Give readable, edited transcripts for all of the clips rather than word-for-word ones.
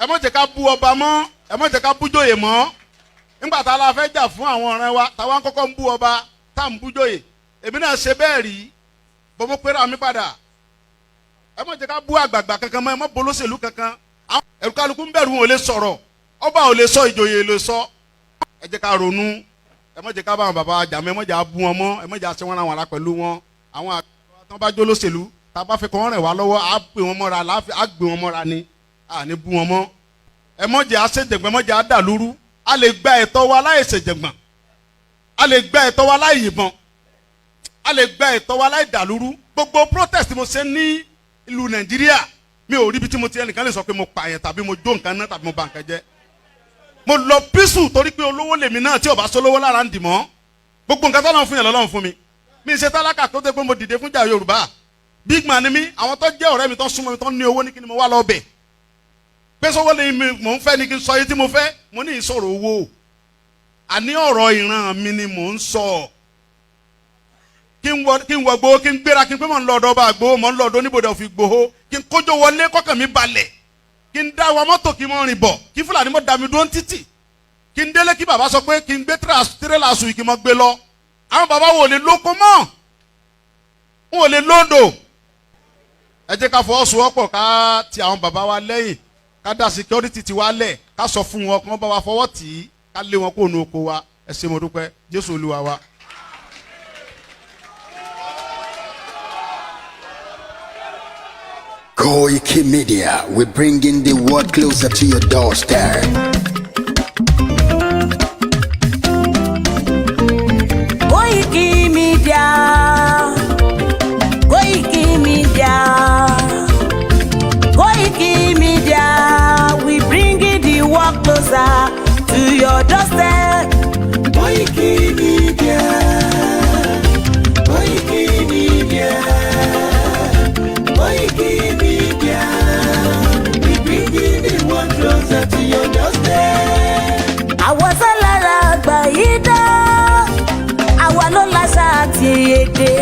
ẹ má jẹ́ ká bú ọba mọ́, ẹ má jẹ́ ká bú joyè mọ́. Nígbà tá la fẹ́ jà fún àwọn ọ̀rẹ́ wa, táwa kọ́kọ́ ń bú ọba, tá ń bú joyè. Èmi náà ṣe bẹ́ẹ̀ rí, bọ́ mo pera mi padà. Ẹ má jẹ́ ká bú àgbààgbà kankan mọ́, ẹ má bolóṣèlú kankan. Ẹ̀rù kálukú ń bẹ̀rù wọn ò lè sọ̀rọ̀, ọba ò lè sọ, ìjòyè lè sọ. Ẹ jẹ́ ká ronú, ẹ má jẹ́ ká bá àwọn bàbá jà mọ́, ẹ má jẹ́ bú wọn mọ́, ẹ má jẹ́ àṣẹ wọn àwọn ará pẹ̀lú wọn. Àwọn àgbà tán bá jó lóṣèlú, tá a bá fẹ́ kọ́ wọn rẹ̀ wá lọ́wọ́, á gbé wọn mọ́ra, á gbé wọn mọ́ra ni, à ní bú wọn mọ́. Ẹ má jẹ́ àṣejẹ̀gbọ́n, ẹ má jẹ́ àdàlúrú. A lè gba ẹ̀tọ́ wa láì ṣèjẹ̀gbọ́n, a lè gba ẹ̀tọ́ wa láì yìnbọn, a lè gba ẹ̀tọ́ wa láì dàlúrú. Gbogbo protest mo ṣe ní ìlú Nàìjíríà, mi ò rí ibi tí mo ti ẹnìkan lè sọ pé mo pààyàn tàbí mo jó nǹkan náà tàbí mo bà nǹkan jẹ́. Mo lọ písù torí pé olówó lèmi náà tí ò bá sólówó lára ń dì mọ́. Gbogbo nǹkan tọ́lọ́run fún yẹn lọ́lọ́run fún mi. Mi ṣe tálákà tó dé pé mo dìde fún jà Yorùbá. Big man ni mí, àwọn tó jẹ́ ọ̀rẹ́ mi tó súnmọ́ mi tó ní owó ní kí ni mo wá lọ bẹ̀. Pé sọ́wọ́ lè mò ń fẹ́ ni kí n sọ yìí tí mo fẹ́, mo ní ìsọ̀rọ̀ owó. Àní ọ̀rọ̀ ìran mi ni mò ń sọ. Kí n wọ gbowó, kí n gbéra, kí n pé mò ń lọ ọ̀dọ̀ ọba àgbowó, mò ń lọ ọ̀dọ̀ oníbodè òfin gbowó, kí n kójó wọlé kọ́kàn mi balẹ̀, kí n dá wa mọ́tò kí n mọ́ rìn bọ̀, kí Fúlàní mọ́ da mi dúró ń títì, kí n délé kí bàbá sọ pé kí n gbé tírélà sùn kí n mọ́ gbé lọ. Àwọn bàbá wo lè lóko mọ́, wọn ò lè lódò. Ẹ jẹ́ ká fọwọ́sowọ́pọ̀ ká ti àwọn bàbá wa lẹ́yìn, ká dá security ti wa lẹ̀, ká sọ fún wọn kí wọ́n bá wa fọwọ́ tì í, ká lé wọn kó nu oko wa. Ẹ ṣé mo dúpẹ́, Jésù Olúwa wa. Koikimedia, we're bringing the world closer to your doorstep. Koikimedia, Koikimedia, Koikimedia, we bringing the world closer to your doorstep. Koikimedia, Koikimedia, Koikimedia, we bringing the world closer to your doorstep. Àwọn sálára àgbà yìí dá, àwa ló láṣà àti èdè.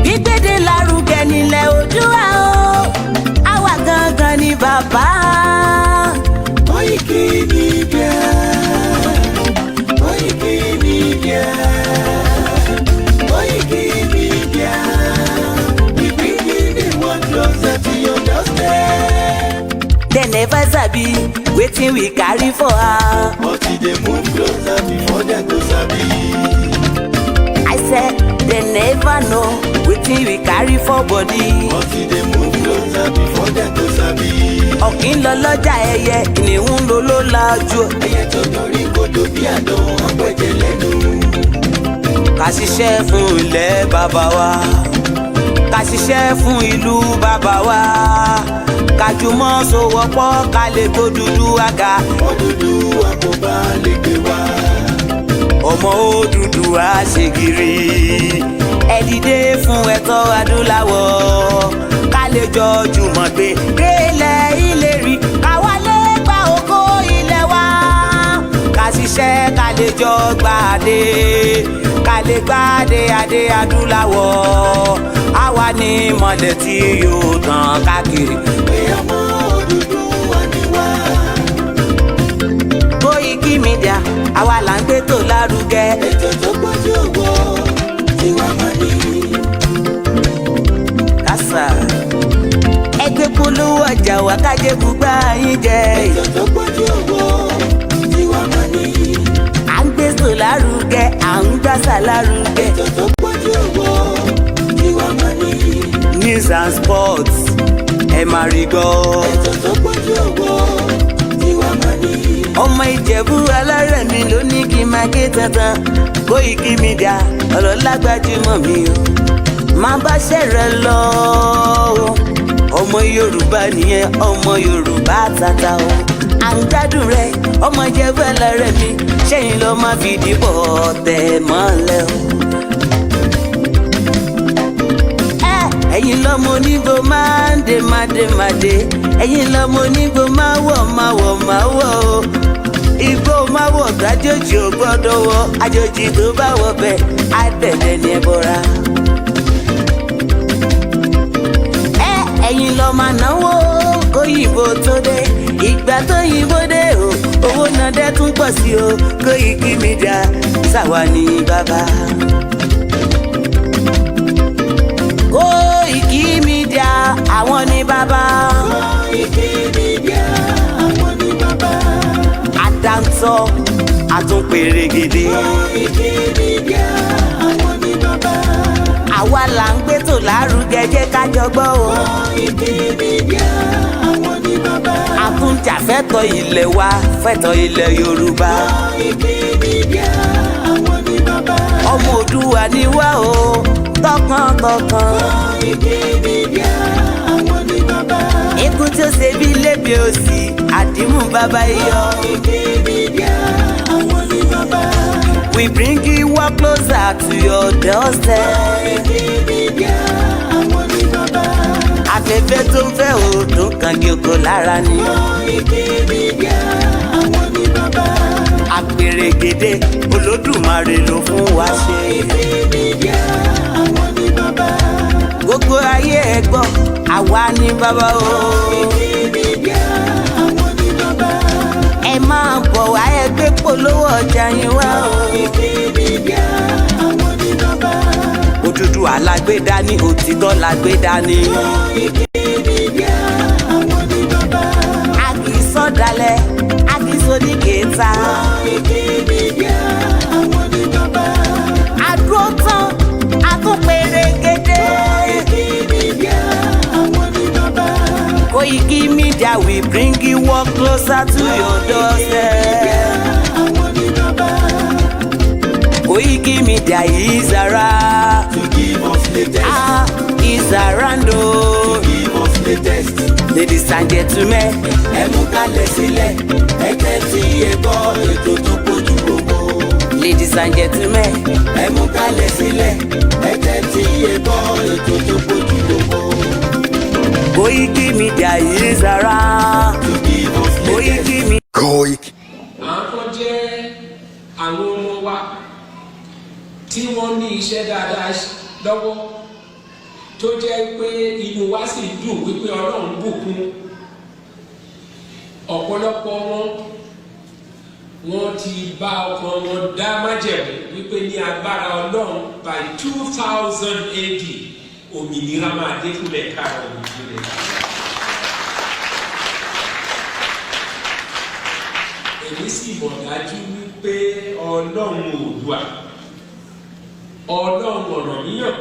Gbígbédè lárugẹ nílẹ̀ Oòduà o, àwa gangan ni bàbá. Koikimedia, Koikimedia, Koikimedia, we bringing the world closer to your doorstep. They never sabi wetin we carry for her. But they move closer before they go sabi. I said they never know wetin we carry for body. But they move closer before they go sabi. Ọ̀kín lọ lọ́jà ẹyẹ, kìnìún ló ló lajú. Ẹyẹ tó dorí kodò bí àdán ọgbẹ́jẹ lẹ́nu. Ká ṣiṣẹ́ fún ilẹ̀ bàbá wa, ká ṣiṣẹ́ fún ìlú bàbá wa, ká jùmọ̀ sowọ́pọ̀ ká lè gbó Odùduwà ga. Odùduwà kò bá lè gbé wá. Ọmọ Odùduwà ṣe gírí, ẹ dìde fún ẹ̀tọ́ adúláwọ̀, ká lè jọ jùmọ̀ gbé délẹ̀ ìlérí, ká wálé gba ògo ilẹ̀ wa, ká ṣiṣẹ́ ká lè jọ gbàdé, ká lè gbàdé adé adúláwọ̀, àwa ni mọ̀lẹ̀ tí yóò tàn káàkiri. Pé ọmọ Odùduwà ni wá. Koikimedia, àwa là ń gbé tó lárugẹ. Ètò tó pọ̀jù owó tí wọ́n mọ̀ ní. Kásá ẹgbẹ́ polówó ọjà wá kájé bùgbà yín jẹ. Ètò tó pọ̀jù owó tí wọ́n mọ̀ ní. À ń gbé tó lárugẹ, à ń gbàsà lárugẹ. Ètò tó pọ̀jù owó tí wọ́n mọ̀ ní. News and sports ẹ máa rí gbọ́. Ètò tó pọ̀jù owó tí wọ́n mọ̀ ní. Ọmọ Ìjẹ̀bú alárẹ̀ mi ló ní kí n máa ké tantan. Koikimedia ọ̀rọ̀ lágbájúmọ̀ mi o, máa bá ṣẹ̀rẹ̀ lọ o. Ọmọ Yorùbá nìyẹn, ọmọ Yorùbá tata o. À ń gbádùn rẹ, ọmọ Ìjẹ̀bú alárẹ̀ mi, ṣẹ́yìn ló máa fi dìbò tẹ̀ mọ́lẹ̀ o. Ẹ̀yin lọ́mọ onígbò máa ń dé mádémádé, ẹ̀yin lọ́mọ onígbò máa wọ̀ o. Igbó máa wọ̀ gbàjòjì ò gbọ́dọ̀ wọ, àjòjì tó bá wọ bẹ́ẹ̀ á tẹ̀lé ní ẹbọra. Ẹ̀yin lọ máa náwó kóyìnbó tó dé ìgbà tó yìnbó dé o owó náà dẹ́ tún pọ̀ sí o Koikimedia ṣàwa ní bàbá. Koikimedia àwọn ní bàbá. Koikimedia àwọn ní bàbá. Àdáńtọ́ àtúnpèrègèdè. Koikimedia àwọn ní bàbá. Àwa là ń gbé tò lárugẹ jẹ́ ká jọ gbọ́ o. Koikimedia àwọn ní bàbá. Àtúnjà fẹ́tọ̀ ilẹ̀ wa fẹ́tọ̀ ilẹ̀ Yorùbá. Koikimedia àwọn ní bàbá. Ọmọ Òdùwà ni wá o tọkàntọkàn. Koikimedia àwọn ní bàbá. Ikú tí ó ṣe bí lébi òsì àdìmú bàbá iyọ̀. Koikimedia àwọn ní bàbá. We bring you walk closer to your doorstep. Koikimedia àwọn ní bàbá. Afẹ́fẹ́ tó ń fẹ́ o tó ń kan gé oko lára ni. Koikimedia àwọn ní bàbá. Àpèrègèdè Olódùmarè ló fún wa ṣe. Koikimedia àwọn ní bàbá. Gbogbo ayé ẹ gbọ́ àwa ní bàbá o. Koikimedia àwọn ní bàbá. Ẹ máa bọ̀ wá ẹ gbé polówó ọjà yín wá o. Koikimedia àwọn ní bàbá. Òdúdú alágbèdá ní òtítọ́ lágbèdá ní. Koikimedia àwọn ní bàbá. A kì í sọ̀dálẹ̀ a kì í sóní kẹta. Koikimedia àwọn ní bàbá. Àdúró tán a tún pèrègèdè. Koikimedia àwọn ní bàbá. Koikimedia we bring you walk closer to your doorstep. Àwọn ní bàbá. Koikimedia is around. To give us latest. Is around To o. give us latest. Ladies and gentlemen, Ẹ mú kalẹ̀ sílẹ̀, ẹ tẹ́tí ẹ gbọ́ ètò tó kojú gbogbo. ladies and gentlemen, Ẹ mú kalẹ̀ sílẹ̀, ẹ tẹ́tí ẹ gbọ́ ètò tó kojú gbogbo. Koikimedia is around. To give us latest. Koikimedia. Koik. àwọn kan jẹ́ àwọn ọmọ wa tí wọ́n ní iṣẹ́ dáadáa lọ́wọ́ tó jẹ́ pé inú wa sì dùn wípé Ọlọ́run bùkún ọ̀pọ̀lọpọ̀ wọn ti bá ọkàn wọn dá májẹ̀mú wípé ní agbára Ọlọ́run by 2000 AD òmìnira máa dé fúnlẹ̀ káàrọ̀ òmìnira. Èmi sì mọ̀ dájú wípé Ọlọ́run Oòduà, Ọlọ́run Ọ̀rànmíyàn,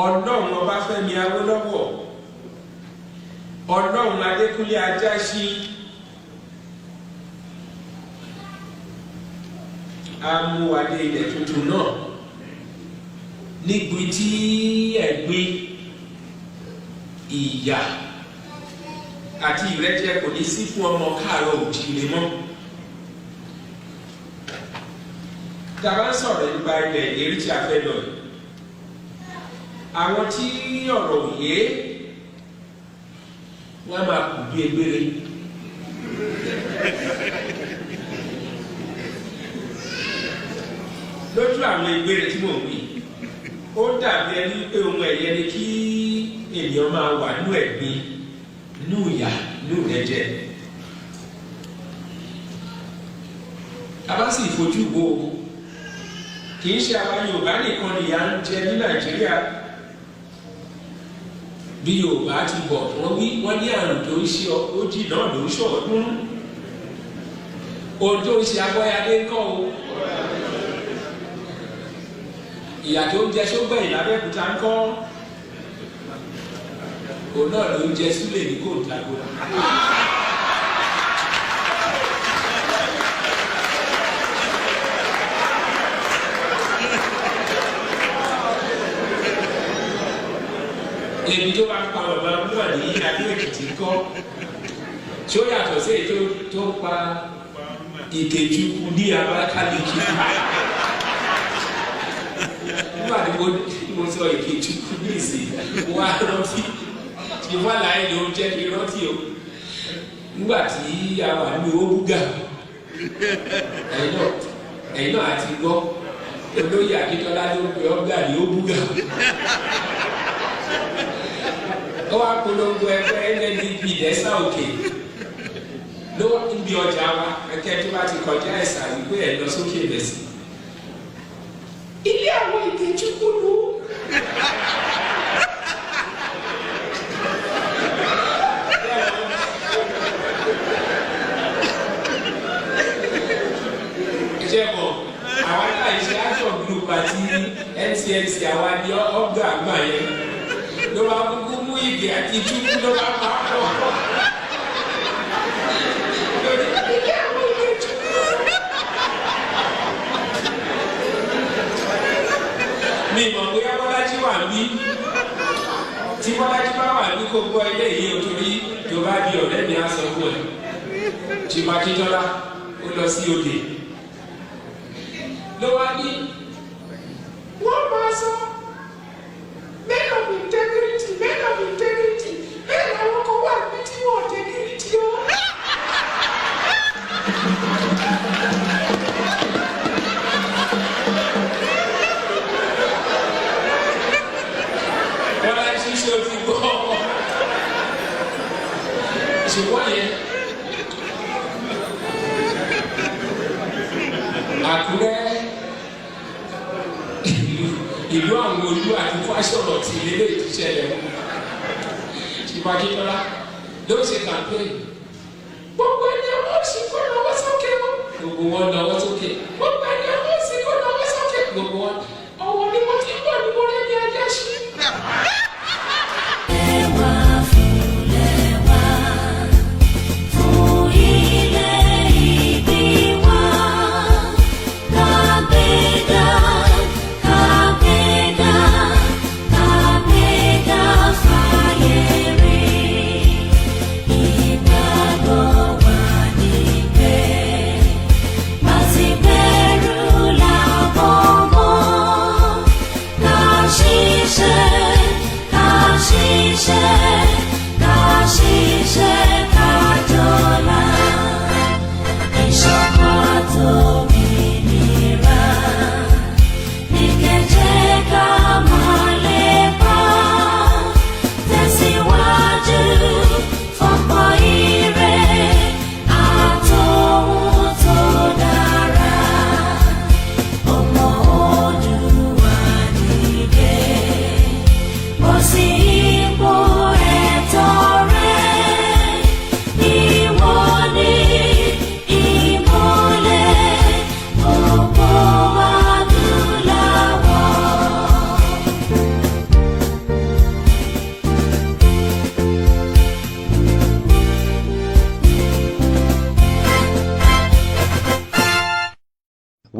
Ọlọ́run Ọbáfẹ́mi Awólọ́wọ̀, Ọlọ́run Adékúnlé Ajáṣin amúwadé ilẹ̀ tuntun náà níbi tí ẹ̀gbin ìyà àti ìrẹ́jẹ kò ní sí fún ọmọ káàárọ̀ òjíire mọ́. Tàbá ń sọ̀rọ̀ nípa ilẹ̀ ìlérí tí a fẹ́ lọ yìí. Àwọn tí ọ̀rọ̀ òye wọ́n máa kù bí egbére. Lójú àwọn egbére tí mò ń wí, ó dàbí ẹni pé ohun ẹ̀yẹ ni kí ènìyàn máa wà nínú ẹ̀gbin, nínú ìyà, nínú ìrẹ́jẹ. A bá sì fojú wo kì í ṣe àwa Yorùbá nìkan ni ìyà ń jẹ ní Nàìjíríà. Bí Yorùbá ti bọ̀ wọ́n ní àrùn tó ń ṣe ojì náà ló ń ṣọ̀ọ́dún. Ohun tó ń ṣe Abọ́yadé ń kọ́ o. Ìyà tó ń jẹ Ṣógbẹ̀yìn l'Abẹ́òkúta ń kọ́. Òun náà ló ń jẹ Súlè ní Kòńtàgò. Èmi tó bá ń pa bàbá Búlọ̀ ní Adó-Èkìtì kọ́ tí ó yàtọ̀ sí èyí tó ń pa Ìkejùkù ní Abakaliki. Nígbà tí mo sọ Ìkejùkù ní ìsìn, mo wá rántí tí wọ́n láyé ló ń jẹ́ kí rántí o. Nígbà tí a wà ní Òbúgà, ẹ̀yin náà àti gbọ́ olóyè Akíntọ́lá ló ń pe ọ́gà ní Òbúgà. ó wá polongo ẹgbẹ́ NNDP dẹ́sà òkè ló ń bí ọjà wa ẹ̀kẹ́ tó bá ti kọjá ẹ̀sà wípé ẹ̀ lọ sókè lẹ́sì. ilé àwọn Ìkejìkúlù. jẹ́mọ̀ àwọn aláìsí action group àti NCNC àwọn àdí ọgbà àgbà yẹn ló bá kúkú mú ìgè àti túkú ló bá pa pọ̀. mi mọ̀ bóyá Bọ́lájí wà bí tí Bọ́lájí bá wà ní kó gbọ́ ilé yìí o torí tó bá di ọ̀rẹ́ mi á sọ fún ẹ. Chief Akíntọ́lá ó lọ sí òde ló wá ní wọ́n máa sọ men of integrity bẹ́ẹ̀ làwọn kan wà ní tí wọ́n integrity o. wọ́n á ṣí ṣe òfin gbọ́ ṣùgbọ́n yẹn Àkúrẹ́ ìlú àwọn olú àti fásọ̀rọ̀ tí ilé ìṣẹ̀lẹ̀ Chief Akíntọ́lá ló ṣe campaign. gbogbo ẹni ọwọ́ sì kó lọ́wọ́ sókè o. gbogbo wọn lọ́wọ́ sókè. gbogbo ẹni ọwọ́ sì kó lọ́wọ́ sókè. gbogbo wọn ọwọ́ ni mo ti ń bọ̀ ní mo rẹ́ ní ajá sí.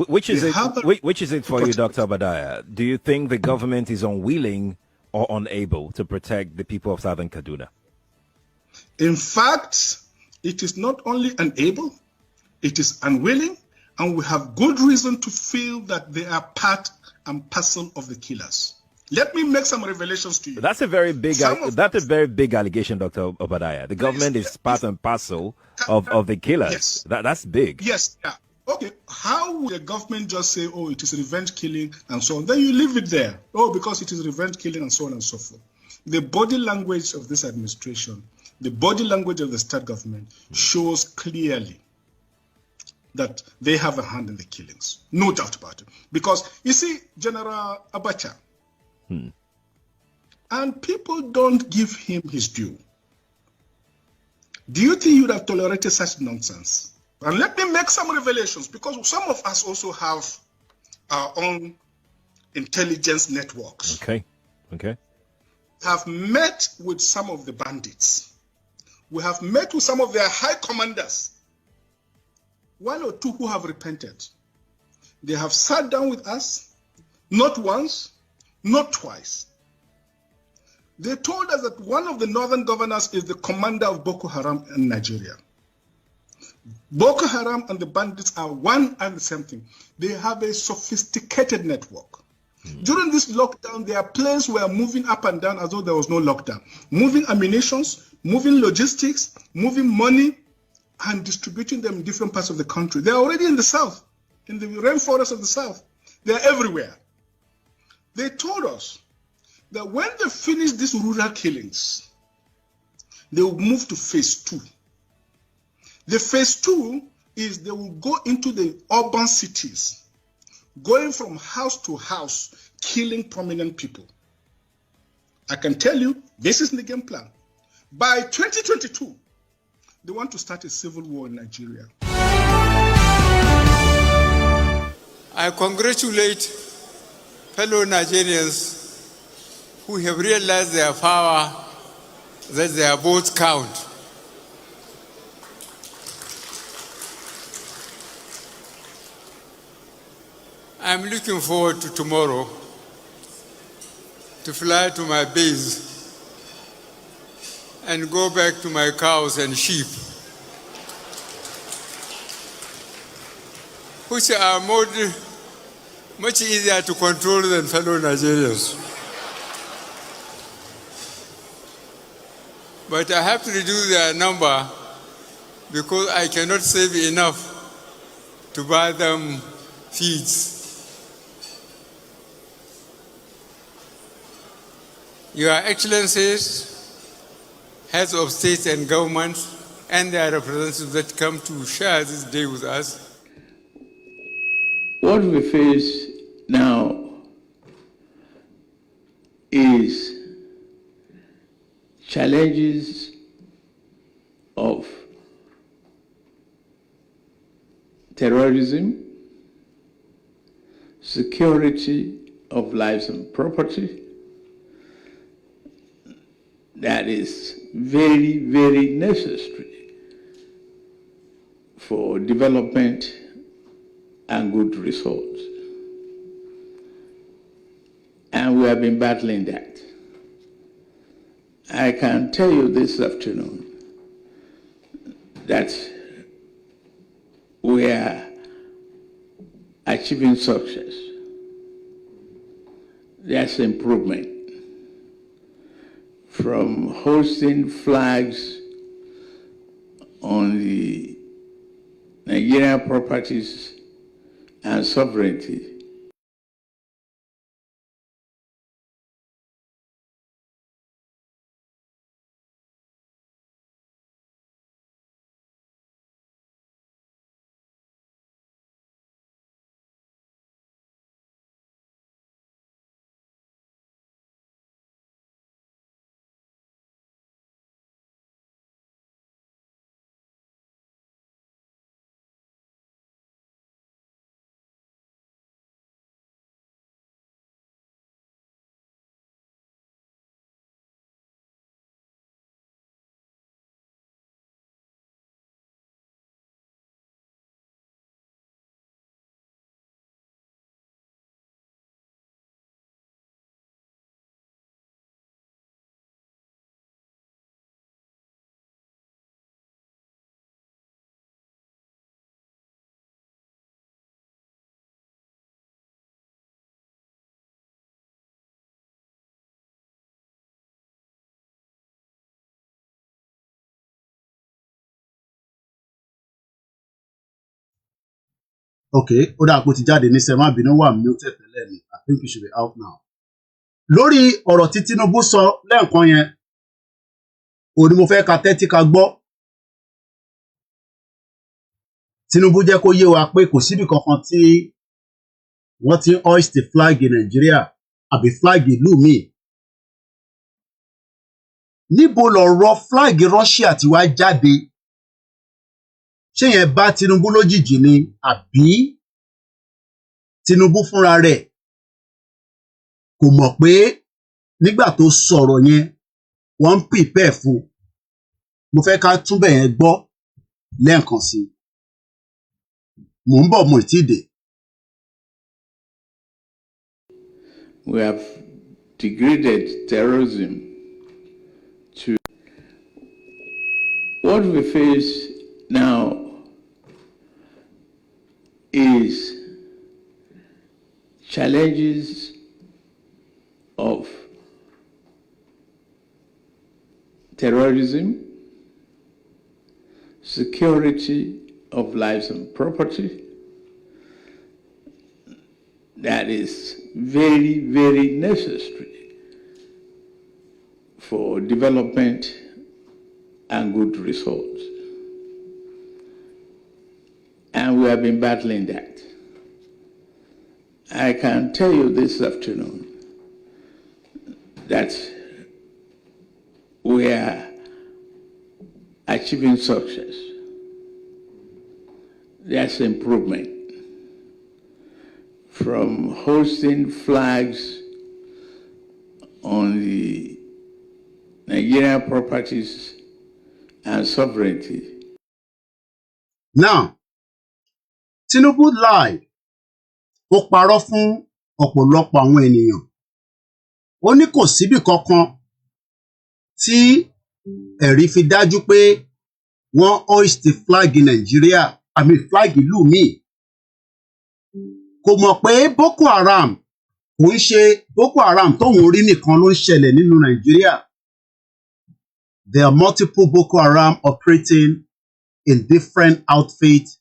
Which is it for you, Dr. Obadiah? Do you think the government is unwilling or unable to protect the people of Southern Kaduna? In fact, it is not only unable, it is unwilling, and we have good reason to feel that they are part and parcel of the killers. Let me make some revelations to you. That's a very big allegation, Dr. Obadiah. The government is part and parcel of the killers. Yes. That's big. Yes. Yeah. Okay, how would the government just say, oh, it is revenge killing and so on? Then you leave it there. Oh, because it is revenge killing and so on and so forth. The body language of this administration, the body language of the state government shows clearly that they have a hand in the killings. No doubt about it. Because, you see, General Abacha, and people don't give him his due. Do you think you would have tolerated such nonsense? And let me make some revelations, because some of us also have our own intelligence networks. Okay. Have met with some of the bandits. We have met with some of their high commanders. One or two who have repented. They have sat down with us, not once, not twice. They told us that one of the northern governors is the commander of Boko Haram in Nigeria. Boko Haram and the bandits are one and the same thing. They have a sophisticated network. During this lockdown, their planes were moving up and down as though there was no lockdown. Moving ammunitions, moving logistics, moving money, and distributing them in different parts of the country. They are already in the south, in the rainforest of the south. They are everywhere. They told us that when they finish these rural killings, They will move to phase 2. The phase 2 is they will go into the urban cities, going from house to house, killing prominent people. I can tell you, this is the game plan. By 2022, they want to start a civil war in Nigeria. I congratulate fellow Nigerians who have realized their power, that their votes count. I'm looking forward to tomorrow to fly to my base and go back to my cows and sheep, which are much easier to control than fellow Nigerians. But I have to reduce their number because I cannot save enough to buy them feeds. Your Excellencies, heads of state and government, and their representatives that come to share this day with us. What we face now is challenges of terrorism, security of lives and property, that is very, very necessary for development and good results. And we have been battling that. I can tell you this afternoon that we are achieving success. There's improvement. From hosting flags on the Nigerian properties and sovereignty, Okay, ó dà kó ti jáde ní sẹ́mà bínú wà muted tẹ́lẹ̀ ni. I think you should be out now. Lórí ọ̀rọ̀ tí Tinubu sọ lẹ́ẹ̀kan yẹn, òní mo fẹ́ ka tẹ́tí ka gbọ́. Tinubu jẹ́ kó yé wa pé kò síbi kankan tí wọ́n ti hoist flag Nàìjíríà àbí flag ìlú míì. Níbo lọ̀rọ̀ flag Russia ti wá jáde? Ṣé yẹn bá Tinubu lójijì ni àbí Tinubu fúnra rẹ̀ kò mọ̀ pé nígbà tó sọ̀rọ̀ yẹn wọ́n ń prepare fún? Mo fẹ́ ká túbẹ̀ yẹn gbọ́ lẹ́ẹ̀kan sí i. Mò ń bọ̀ mo ì tíì dé. we have degraded terrorism to what we face now is challenges of terrorism, security of lives and property, that is very, very necessary for development and good results. And we have been battling that. I can tell you this afternoon that we are achieving success. There's improvement from hosting flags on the Nigerian properties and sovereignty. Now, Tinubu lied. Ó parọ́ fún ọ̀pọ̀lọpọ̀ àwọn ènìyàn. Ó ní kò síbì kankan tí ẹ̀rí fi dájú pé wọ́n hoist flag Nàìjíríà, flag ìlú míì. Kò mọ̀ pé Boko Haram kò ń ṣe Boko Haram tóun rí nìkan ló ń ṣẹlẹ̀ nínú Nàìjíríà. There are multiple Boko Haram operating in different outfits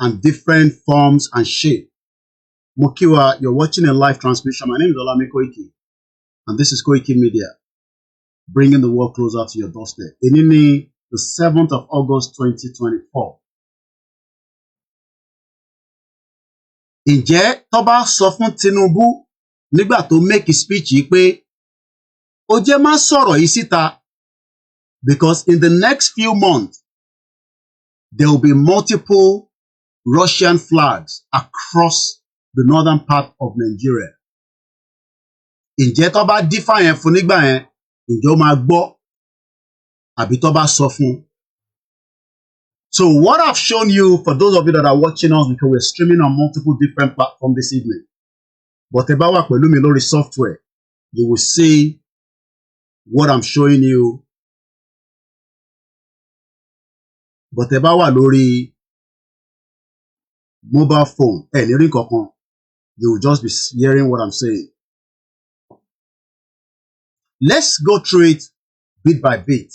and different forms and shape. Mokiwa, you're watching a live transmission. My name is OLAYOMI KOIKI, and this is Koikimedia, bringing the world closer to your doorstep. Inini, the 7th of August, 2024. Ǹjẹ́ tó bá sọ fún Tinubu nígbà tó make a speech yìí pé ó jẹ́ má sọ̀rọ̀ yìí síta, because in the next few months there will be multiple Russian flags across the northern part of Nigeria. Ǹjẹ́ tó bá dífá yẹn fún nígbà yẹn, ǹjẹ́ ó máa gbọ́ àbí tó bá sọ fún? So what I've shown you, for those of you that are watching us, because we're streaming on multiple different platforms this evening, but ẹ bá wà pẹ̀lú mi lórí software, you will see what I'm showing you. But ẹ bá wà lórí mobile phone, ní rí kankan, you will just be hearing what I'm saying. Let's go through it bit by bit.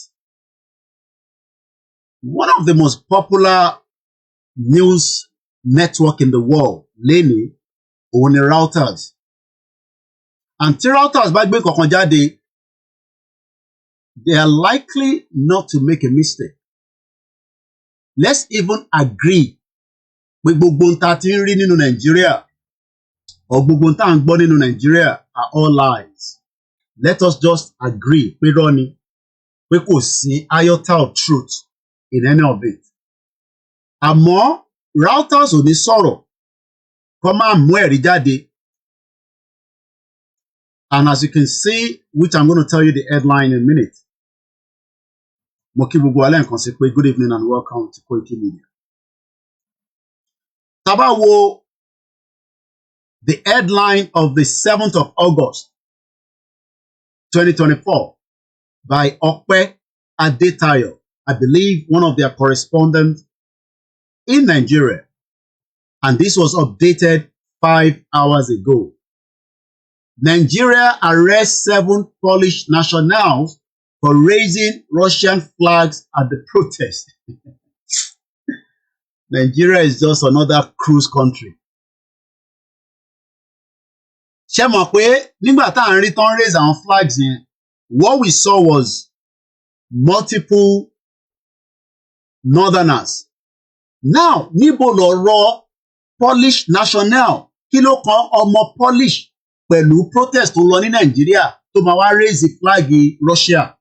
One of the most popular news network in the world, lẹ́ni, òun ni Reuters. And tí Reuters bá gbé kankan jáde, they are likely not to make a mistake. Let's even agree pé gbogbo ohun tá a ti ń rí nínú Nàìjíríà or gbogbo ohun tá à ń gbọ́ nínú Nàìjíríà are all lies. Let us just agree pé irọ́ ni, pé kò sí iota of truth in any of it. Àmọ́ Reuters ò ní sọ̀rọ̀ kó má mú ẹ̀rí jáde. And as you can see, which I'm going to tell you the headline in a minute. Mo kí gbogbo wa lẹ́ẹ̀kan sí pé good evening and welcome to Koikimedia. Tá bá wo the headline of the 7th of August 2024 by Ope Adetayo, I believe one of their correspondents in Nigeria, and this was updated 5 hours ago. Nigeria arrests 7 Polish nationals for raising Russian flags at the protest. Nigeria is just another cruise country. Ṣé mọ̀ pé nígbà tá à ń rí tán raise àwọn flags yẹn, what we saw was multiple northerners. Now, níbo lọ̀rọ̀ Polish national? Kí ló kan ọmọ Polish pẹ̀lú protest tó lọ ní Nàìjíríà tó máa wá raise flag Russia?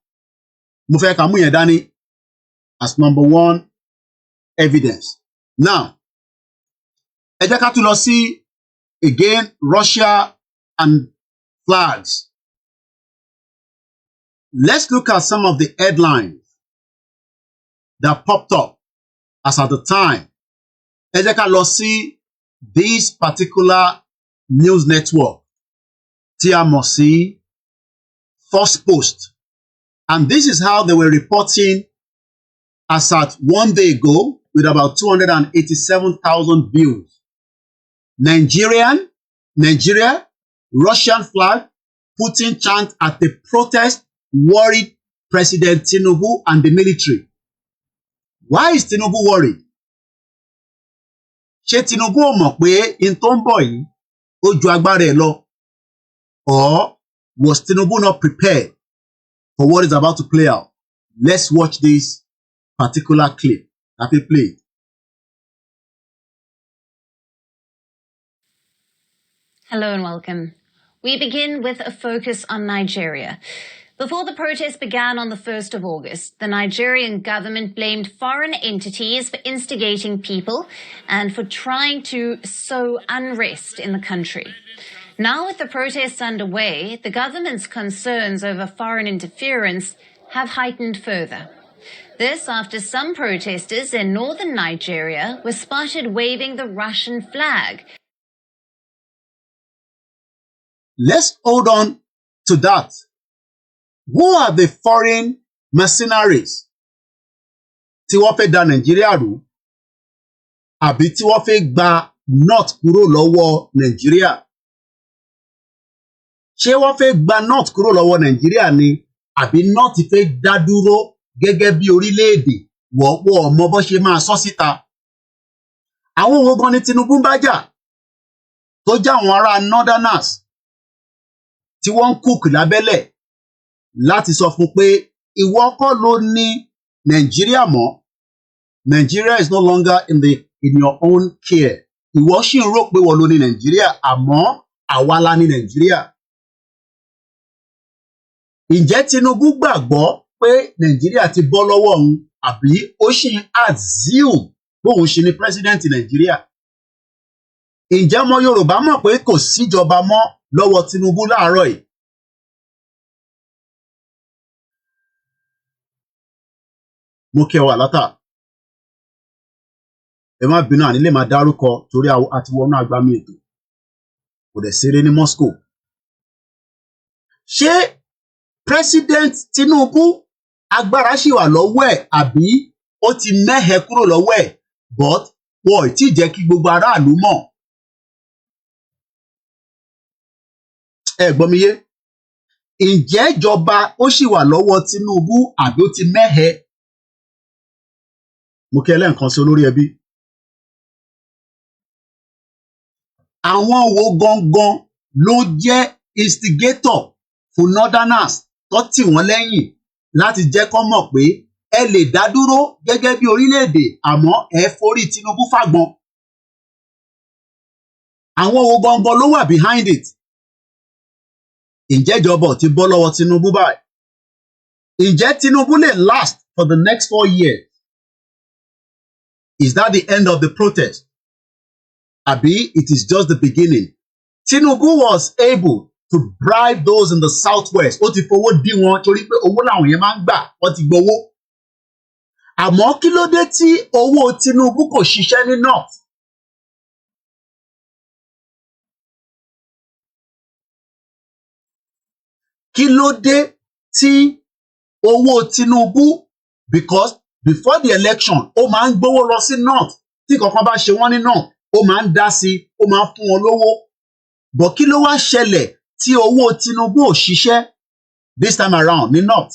Mo fẹ́ ká mú yẹn dání as number 1 evidence. Now, ẹ jẹ́ ká tún lọ sí again Russia and flags. Let's look at some of the headlines that popped up as at the time. Ẹ jẹ́ ká lọ sí this particular news network tí a mọ̀ sí First Post. And this is how they were reporting as at 1 day ago with about 287,000 views. Nigeria, Russian flag, Putin chant at the protest, worried President Tinubu and the military. Why is Tinubu worried? Ṣé Tinubu ò mọ̀ pé in tó ń bọ̀ yìí ó ju agbára ẹ̀ lọ? Or was Tinubu not prepared for what is about to play out? Let's watch this particular clip that we played. Hello and welcome. We begin with a focus on Nigeria. Before the protest began on the 1st of August, the Nigerian government blamed foreign entities for instigating people and for trying to sow unrest in the country. Now, with the protests underway, the government's concerns over foreign interference have heightened further. This after some protesters in northern Nigeria were spotted waving the Russian flag. Let's hold on to that. Who are the foreign mercenaries tí wọ́n fẹ́ da Nàìjíríà rú àbí tí wọ́n fẹ́ gba North kúrò lọ́wọ́ Nàìjíríà? Ṣé wọ́n fẹ́ gba North kúrò lọ́wọ́ Nàìjíríà ni àbí North fẹ́ dá dúró gẹ́gẹ́ bí orílẹ̀-èdè wọ́pọ̀ ọmọ bó ṣe máa sọ síta? Àwọn wo gan ni Tinubu bá jà tó jẹ́ àwọn ará Northerners tí wọ́n ń cook lábẹ́lẹ̀ láti sọ fún pé ìwọ kọ́ ló ní Nàìjíríà mọ́. Nigeria is no longer in your own care. Ìwọ ṣì ń rò pé wọ́n ló ní Nàìjíríà àmọ́ àwa la ní Nàìjíríà. Ǹjẹ́ Tinubu gbàgbọ́ pé Nàìjíríà ti bọ́ lọ́wọ́ òun àbí ó ṣì ń assume bóun ṣe ní president Nàìjíríà? Ǹjẹ́ ọmọ Yorùbá mọ̀ pé kò síjọba mọ́ lọ́wọ́ Tinubu láàárọ̀ yìí? Mo kí ẹ wà látà. Ẹ má bínú àní lè máa dárúkọ torí àti wọnú agbami ètò. Kò dẹ̀ ṣeré ní Moscow. Ṣé President Tinubu agbára ṣì wà lọ́wọ́ ẹ̀ àbí ó ti mẹ́hẹ kúrò lọ́wọ́ ẹ̀ but wọ́n ì tí jẹ́ kí gbogbo aráàlú mọ̀? Ẹ gbọ́ mi yé. Ǹjẹ́ ìjọba ó ṣì wà lọ́wọ́ Tinubu àbí ó ti mẹ́hẹ? Mo kí ẹlẹ́nkan sí olórí ẹbí. Àwọn wo gangan ló jẹ́ instigator fún Northerners tó tì wọ́n lẹ́yìn láti jẹ́ kó mọ̀ pé ẹ lè dá dúró gẹ́gẹ́ bí orílẹ̀-èdè àmọ́ ẹ forí Tinubu fàgbọn? Àwọn wo gangan ló wà behind it? Ǹjẹ́ ìjọba ò ti bọ́ lọ́wọ́ Tinubu báyìí? Ǹjẹ́ Tinubu lè last for the next 4 years? Is that the end of the protest? Àbí it is just the beginning? Tinubu was able to bribe those in the southwest. Ó ti fowó dí wọn torí pé owó làwọn yẹn máa ń gbà, wọ́n ti gbowó. Àmọ́ kí ló dé tí owó Tinubu kò ṣiṣẹ́ ní north? Kí ló dé tí owó Tinubu, because before the election ó máa ń gbówó lọ sí north, tí kankan bá ṣe wọ́n ní north ó máa ń dá sí, ó máa ń fún wọn lówó. But kí ló wá ṣẹlẹ̀ tí owó Tinubu ò ṣiṣẹ́ this time around ní north?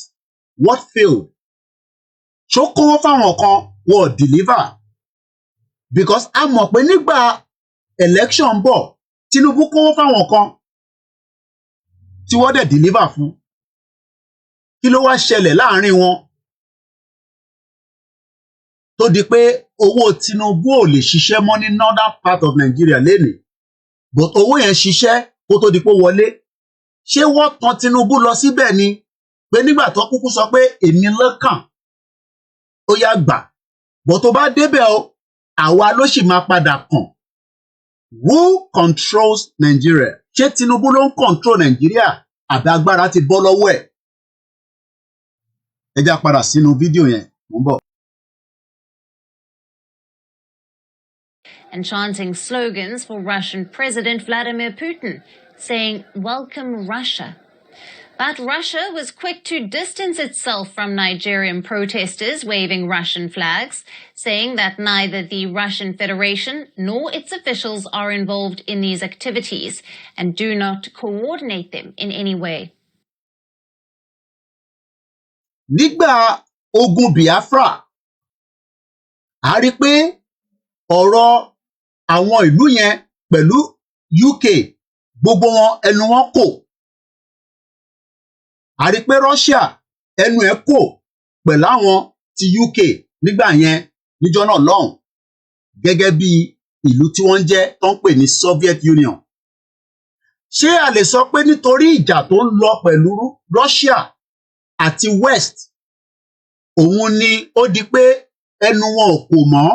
What failed? Ṣó kówó fáwọn kan wọ́n deliver? Because a mọ̀ pé nígbà election bọ̀ Tinubu kówó fáwọn kan tí wọ́n dẹ̀ deliver fún. Kí ló wá ṣẹlẹ̀ láàrin wọn tó di pé owó Tinubu ò lè ṣiṣẹ́ mọ́ ní northern part of Nigeria lénìí, but owó yẹn ṣiṣẹ́ kó tó di pé wọlé? Ṣé wọ́n tan Tinubu lọ síbẹ̀ ni pé nígbà tó kúkú sọ pé èmi lọ́kàn ó yá gbà, but tó bá débẹ̀ o àwa ló sì máa padà kàn? Who controls Nigeria? Ṣé Tinubu ló ń control Nigeria àbí agbára ti bọ́ lọ́wọ́ ẹ̀? Ẹ já padà sínú fídíò yẹn, mo ń bọ̀. And chanting slogans for Russian President Vladimir Putin, saying, "Welcome Russia." But Russia was quick to distance itself from Nigerian protesters waving Russian flags, saying that neither the Russian Federation nor its officials are involved in these activities and do not coordinate them in any way. Nígbà ogun Biafra, a rí pé ọ̀rọ̀ àwọn ìlú yẹn pẹ̀lú UK gbogbo wọn ẹnu wọn kò. A rí pé Russia ẹnu ẹ̀ kò pẹ̀lú àwọn ti UK nígbà yẹn níjọ́ náà lọ́hùn gẹ́gẹ́ bí ìlú tí wọ́n jẹ́ tó ń pè ní Soviet Union. Ṣé a lè sọ pé nítorí ìjà tó ń lọ pẹ̀lú Russia àti West òun ni ó di pé ẹnu wọn ò kò mọ́,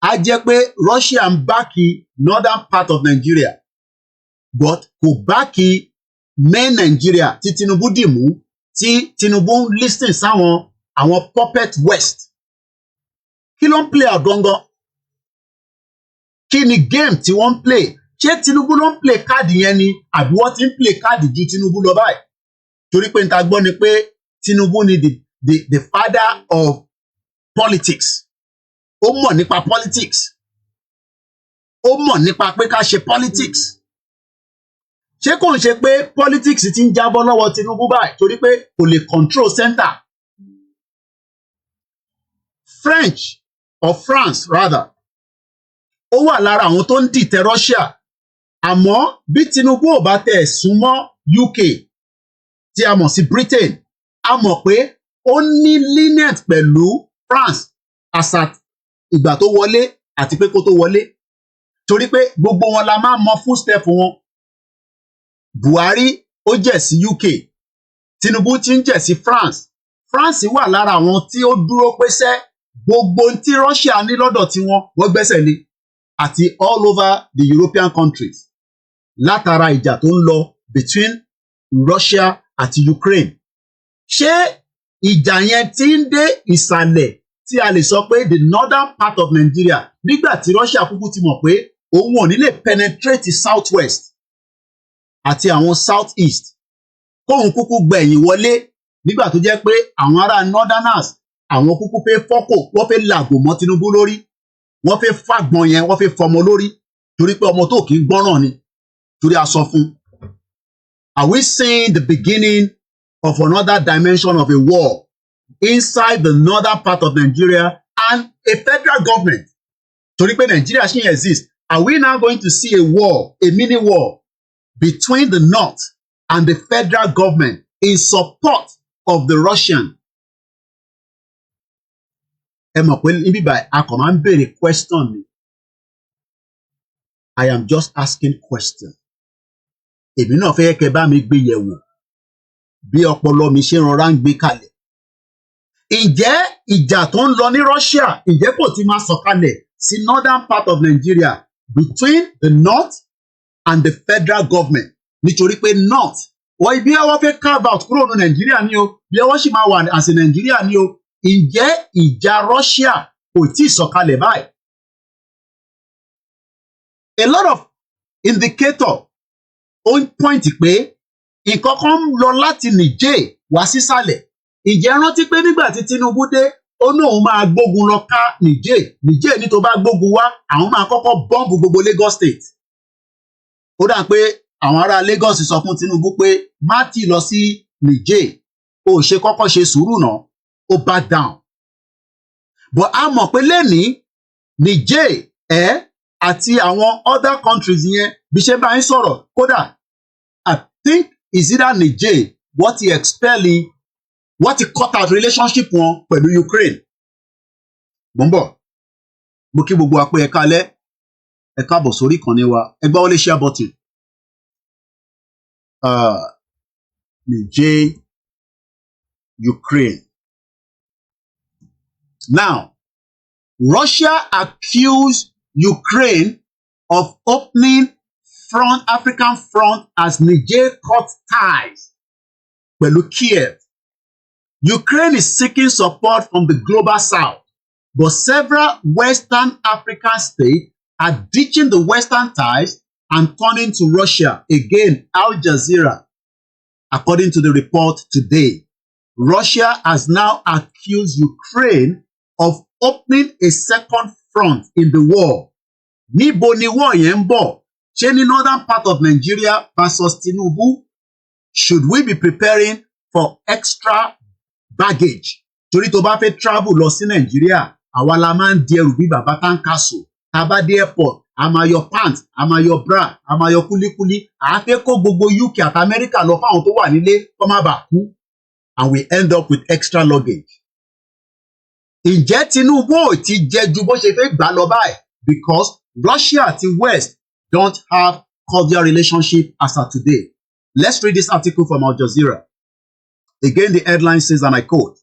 á jẹ́ pé Russia ń báàkì northern part of Nigeria but kò báàkì main Nigeria tí Tinubu dì mú, tí Tinubu ń listen sáwọn àwọn puppet West. Kí ló ń play out gangan? Kí ni game tí wọ́n ń play? Ṣé Tinubu ló ń play káàdì yẹn ni àbí wọ́n ti ń play káàdì ju Tinubu lọ báyìí? Torí pé níta gbọ́ ni pé Tinubu ni the father of politics. Ó mọ̀ nípa politics. Ó mọ̀ nípa pé ká ṣe politics. Ṣé kò ń ṣe pé politics ti ń jábọ́ lọ́wọ́ Tinubu báyìí torí pé kò lè control center? France rather, ó wà lára àwọn tó ń dìtẹ̀ Russia. Àmọ́ bí Tinubu ò bá tẹ̀ súnmọ́ UK tí a mọ̀ sí Britain, a mọ̀ pé ó ní lenient pẹ̀lú France àsàt ìgbà tó wọlé àti pé kó tó wọlé. Torí pé gbogbo wọn la máa mọ footstep wọn. Buhari ó jẹ̀ sí UK, Tinubu ti ń jẹ̀ sí France. France wà lára àwọn tí ó dúró pésẹ́ gbogbo tí Russia ní lọ́dọ̀ tiwọn wọ́n gbẹ́sẹ̀ lé àti all over the European countries látara ìjà tó ń lọ between Russia àti Ukraine. Ṣé ìjà yẹn ti ń dé ìsàlẹ̀ tí a lè sọ pé the northern part of Nigeria nígbà tí Russia kúkú ti mọ̀ pé òun ò ní lè penetrate southwest àti àwọn southeast kóun kúkú gbẹ̀yìn wọlé nígbà tó jẹ́ pé àwọn ará northerners àwọn kúkú fẹ́ fọ́kò wọ́n fẹ́ làgò mọ́ Tinubu lórí, wọ́n fẹ́ fàgbọ́n yẹn wọ́n fẹ́ fọmọ lórí torí pé ọmọ tó kì í gbọ́ràn ni torí a sọ fún. Are we seeing the beginning of another dimension of a war inside the northern part of Nigeria and a federal government? Torí pé Nigeria ṣì exist. Are we now going to see a war, a mini war between the north and the federal government in support of the Russian? Ẹ mọ̀ pé níbí báyìí a kàn máa ń béèrè question ni. I am just asking question. Èmi náà fẹ́ kẹ́ bá mi gbé yẹ̀wò bí ọpọlọ mi ṣe rọra ń gbé kalẹ̀. Ǹjẹ́ ìjà tó ń lọ ní Russia ǹjẹ́ kò ti máa sọ̀kalẹ̀ sí northern part of Nigeria between the north and the federal government? Nítorí pé north wọ́n ibi ẹwọ́ fẹ́ carve out kúrò ní Nàìjíríà ni o, bí ẹwọ́ sì máa wà àti Nàìjíríà ni o. Ǹjẹ́ ìjà Russia kò tí ì sọ̀kalẹ̀ báyìí? A lot of indicator ó ń point pé nǹkan kan ń lọ láti Niger wá sísàlẹ̀. Ǹjẹ́ rántí pé nígbà tí Tinubu dé ó ní òun máa gbógun lọ ká Niger ní tó bá gbógun wá àwọn máa kọ́kọ́ bọ́ǹbù gbogbo Lagos State. Ó dà pé àwọn ará Lagos sọ fún Tinubu pé má tì lọ sí Niger, ó ṣe kọ́kọ́ ṣe sùúrù náà, ó back down. But a mọ̀ pé lẹ́ni Niger àti àwọn other countries yẹn bí ṣe bá ń sọ̀rọ̀ kódà I think is either Niger wọ́n ti expelling wọ́n ti cut out relationship wọn pẹ̀lú Ukraine. Bọ́m̀bọ̀ mo kí gbogbo apẹ́ ẹ̀ka alẹ́ ẹ káàbọ̀ sórí ìkànnì wa ẹ gbá wọlé share button. Niger, Ukraine. Now, Russia accused Ukraine of opening African front as Niger cut ties pẹ̀lú Kiev. Ukraine is seeking support from the global south, but several Western African states are ditching the Western ties and turning to Russia. Again, Al Jazeera, according to the report today, Russia has now accused Ukraine of opening a second front in the war. Níbo ni war yẹn ń bọ̀? Ṣé ní northern part of Nigeria versus Tinubu? Should we be preparing for extra baggage? Torí tó bá fẹ́ travel lọ sí Nigeria, àwa la máa ń di ẹrù bí bàbá táǹkàṣù. Tá bá dé airport, a máa yọ pants, a máa yọ bra, a máa yọ kúlíkúlí. À fẹ́ kó gbogbo UK àti America lọ fáwọn tó wà nílé kó má bàa kú. And we end up with extra luggage. Ǹjẹ́ Tinubu ò ti jẹ ju bó ṣe fẹ́ gbà lọ báyìí? Because Russia àti West don't have cordial relationship as of today. Let's read this article from Al Jazeera. Again, the headline says, and I quote,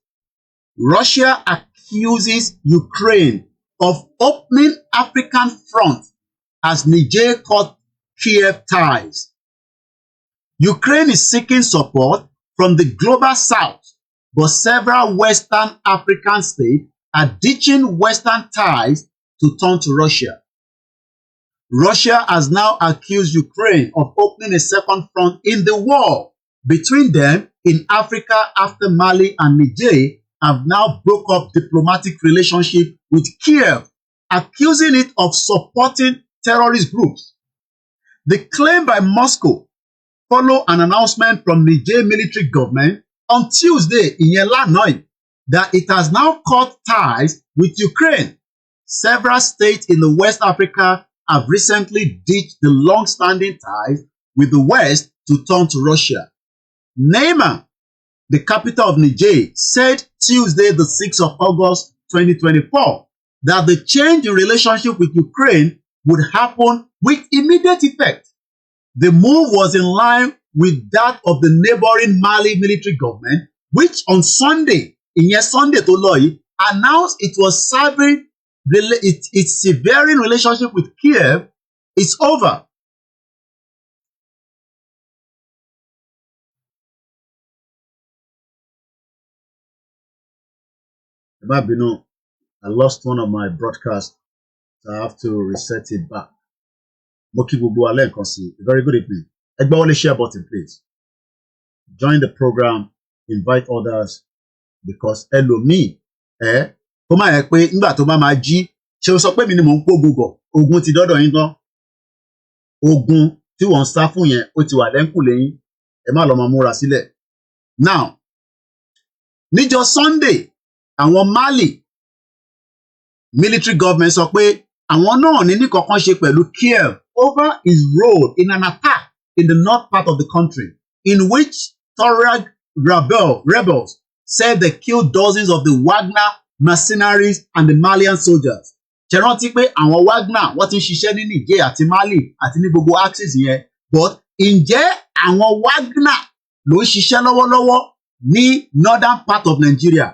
Russia accuses Ukraine of opening African front as Niger cut Kiev ties. Ukraine is seeking support from the global south, but several Western African states are ditching Western ties to turn to Russia. Russia has now accused Ukraine of opening a second front in the war between them in Africa after Mali and Niger have now broke up diplomatic relationship with Kiev, accusing it of supporting terrorist groups. The claim by Moscow follow an announcement from Niger military government on Tuesday in Yelanoy that it has now cut ties with Ukraine. Several states in the West Africa have recently ditched the long-standing ties with the West to turn to Russia. Niamey, the capital of Niger, said Tuesday, the 6th of August 2024, that the change in relationship with Ukraine would happen with immediate effect. The move was in line with that of the neighboring Mali military government, which on Sunday, Sunday tó lọ yìí, announced it was its severing relationship with Kiev is over. Babino, I lost one of my broadcasts, so I have to reset it back. Moki Bubu Alen Konsi, very good evening. Egbawole share button, please. Join the program, invite others, because ẹlòmíì, kó má yẹ pé nígbà tó bá máa jí, ṣé o sọ pé mi ni mò ń pògùn bọ̀, ogun ti dọ́dọ̀ yín tán. Ogun tí wọ́n ń sá fún yẹn, ó ti wà lẹ́ńkùlé yín, ẹ má lọ máa múra sílẹ̀. Now, níjọ́ Sunday, àwọn Mali military government sọ pé àwọn náà ní kankan ṣe pẹ̀lú Kiev over his role in an attack in the north part of the country, in which Tuareg rebels said they killed dozens of the Wagner mercenaries and the Malian soldiers. Ṣé rántí pé àwọn Wagner wọ́n ti ń ṣiṣẹ́ ní Niger àti Mali àti ní gbogbo axis yẹn, but ǹjẹ́ àwọn Wagner ló ń ṣiṣẹ́ lọ́wọ́lọ́wọ́ ní northern part of Nigeria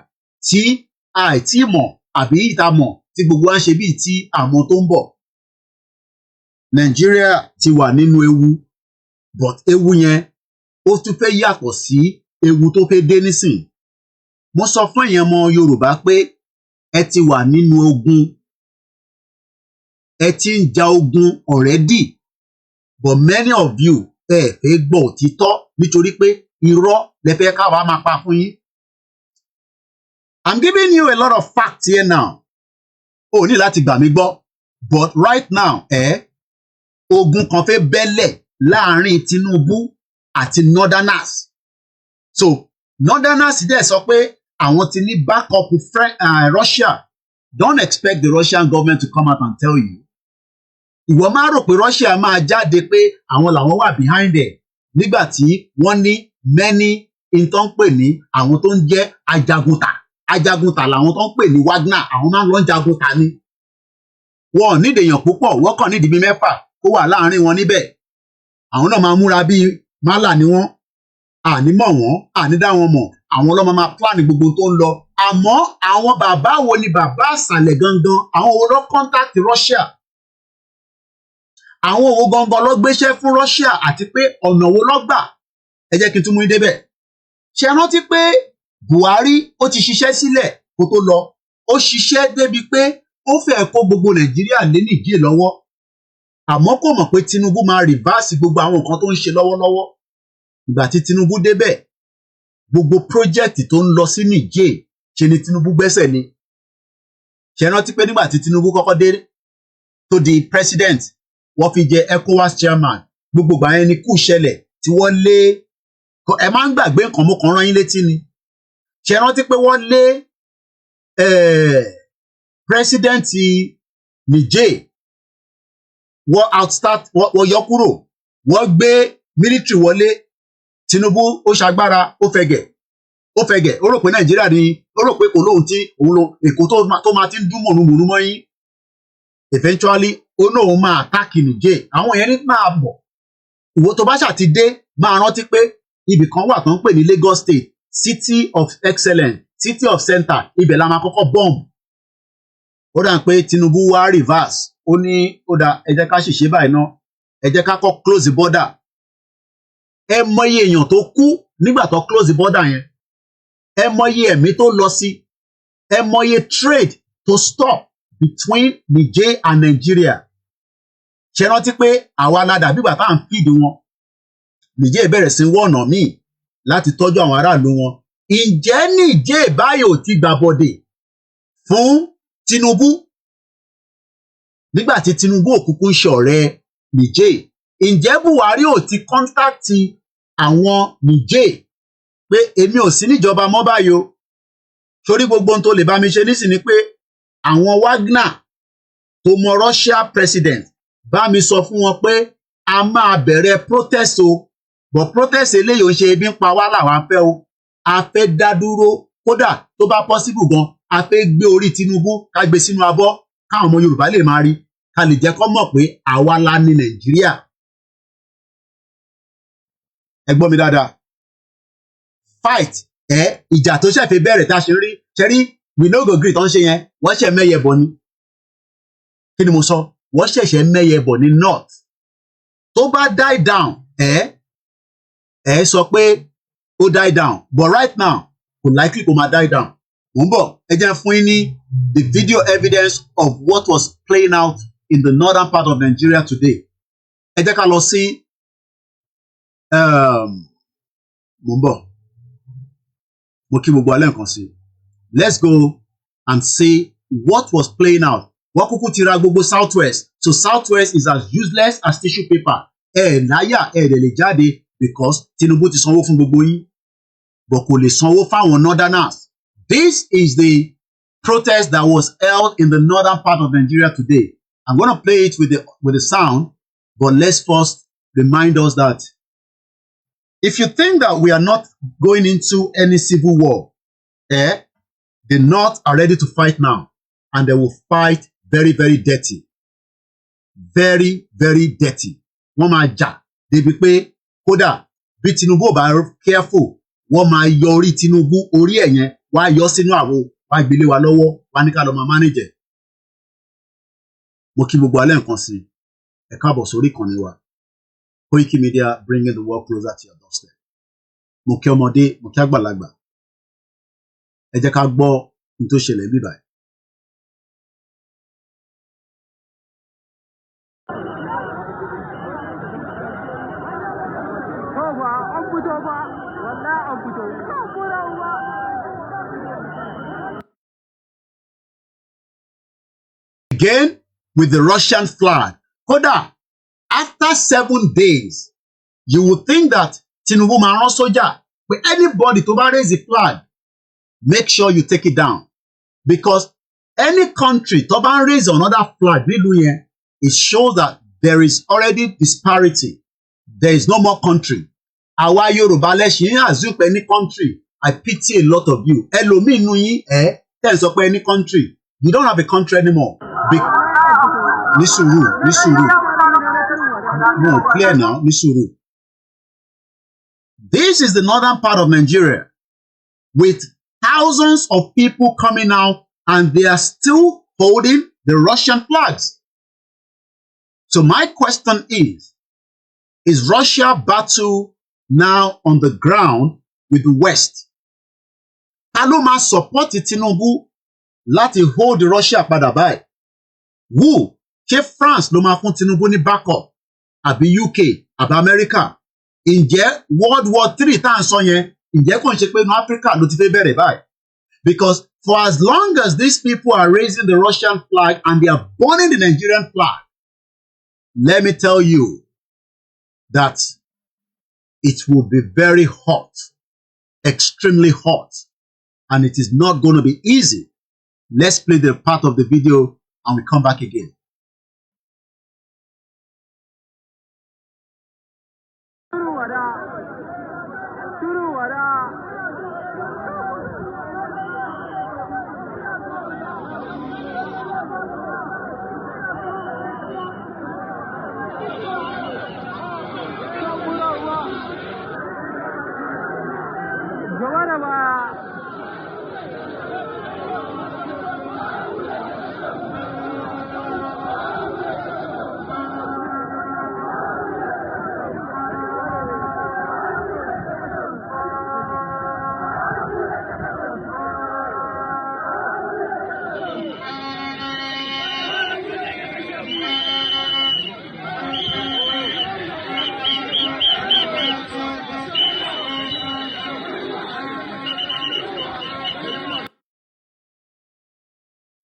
tí àìtí mọ̀ àbí ìta mọ̀ tí gbogbo wa ń ṣe bíi tí àmọ́ tó ń bọ̀? Nigeria ti wà nínú ewu, but ewu yẹn ó tún fẹ́ yàtọ̀ sí ewu tó fẹ́ dé nísìn. Mo sọ fún èèyàn ọmọ Yorùbá pé ẹ ti wà nínú ogun, ẹ ti ń ja ogun already, but many of you ẹ fẹ́ gbọ́ òtítọ́ nítorí pé irọ́ lẹ fẹ́ káwa máa pa fún yín. I'm giving you a lot of facts here now. O ní láti gbà mí gbọ́, but right now, ogun kan fẹ́ bẹ́lẹ̀ láàrin Tinubu àti Northerners. So, Northerners dẹ̀ sọ pé àwọn ti ní backup Russia. Don't expect the Russian government to come out and tell you. Ìwọ máa rò pé Russia máa jáde pé àwọn làwọn wà behind it nígbà tí wọ́n ní many tó ń pè ní àwọn tó ń jẹ́ ajagunta làwọn tó ń pè ní Wagner, àwọn máa ń lọ jagunta ni. Wọ́n nídìí èèyàn púpọ̀, wọ́n kàn nídìí bí mẹ́fà kó wà láàrin wọn níbẹ̀. Àwọn náà máa múra bíi málà ni wọ́n, àní mọ̀ wọ́n, àní dá wọn mọ̀, àwọn ọlọ́mọ máa plan gbogbo tó ń lọ. Àmọ́ àwọn bàbá wo ni bàbá àsàlẹ̀ gangan, àwọn wo ló contact Russia? Àwọn wo gangan ló gbéṣẹ́ fún Russia àti pé ọ̀nà wo ló gbà? Ẹ jẹ́ kí n tún mú yín débẹ̀. Ṣé rántí pé Buhari ó ti ṣiṣẹ́ sílẹ̀ kó tó lọ? Ó ṣiṣẹ́ débi pé ó fẹ́ kó gbogbo Nàìjíríà lé Niger lọ́wọ́. Àmọ́ kò mọ̀ pé Tinubu máa reverse gbogbo àwọn nǹkan tó ń ṣe lọ́wọ́lọ́wọ́. Ìgbà tí Tinubu débẹ̀, gbogbo project tó ń lọ sí Niger ṣe ni Tinubu gbẹ́sẹ̀ ni. Ṣé rántí pé nígbà tí Tinubu kọ́kọ́ dé tó di president, wọ́n fi jẹ ECOWAS chairman, gbogbo ìgbà yẹn ni kú ṣẹlẹ̀ tí wọ́n lé, ẹ máa ń gbàgbé nǹkan mo kàn rán yín létí ni. Ṣé rántí pé wọ́n lé president Niger, wọ́n yọ kúrò, wọ́n gbé military wọlé. Tinubu ó ṣagbára, ó fẹ̀gẹ̀, ó rò pé Nàìjíríà ni, ó rò pé kò lóhun tí òun lo èkó tó máa ti ń dún mọ̀nùmọ̀nù mọ́ yín eventually ó náà òun máa attack Niger àwọn yẹn ní máa bọ̀ ìwọ tó bá ṣàti dé máa rántí pé ibì kan wà tó ń pè ní Lagos State City of Excellence City of Center ibẹ̀ la máa kọ́kọ́ bomb ó dà pé Tinubu wá reverse ó ní ó dà ẹ jẹ́ ká ṣìṣe báyìí náà ẹ jẹ́ ká kọ́ close the border ẹ mọyì èèyàn tó kú nígbà tó close the border yẹn ẹ mọyì ẹ̀mí tó lọ sí ẹ mọyì trade to stop between Niger and Nigeria ṣe rántí pé àwa aládàá bígbà tá à ń feed wọn Niger bẹ̀rẹ̀ sí wọ̀nà míì láti tọ́jú àwọn aráàlú wọn ǹjẹ́ Niger báyìí ò ti gbàbọ̀dè fún Tinubu nígbà tí Tinubu òkùnkùn ń ṣe ọ̀rẹ́ Niger ǹjẹ́ Buhari ò ti kọ́ńtàkì àwọn Niger pé èmi ò sí níjọba mọ́ báyìí o sórí gbogbo ohun tó lè bá mi ṣe nísìnyí pé àwọn Wagner tó mọ Russia president bá mi sọ fún wọn pé a máa bẹ̀rẹ̀ protest o but protest eléyìí ò ń ṣe ebi ń pa wá làwọn afẹ́ o a fẹ́ dá dúró kódà tó bá possible gan a fẹ́ gbé orí Tinubu ká gbé sínú abọ́ káwọn ọmọ Yorùbá lè máa rí ká lè jẹ́ kó mọ̀ pé àwa la ní Nàìjíríà ẹ gbọ́ mi dáadáa fight ìjà tó ṣẹ̀fẹ̀ bẹ̀rẹ̀ tá a ṣe rí ṣe rí we no go gree tó ń ṣe yẹn wọ́n ṣẹ̀ mẹ́yẹ bọ̀ ni kí ni mo sọ wọ́n ṣẹ̀ṣẹ̀ mẹ́yẹ bọ̀ ní north tó bá die down sọ pé ó die down but right now kò likely kó máa die down mo ń bọ̀ ẹ jẹ́ fún yín ní the video evidence of what was playing out in the northern part of Nigeria today ẹ jẹ́ ká lọ sí mo ń bọ̀ mo kí gbogbo alẹ́ nǹkan sí let's go and see what was playing out wọ́n kúkú ti ra gbogbo southwest so southwest is as useless as tissue paper láyà dẹ̀ lè jáde because Tinubu ti sanwó fún gbogbo yín but kò lè sanwó fáwọn northerners this is the protest that was held in the northern part of Nigeria today I'm gonna play it with the sound but let's first remind us that if you think that we are not going into any civil war the North are ready to fight now and they will fight very very dirty very very dirty wọ́n máa jà débi pé kódà bí Tinubu ò bá careful wọ́n máa yọ orí Tinubu orí ẹ̀ yẹn wá yọ sínú àwo wá gbélé wa lọ́wọ́ wá ní ká lọ máa manage mo kí gbogbo alẹ́ nǹkan sí ẹ káàbọ̀ sórí ìkànnì wa Koikimedia bringing the world closer to your doorstep mo kí ọmọdé mo kí àgbàlagbà ẹ jẹ́ ká gbọ́ ní tó ṣẹlẹ̀ bí báyìí. Again with the Russian flag. Kódà after 7 days you would think that Tinubu máa rán sójà pé anybody tó bá raise the flag make sure you take it down because any country tó bá raise another flag nílùú yẹn it shows that there is already disparity there is no more country àwa Yorùbá lẹ́sìn yín assume pé any country I pity a lot of you ẹlòmíì nù yín tẹ́ ẹ̀ sọ pé any country you don't have a country anymore ní sùúrù no clear now ní sùúrù. This is the northern part of Nigeria with thousands of people coming out and they are still holding the Russian flags. So my question is Russia battle now on the ground with the West? Ta ló máa support Tinubu láti hold Russia padà báyìí? Who? Ṣé France ló máa fún Tinubu ní backup? Àbí UK? Àbí America? Ǹjẹ́ World War III tá à ń sọ yẹn ǹjẹ́ kò ń ṣe pé ní Africa ló ti fẹ́ bẹ̀rẹ̀ báyìí? Because for as long as these people are raising the Russian flag and they are burning the Nigerian flag, let me tell you that it will be very hot, extremely hot, and it is not going to be easy. Let's play the part of the video and we come back again.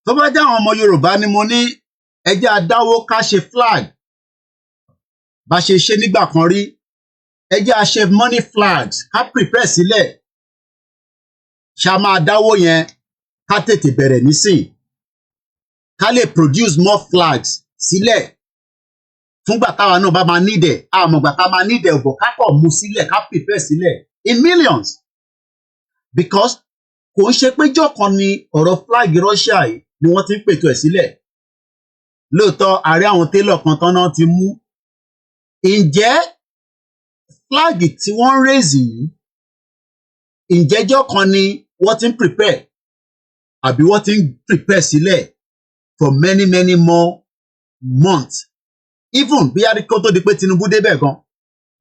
tó bá jẹ́ àwọn ọmọ Yorùbá ni mo ní ẹ jẹ́ á dáwó ká ṣe flag bá ṣe ṣe nígbà kan rí ẹ jẹ́ á ṣe money flags ká prepare sílẹ̀ ṣá máa dáwó yẹn ká tètè bẹ̀rẹ̀ nísìn ká lè produce more flags sílẹ̀ fúngbà táwa náà bá máa need ẹ̀ àmọ̀gbà tá máa need ẹ̀ ọ̀bọ̀ ká kọ̀ mú sílẹ̀ ká prepare sílẹ̀ in millions because kò ń ṣe péjọ kan ni ọ̀rọ̀ flag Russia yìí ni wọ́n ti ń pètò ẹ̀ sílẹ̀ lóòótọ́ ààrẹ àwọn télọ̀ kan tán náà ti mú ǹjẹ́ flag tí wọ́n ń raise yìí ǹjẹ́jọ́ kan ni wọ́n ti ń prepare àbí wọ́n ti ń prepare sílẹ̀ for many many more months even bí adikó tó di pé Tinubu débẹ̀ gan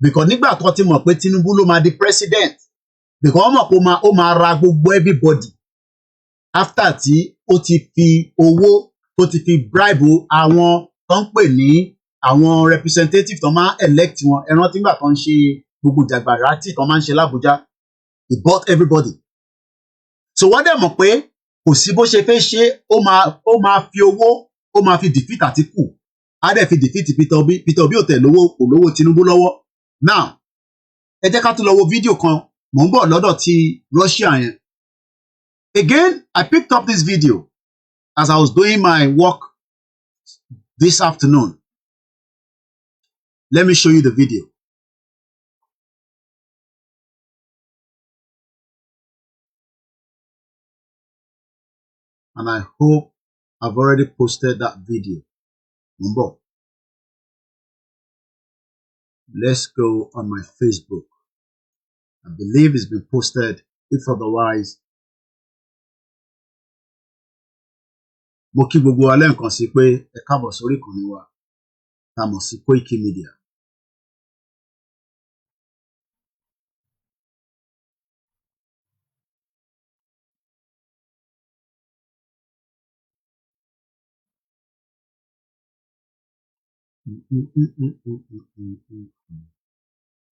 because nígbà tó ti mọ̀ pé Tinubu ló máa di president because wọ́n mọ̀ pé ó máa ra gbogbo everybody after tí ó ti fi owó tó ti fi bribe àwọn tó ń pè ní àwọn representative tó máa elect wọn ẹ rántí nígbà tó ń ṣe gbogbo jàgbàrá tí tó máa ń ṣe l'Abuja he bought everybody so wọ́n dẹ̀ mọ̀ pé kò sí bó ṣe fẹ́ ṣe ó máa fi owó ó máa fi defeat Àtíkù á dẹ̀ fi defeat Peter Obi ò tẹ̀ lówó kò lówó Tinubu lọ́wọ́ now ẹ jẹ́ ká tún lọ wo fídíò kan mò ń bọ̀ lọ́dọ̀ ti Russia yẹn again I picked up this video as I was doing my work this afternoon let me show you the video. And I hope I've already posted that video. Mumbo. Let's go on my Facebook. I believe it's been posted. If otherwise, mo kí gbogbo wa lẹ́ẹ̀kan sí pé ẹ káàbọ̀ sórí ìkànnì wa tá a mọ̀ sí Koikimedia.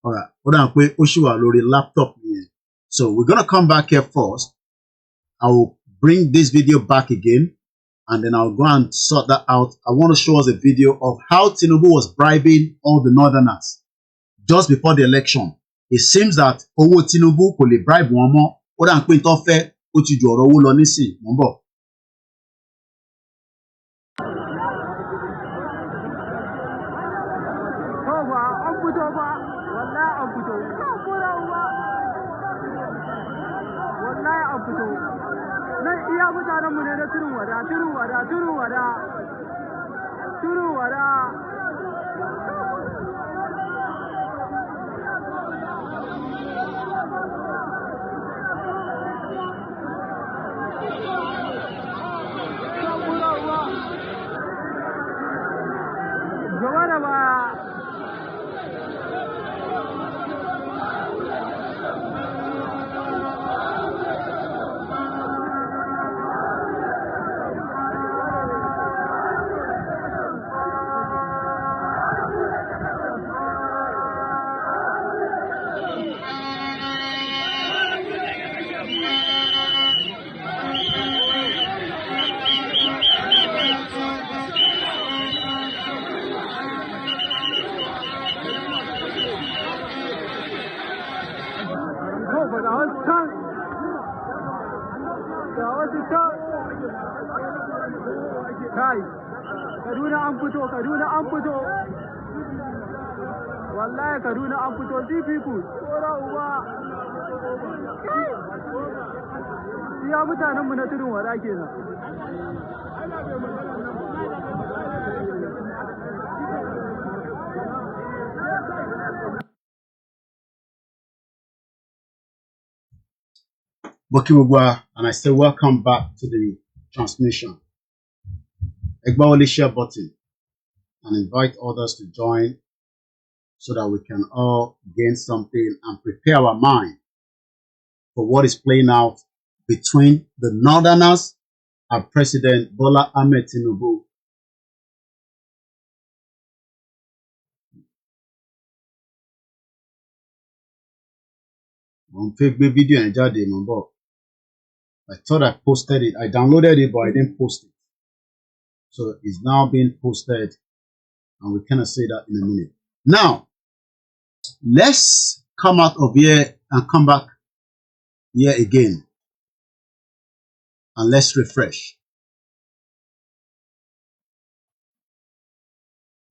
All right, hold on, pé ó ṣì wà lórí laptop yẹn. So we're gonna come back here first. I will bring this video back again, and then I'll go and sort that out. I want to show us a video of how Tinubu was bribing all the Northerners just before the election. It seems that owó Tinubu kò lè bribe wọn mọ́. Ó dà ń pé tó fẹ́ ó ti ju ọ̀rọ̀ owó lọ nísìn. Mo ń bọ̀. Kaduna an fito wallahi Kaduna an fito see people tsora uba iya mutanenmu na tudun wada kenan Bokiwugwa, and I say welcome back to the transmission. Egba the share button and invite others to join so that we can all gain something and prepare our mind for what is playing out between the Northerners and President Bola Ahmed Tinubu. On Facebook video and Jade Mambo. I thought I posted it. I downloaded it, but I didn't post it. So it's now being posted, and we kind of say that in a minute. Now, let's come out of here and come back here again. And let's refresh.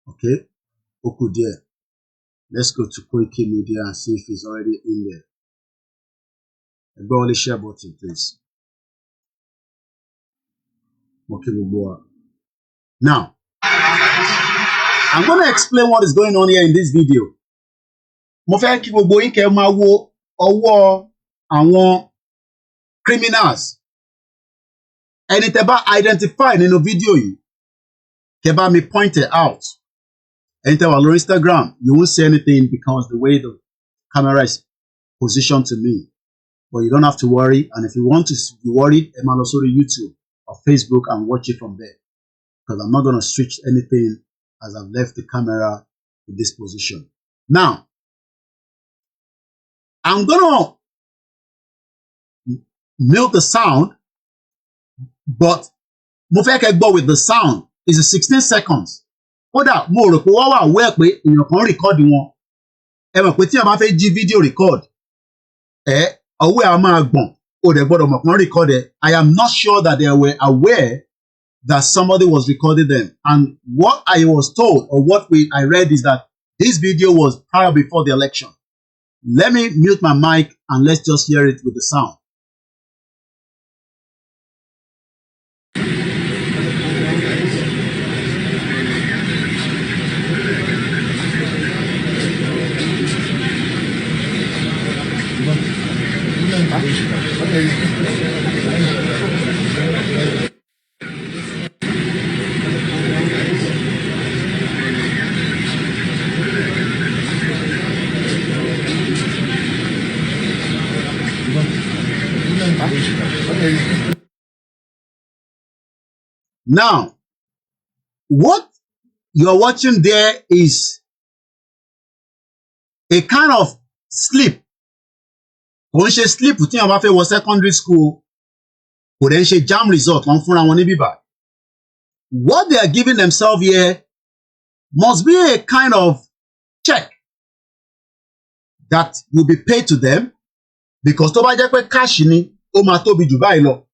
Okay, okay, dear. Let's go to Koikimedia and see if it's already in there. Go on the share button, please. Okay, now, I'm going to explain what is going on here in this video. Mo fẹ́ kí gbogbo yín kẹ́ máa wo ọwọ́ àwọn criminals. Ẹni tẹ́ bá identify nínú video yìí, kẹ́ bá mi point it out. Ẹni tẹ́ wà lórí Instagram, you won't say anything because the way the camera is positioned to me. But you don't have to worry. And if you want to be worried, ẹ máa lọ sórí YouTube or Facebook and watch it from there. Because I'm not going to switch anything as I've left the camera in this position. Now, I'm going to mute the sound, but mo fẹ́ kẹ́ gbọ́ with the sound is 16 seconds. Kódà mo rò pé wọ́n wà aware pé èèyàn kan record wọn. Ẹ mọ̀ pé tí a bá fẹ́ jí video record, ọwọ́ ẹ̀ á máa gbọ̀n. O dẹ̀ gbọ́dọ̀ mọ̀ pé wọ́n record ẹ̀. I am not sure that they were aware that somebody was recording them. And what I was told, or what I read, is that this video was prior before the election. Let me mute my mic and let's just hear it with the sound. Now, what you're watching there is a kind of sleep. Kò ń ṣe sleep tí wọ́n bá fẹ́ wọ secondary school. Kò dẹ̀ ń ṣe jam result wọ́n fúnra wọn ní bíbá. What they are giving themselves here must be a kind of check that will be paid to them, because tó bá jẹ́ pé cash ni, ó máa tóbi jù báyìí lọ.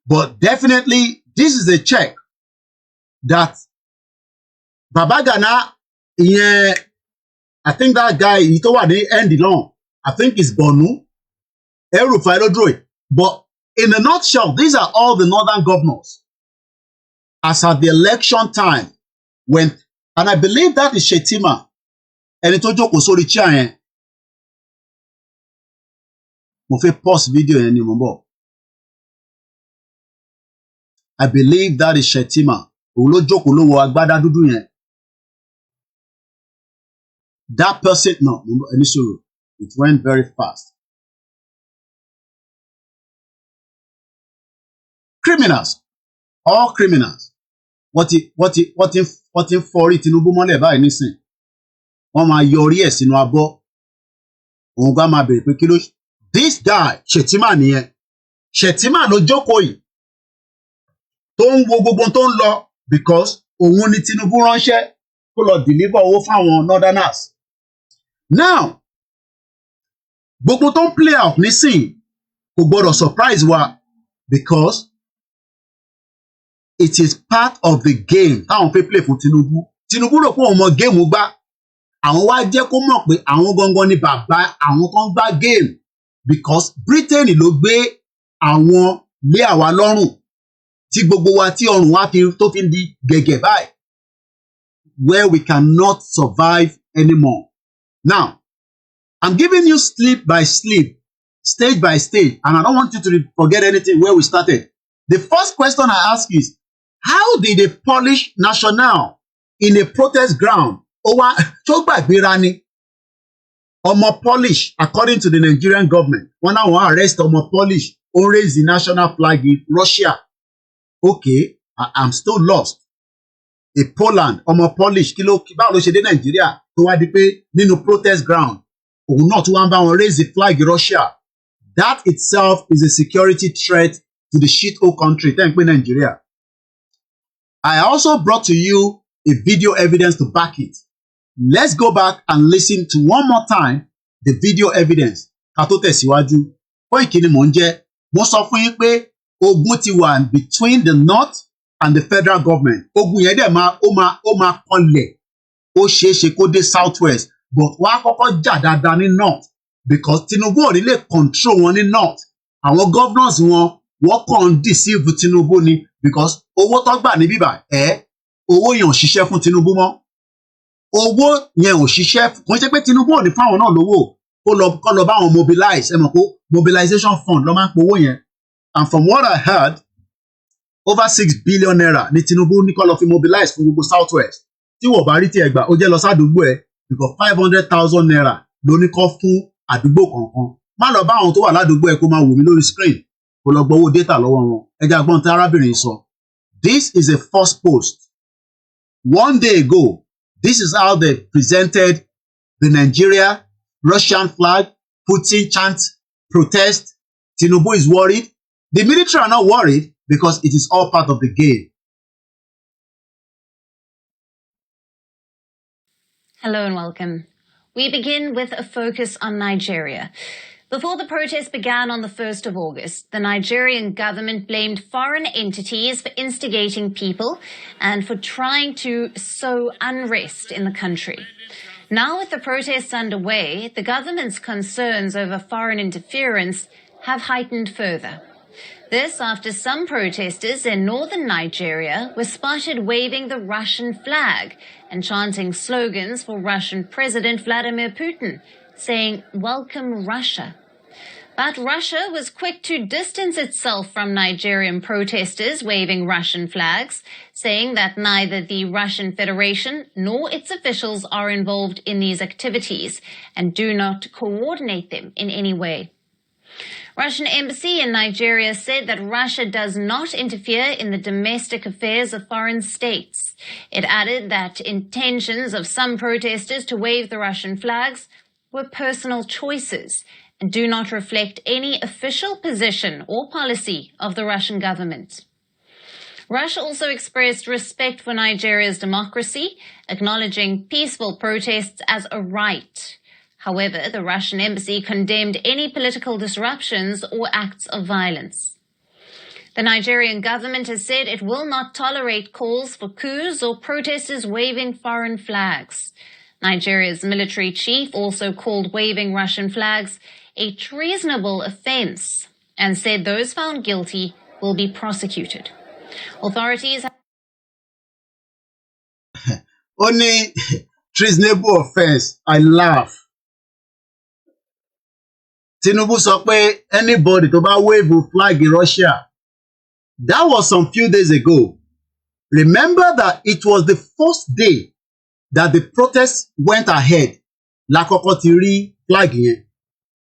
But definitely, this is a check that Baba Gana, I think that guy, tó wà ní end long, I think it's Bonu, El-Rufai ló dúró. But in a nutshell, these are all the northern governors. As at the election time, when, and I believe that is Shetima, ẹni tó jókòó sórí chair yẹn. Mo fẹ́ pause video yẹn ni mo bọ̀. I believe that is Shetima. Òun ló jókòó ló wọ agbádá dúdú yẹn. That person, no, ẹni sọ̀rọ̀. It went very fast. Criminals, all criminals. What in fọ́rí Tinubu mọ́lẹ̀ báyìí nísìn? Wọ́n máa yọrí ẹ̀ sínú abọ́. Òun gbá máa bèrè pé kí ló. This guy, Shetima nìyẹn. Shetima ló jókòó yìí. Tó ń wo gbogbo tó ń lọ, because òun ni Tinubu ránṣẹ́ kó lọ deliver owó fáwọn northerners. Now, gbogbo tó ń play out nísìn kò gbọdọ̀ surprise wa, because it is part of the game táwọn fẹ́ play fún Tinubu. Tinubu rò pé òun mọ game gbá. Àwọn wá jẹ́ kó mọ̀ pé àwọn gangan ni bàbá àwọn kan gbá game, because Britain ló gbé àwọn lé àwa lọ́rùn tí gbogbo wa tí ọrùn wa tó fi di gẹ̀gẹ̀ báyìí, where we cannot survive anymore. Now, I'm giving you sleep by sleep, stage by stage, and I don't want you to forget anything where we started. The first question I ask is, how did a Polish national in a protest ground, tó gbàgbéra ni, ọmọ Polish, according to the Nigerian government, wọ́n náà wọ́n arrest ọmọ Polish, ó raise the national flag in Russia. Okay, I'm still lost. A Poland, ọmọ Polish, báwo ló ṣe dé Nàìjíríà tó wá di pé nínú protest ground, òun náà tó wá ń bá wọn raise the flag in Russia. That itself is a security threat to the shithole country tẹ́ ń pè Nàìjíríà. I also brought to you a video evidence to back it. Let's go back and listen to one more time the video evidence. Ká tó tẹ̀síwájú. Koiki ni mò ń jẹ́. Mo sọ fún yín pé ogun ti wà between the north and the federal government. Ogun yẹn dẹ̀ ó máa kọlẹ̀. Ó ṣeé ṣe kó dé southwest, but wọ́n á kọ́kọ́ jà dáadáa ní north because Tinubu ò ní lè control wọn ní north. Àwọn governors wọn kàn ń deceive Tinubu ni because owó tó gbà ní bíbà owó yẹn ò ṣiṣẹ́ fún Tinubu mọ́. Owó yẹn ò ṣiṣẹ́ kò ń ṣe pé Tinubu ò ní fáwọn náà lówó kó lọ bá wọn mobilize ẹ mọ̀ pé mobilization fund ló máa ń pe owó yẹn. And from what I heard, over 6 billion naira ní Tinubu ní kó lọ fi mobilize fún gbogbo southwest. Tí wọ́n bá rí tí ẹ gbà ó jẹ́ lọ sádùúgbò ẹ because 500,000 naira ló ní kó fún àdúgbò kọ̀ọ̀kan. Má lọ bá àwọn tó wà ládùúgbò ẹ kó máa wò mí lórí screen kó lọ gbowó data lọ́wọ́ wọn. Ẹ jẹ́ àgbọ̀n tí arábìnrin sọ. This is a first post. One day ago, this is how they presented the Nigeria-Russian flag, Putin chant, protest. Tinubu is worried. The military are not worried because it is all part of the game. Hello and welcome. We begin with a focus on Nigeria. Before the protest began on the 1st of August, the Nigerian government blamed foreign entities for instigating people and for trying to sow unrest in the country. Now, with the protests underway, the government's concerns over foreign interference have heightened further. This after some protesters in northern Nigeria were spotted waving the Russian flag and chanting slogans for Russian President Vladimir Putin, saying, "Welcome Russia." But Russia was quick to distance itself from Nigerian protesters waving Russian flags, saying that neither the Russian Federation nor its officials are involved in these activities and do not coordinate them in any way. Russian embassy in Nigeria said that Russia does not interfere in the domestic affairs of foreign states. It added that intentions of some protesters to wave the Russian flags were personal choices and do not reflect any official position or policy of the Russian government. Russia also expressed respect for Nigeria's democracy, acknowledging peaceful protests as a right. However, the Russian embassy condemned any political disruptions or acts of violence. The Nigerian government has said it will not tolerate calls for coups or protesters waving foreign flags. Nigeria's military chief also called waving Russian flags a treasonable offense and said those found guilty will be prosecuted. Authorities Only treasonable offense. I laugh. Tinubu sọ pé anybody tó bá wave a flag in Russia. That was some few days ago. Remember that it was the first day that the protests went ahead. Lákọ̀ọ́kọ́ ti rí flag yẹn.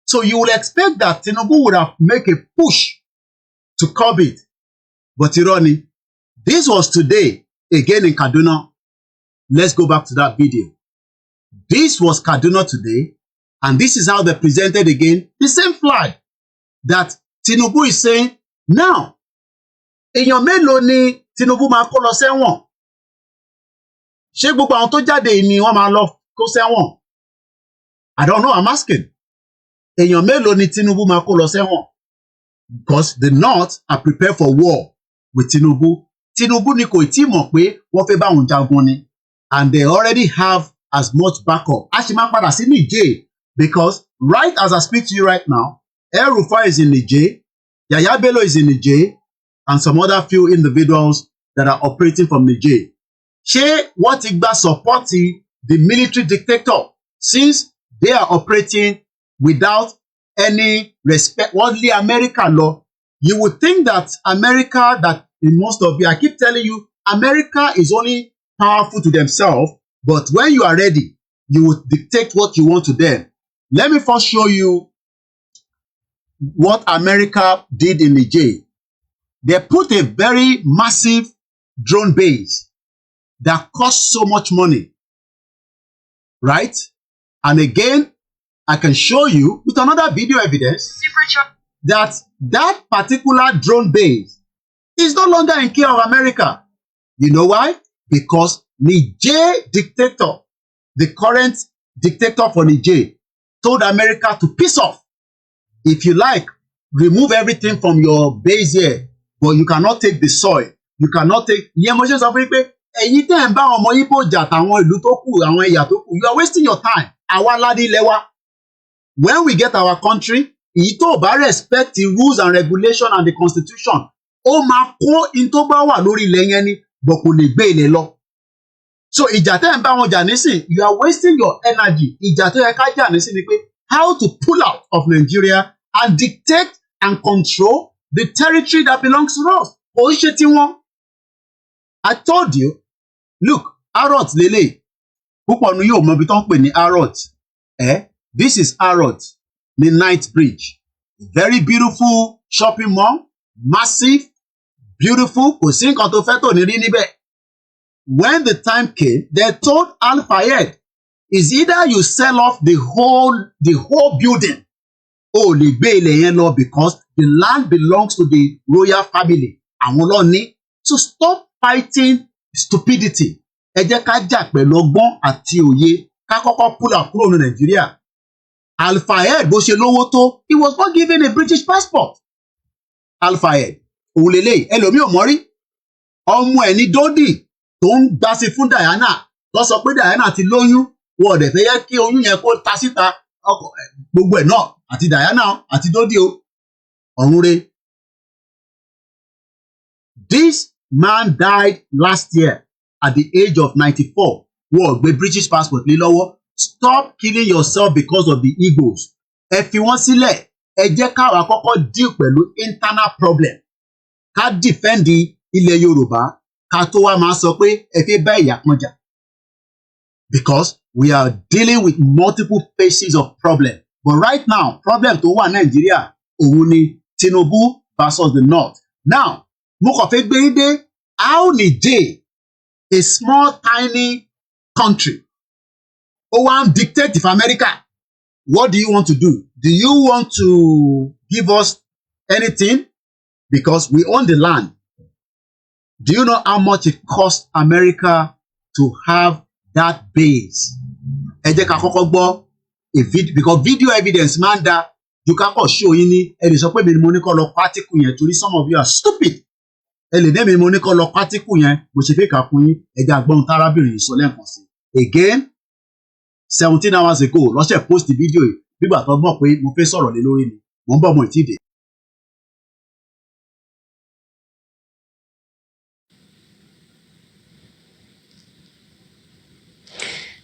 So you would expect that Tinubu would have made a push to curb it. But irony, this was today, again in Kaduna. Let's go back to that video. This was Kaduna today, and this is how they presented again the same flag that Tinubu is saying, now, èèyàn mélòó ni Tinubu máa kó lọ sẹ́wọ̀n? Ṣé gbogbo àwọn tó jáde ni wọ́n máa lọ kó sẹ́wọ̀n? I don't know, I'm asking. Èèyàn mélòó ni Tinubu máa kó lọ sẹ́wọ̀n? Because the North are prepared for war with Tinubu. Tinubu ni kò tí mọ̀ pé wọ́n fẹ́ bá òun jagun ni. And they already have as much backup. A ṣì máa padà sí Niger because right as I speak to you right now, El Rufai is in Niger, Yahya Bello is in Niger, and some other few individuals that are operating from Niger. Ṣé wọ́n ti gba support the military dictator since they are operating without any respect? Wọ́n lé America lọ. You would think that America, that in most of you, I keep telling you, America is only powerful to themselves, but when you are ready, you would dictate what you want to them. Let me first show you what America did in Niger. They put a very massive drone base that cost so much money, right? And again, I can show you with another video evidence that that particular drone base is no longer in care of America. You know why? Because Niger dictator, the current dictator for Niger, told America to piss off. If you like, remove everything from your base here, but you cannot take the soil. You cannot take. You are wasting your time. When we get our country, ito ba respect the rules and regulation and the constitution. Ó máa kó into bá wà lórí ilẹ̀ yẹn ni, but kò lè gbé ilẹ̀ lọ. So ìjà tẹ́ ń bá wọn jà nísìn, you are wasting your energy. Ìjà tó yẹ ká jà nísìn ni pé how to pull out of Nigeria and dictate and control the territory that belongs to us. Kò ṣe tí wọ́n. I told you, look, Harrods lele. Púpọ̀ nu yóò mọ ibi tó ń pè ní Harrods. This is Harrods, the Night Bridge. Very beautiful shopping mall, massive, beautiful. Kò sí nǹkan tó fẹ́ tò ní rí níbẹ̀. When the time came, they told Al-Fayed, is either you sell off the whole building, or lè gbé ilẹ̀ yẹn lọ because the land belongs to the royal family. Àwọn ló ní. So stop fighting stupidity. Ẹ jẹ́ ká jà pẹ̀lú ọgbọ́n àti òye ká kọ́kọ́ pull out kúrò ní Nàìjíríà. Al-Fayed bó ṣe lówó tó, he was not given a British passport. Al-Fayed òun lélẹ́yìí ẹlòmíì ò mọ̀ rí. Ọmọ ẹ̀ ní Dodi tó ń gbásí fún Diana tó sọ pé Diana ti lóyún, wọn ò dẹ̀ fẹ́ yẹ kí oyún yẹn kó ta síta gbogbo ẹ̀ náà àti Diana àti Dodi o ọ̀run re. This man died last year at the age of 94. Wọ́n ò gbé British passport lé lọ́wọ́. Stop killing yourself because of the egos. Ẹ fi wọ́n sílẹ̀, ẹ jẹ́ káwa kọ́kọ́ deal pẹ̀lú internal problem. Ká defend ilẹ̀ Yorùbá, ká tó wá máa sọ pé ẹ fẹ́ bá ìyà kan jà. Because we are dealing with multiple phases of problem. But right now, problem tó wà Nàìjíríà, òun ni Tinubu versus the North. Now, mo kàn fẹ́ gbé dé how Niger, a small tiny country, ó wá ń dictate if America. What do you want to do? Do you want to give us anything? Because we own the land. Do you know how much it cost America to have that base? Ẹ jẹ́ ká kọ́kọ́ gbọ́ a video, because video evidence máa ń da ju ká kọ̀ show yín ní ẹ lè sọ pé mi ni mo ní kọ́ lọ particle yẹn torí some of you are stupid. Ẹ lè dé mi ni mo ní kọ́ lọ particle yẹn mo ṣe fẹ́ kà fún yín ẹ jẹ́ àgbọ̀n tárábìnrin yìí sọ lẹ́ẹ̀kan sí. Again, 17 hours ago lọ́sẹ̀ post video yìí nígbà tó mọ̀ pé mo fẹ́ sọ̀rọ̀ lé lórí ni mo ń bọ̀ mo ìtìdè.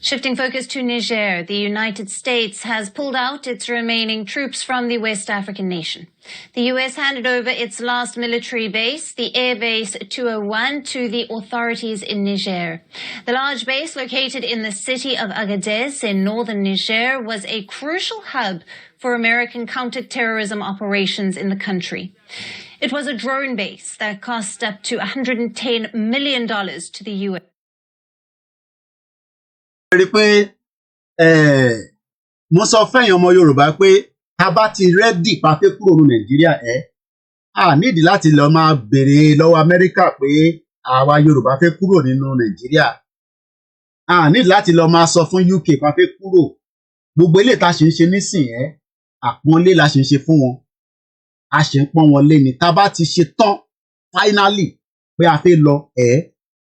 Shifting focus to Niger, the United States has pulled out its remaining troops from the West African nation. The U.S. handed over its last military base, the Air Base 201, to the authorities in Niger. The large base, located in the city of Agadez in northern Niger, was a crucial hub for American counter-terrorism operations in the country. It was a drone base that cost up to $110 million to the U.S. Rí pé mo sọ fẹ́yìn ọmọ Yorùbá pé tá bá ti rẹ́dì pàfẹ́ kúrò ní Nàìjíríà a nídìí láti lọ máa béèrè lọ́wọ́ Amẹ́ríkà pé àwa Yorùbá fẹ́ kúrò nínú Nàìjíríà a nídìí láti lọ máa sọ fún UK pàfẹ́ kúrò gbogbo eléyìí tá a ṣe ń ṣe nísìn àpọ́nlé la ṣe ń ṣe fún wọn a ṣe ń pọ́n wọn lé ni tá bá ti ṣe tán finally pé a fẹ́ lọ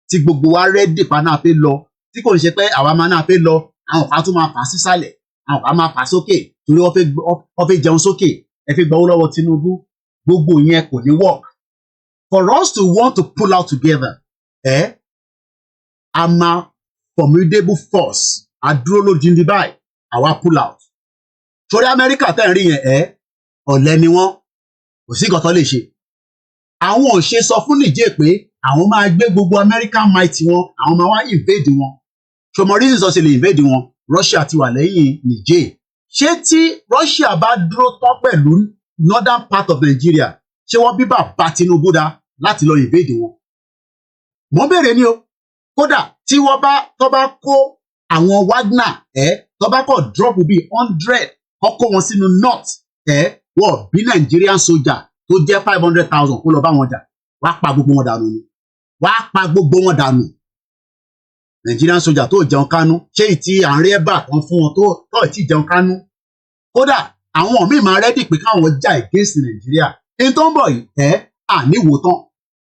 tí gbogbo wa rẹ́dì pa náà fẹ́ lọ tí kò ní ṣe pé àwa máa náà fẹ́ lọ àwọn kan tún máa fà sísàlẹ̀ àwọn kan máa fà sókè torí wọ́n fẹ́ jẹun sókè ẹ fẹ́ gbowó lọ́wọ́ Tinubu gbogbo yẹn kò ní work for us to want to pull out together a máa formidable force a dúró lójú ní báyìí àwa pull out torí Amẹ́ríkà tẹ́ ń rí yẹn ọ̀lẹ ni wọ́n kò sí nǹkan tó lè ṣe àwọn ò ṣe sọ fún Niger pé àwọn máa gbé gbogbo American might wọn àwọn máa wá invade wọn ṣọmọ reasons ọ̀sẹ̀ lè invade wọn Russia ti wà lẹ́yìn Niger ṣé tí Russia bá dúró tán pẹ̀lú northern part of Nigeria ṣé wọ́n bí bàbá Tinubu dá láti lọ invade wọn mo béèrè ni o kódà tí wọ́n bá tó bá kó àwọn Wagner tó bá kọ̀ drop bíi 100 kọ́kọ́ wọn sínú north wọ́n bí Nigerian soldier tó jẹ́ 500,000 kó lọ bá wọn jà wá pa gbogbo wọn dànù ni wàá pa gbogbo wọn dànù. Nigerian soldier tó jẹun kánú ṣé ìtì àárín ẹ̀bà kan fún wọn tó ìtì jẹun kánú. Kódà àwọn míì máa rẹ́dì pé káwọn jà against Nàìjíríà. Ní tó ń bọ̀ yìí àníwò tán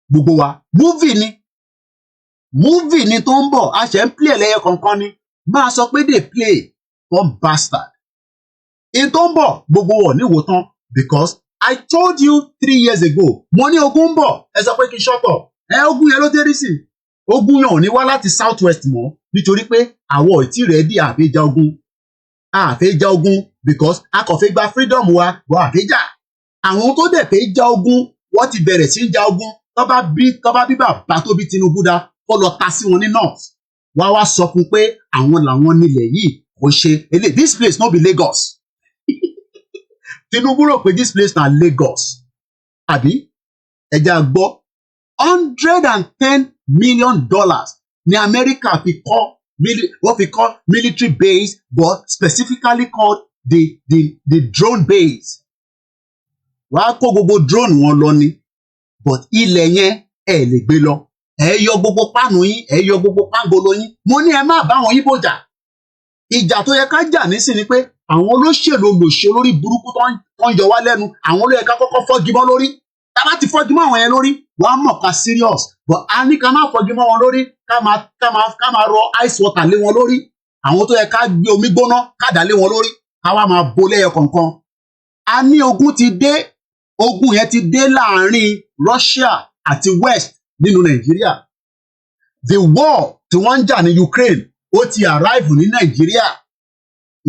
gbogbo wa movie ni tó ń bọ̀ a ṣe ń play ẹlẹ́yẹ kankan ni máa sọ pé dey play one bastard. Ní tó ń bọ̀ gbogbo wọn níwò tán because I told you 3 years ago mo ní ogun ń bọ̀ ẹ sọ pé kí n shut up ogun yẹn ló dé rí sí ogun yẹn ò ní wá láti south west mọ́ nítorí pé àwọn ò tí rẹ́dí àfẹ́jà ogun because a kò fẹ́ gba freedom wa wọ́n àfẹ́jà àwọn tó dẹ̀ fẹ́ já ogun wọ́n ti bẹ̀rẹ̀ sí í já ogun tó bá bí bàbá tó bí Tinubu dá kó lọ ta sí wọn ní north wá sọ fún pé àwọn làwọn nílẹ̀ yìí kò ṣe eléyìí this place no be Lagos Tinubu rò pé this place na Lagos àbí ẹja gbọ́ $110 million ní America wọ́n fi kọ́ military base but specifically called the drone base. Wàá kó gbogbo drone wọn lọ ni but ilẹ̀ yẹn ẹ lè gbé lọ ẹ yọ gbogbo páànù yín ẹ yọ gbogbo pángolo yín mo ní ẹ má bá wọn yíbò jà ìjà tó yẹ ká jà nísìn ni pé àwọn olóṣèlú lórí burúkú tó ń yọ wá lẹ́nu àwọn ló yẹ ká kọ́kọ́ fọ́gi mọ́ lórí tá bá ti fọ́gi mọ́ àwọn yẹn lórí wọ́n á mọ̀ ká serious but a ní ká má fọ́gi mọ́ wọn lórí ká máa rọ ice water lé wọn lórí àwọn tó yẹ ká gbé omi gbóná ká dà lé wọn lórí ká wá máa bo lẹ́yọ kọ̀ọ̀kan a ní ogun yẹn ti dé láàrin Russia àti West nínú Nàìjíríà the war tí wọ́n ń jà ní Ukraine ó ti arrive ní Nàìjíríà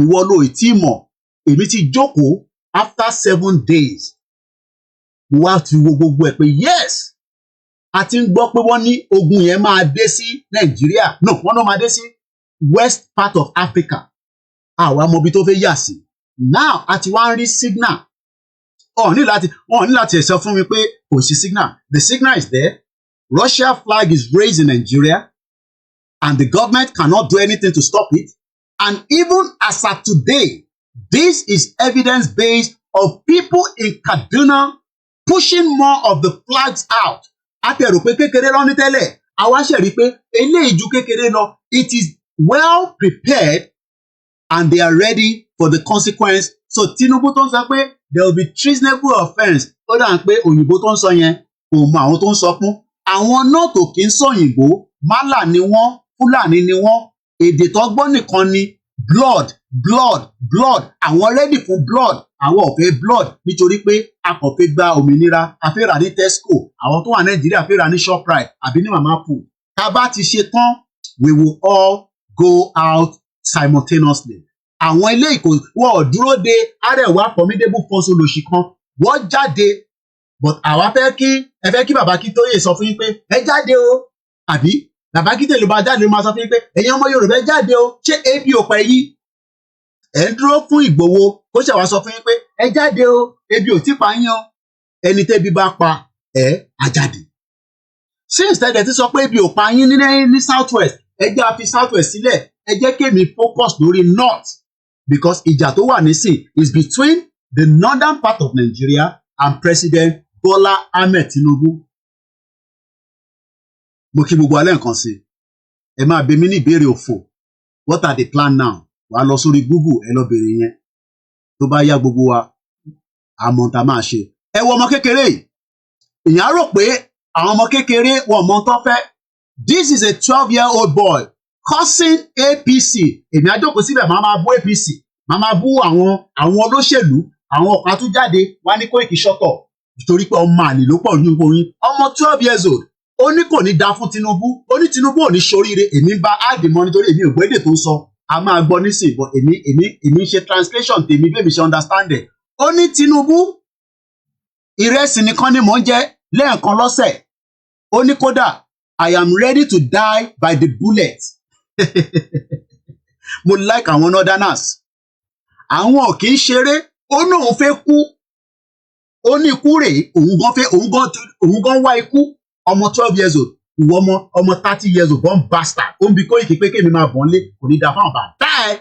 ìwọ ló ì tí mọ̀ èmi ti jókòó after 7 days mo wá ti wo gbogbo ẹ̀ pé yes a ti ń gbọ́ pé wọ́n ní ogun yẹn máa dé sí Nàìjíríà no wọ́n náà máa dé sí west part of Africa àwa mọ ibi tó fẹ́ yà sí now a ti wá ń rí signal wọ́n ní láti ẹ̀sọ́ fún mi pé kò sí signal the signal is there Russia flag is raised in Nigeria and the government cannot do anything to stop it and even as of today this is evidence based of people in Kaduna pushing more of the flags out àtẹ̀rò pé kékeré lọ ní tẹ́lẹ̀ àwa ṣe rí pé eléyìí ju kékeré lọ it is well prepared and they are ready for the consequence so Tinubu tó ń sọ pé there will be treasonable offence ó dà ń pé òyìnbó tó ń sọ yẹn kò mọ àwọn tó ń sọ fún àwọn náà tó kì í sọyìnbó málà ni wọ́n Fúlàní ni wọ́n èdè tó gbọ́ nìkan ni blood àwọn ready fún blood àwọn ò fẹ́ blood nítorí pé a kò fẹ́ gba òmìnira a fẹ́ rà ní Tesco àwọn tó wà Nàìjíríà fẹ́ rà ní Shoprite àbí ní Mama Put tá a bá ti ṣe tán we will all go out simultaneously àwọn ilé ìkó wọn ò dúró de arẹwà formidable force olóṣì kan wọ́n jáde but àwa fẹ́ kí bàbá Akíntóyè sọ fún yín pé ẹ jáde o àbí bàbá Akíntóyè ló bá jáde ló máa sọ fún yín pé ẹ̀yin ọmọ Yorùbá ẹ jáde o ṣé ebi ò pa yín ẹ ń dúró fún Ìgbòho kó ṣe wá sọ fún yín pé ẹ jáde o ebi ò tí pa yín o ẹni tẹ́bi bá pa á jáde since tẹ́lẹ̀ ti sọ pé ebi ò pa yín ní south west ẹ jẹ́ a fi south west sílẹ̀ ẹ jẹ́ kémi focus lórí north because ìjà tó wà nísìn is between the northern part of Nigeria and President Bola Ahmed Tinubu. Mo kí gbogbo alẹ́ nǹkan sí ẹ máa bi mí ní ìbéèrè òfò what are the plan now wàá lọ sórí Google ẹ lọ béèrè yẹn tó bá yá gbogbo wa àmọ́ tá máa ṣe ẹ wo ọmọ kékeré yìí èèyàn rò pé àwọn ọmọ kékeré wọn mọ tó fẹ́ this is a 12-year-old boy cursing APC èmi àjọkò síbẹ̀ máa bú APC máa bú àwọn olóṣèlú àwọn ọ̀pá tó jáde wá ní Koiki ṣọ́tọ̀ nítorí pé ọmọ àlè ló pọ̀ ní oyin ọmọ 12 years old ó ní kò ní da fún Tinubu ó ní Tinubu ò ní ṣoríire èmi ń bá àdìmọ́ nítorí èmi ò gbọ́ èdè tó ń sọ a máa gbọ́ nísìn but èmi ṣe translation tèmi bí èmi ṣe understand ẹ̀ ó ní Tinubu ìrẹsì nìkan ni mò ń jẹ lẹ́ẹ̀kan lọ́sẹ̀ ó ní kódà I am ready to die by the bullet mo like àwọn northerners àwọn ò kì í ṣeré ó ní òun fẹ́ kú ó ní ikú rèé òun gan wá ikú ọmọ 12 years old ìwọ ọmọ 30 years old born bastard ó ń bi Koiki pé kémi máa bọ̀ nlé kò ní da fáwọn bàbá ẹ̀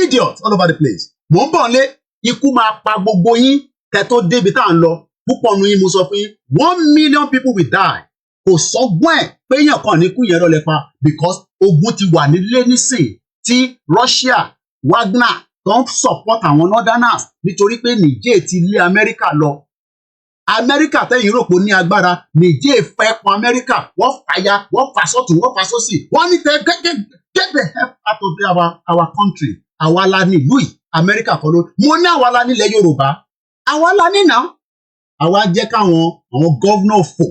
idiot all over the place mò ń bọ̀ nlé ikú máa pa gbogbo yín kẹ́ tó débi tá à ń lọ púpọ̀ nu yín mo sọ fún yín 1 million people will die kò sọ́gbọ́n ẹ̀ pé èèyàn kan ní kú yẹn lọ lẹ́pa because ogun ti wà nílé nísìn tí Russia Wagner tó ń support àwọn northerners nítorí pé Niger ti lé Amẹ́ríkà lọ. Amẹ́ríkà tẹ́yìn rò pé ó ní agbára, Niger fẹ́ pọn Amẹ́ríkà, wọ́n fàya, wọ́n fà sọ́tún, wọ́n fà sósì, wọ́n ní get the help out of our country. Àwa la ní ìlú yìí, Amẹ́ríkà kọ́ ló, mo ní àwa la nílẹ̀ Yorùbá, àwa la ní náà. Àwa jẹ́ káwọn gọ́vnọ̀ fò,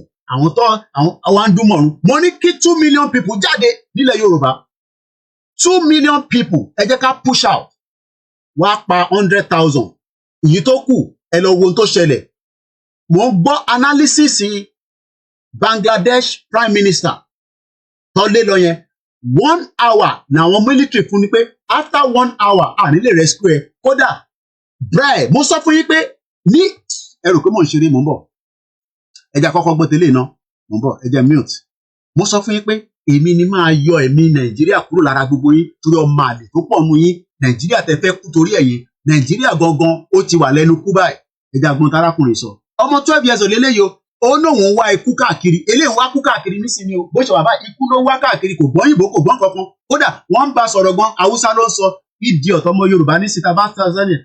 àwọn andúmọ̀rún. Mo ní kí 2 million people jáde nílẹ̀ Yorùbá. 2 million people, ẹ jẹ́ ká push out. Wá pa 100,000. Èyí tó kù, ẹ lọ wo ohun tó ṣẹlẹ̀. Mo ń gbọ́ analysis Bangladesh Prime Minister tó lé lọ yẹn 1 hour na àwọn military fún ni pé after 1 hour à nílé rescue ẹ kódà bẹ́ẹ̀ mo sọ fún yín pé ní ẹ rò pé mò ń ṣeré mò ń bọ̀ ẹ jẹ́ àkọ́kọ́ gbọ́ tẹ́lẹ̀ náà mò ń bọ̀ ẹ jẹ́ mute mo sọ fún yín pé èmi ni máa yọ ẹ̀mí Nàìjíríà kúrò lára gbogbo yín torí ọmọ àlè tó pọ̀ nù yín Nàìjíríà tẹ́ fẹ́ kú torí ẹ̀yin Nàìjíríà gangan ó ti wà lẹ́nu kú báyìí ẹ jẹ́ àgbọn tarákùnrin sọ ọmọ 12 years old eléyìí ó náà ń wá ikú káàkiri eléyìí wá kú káàkiri nísìnyí o bó ṣe wà báyìí ikú ló wá káàkiri kò gbọ́n Ìgbò kò gbọ́n kankan kódà wọ́n ń bá sọ̀rọ̀ gan Haúsá ló ń sọ ìdí ọ̀tọ̀ ọmọ Yorùbá ní síta bá Tanzania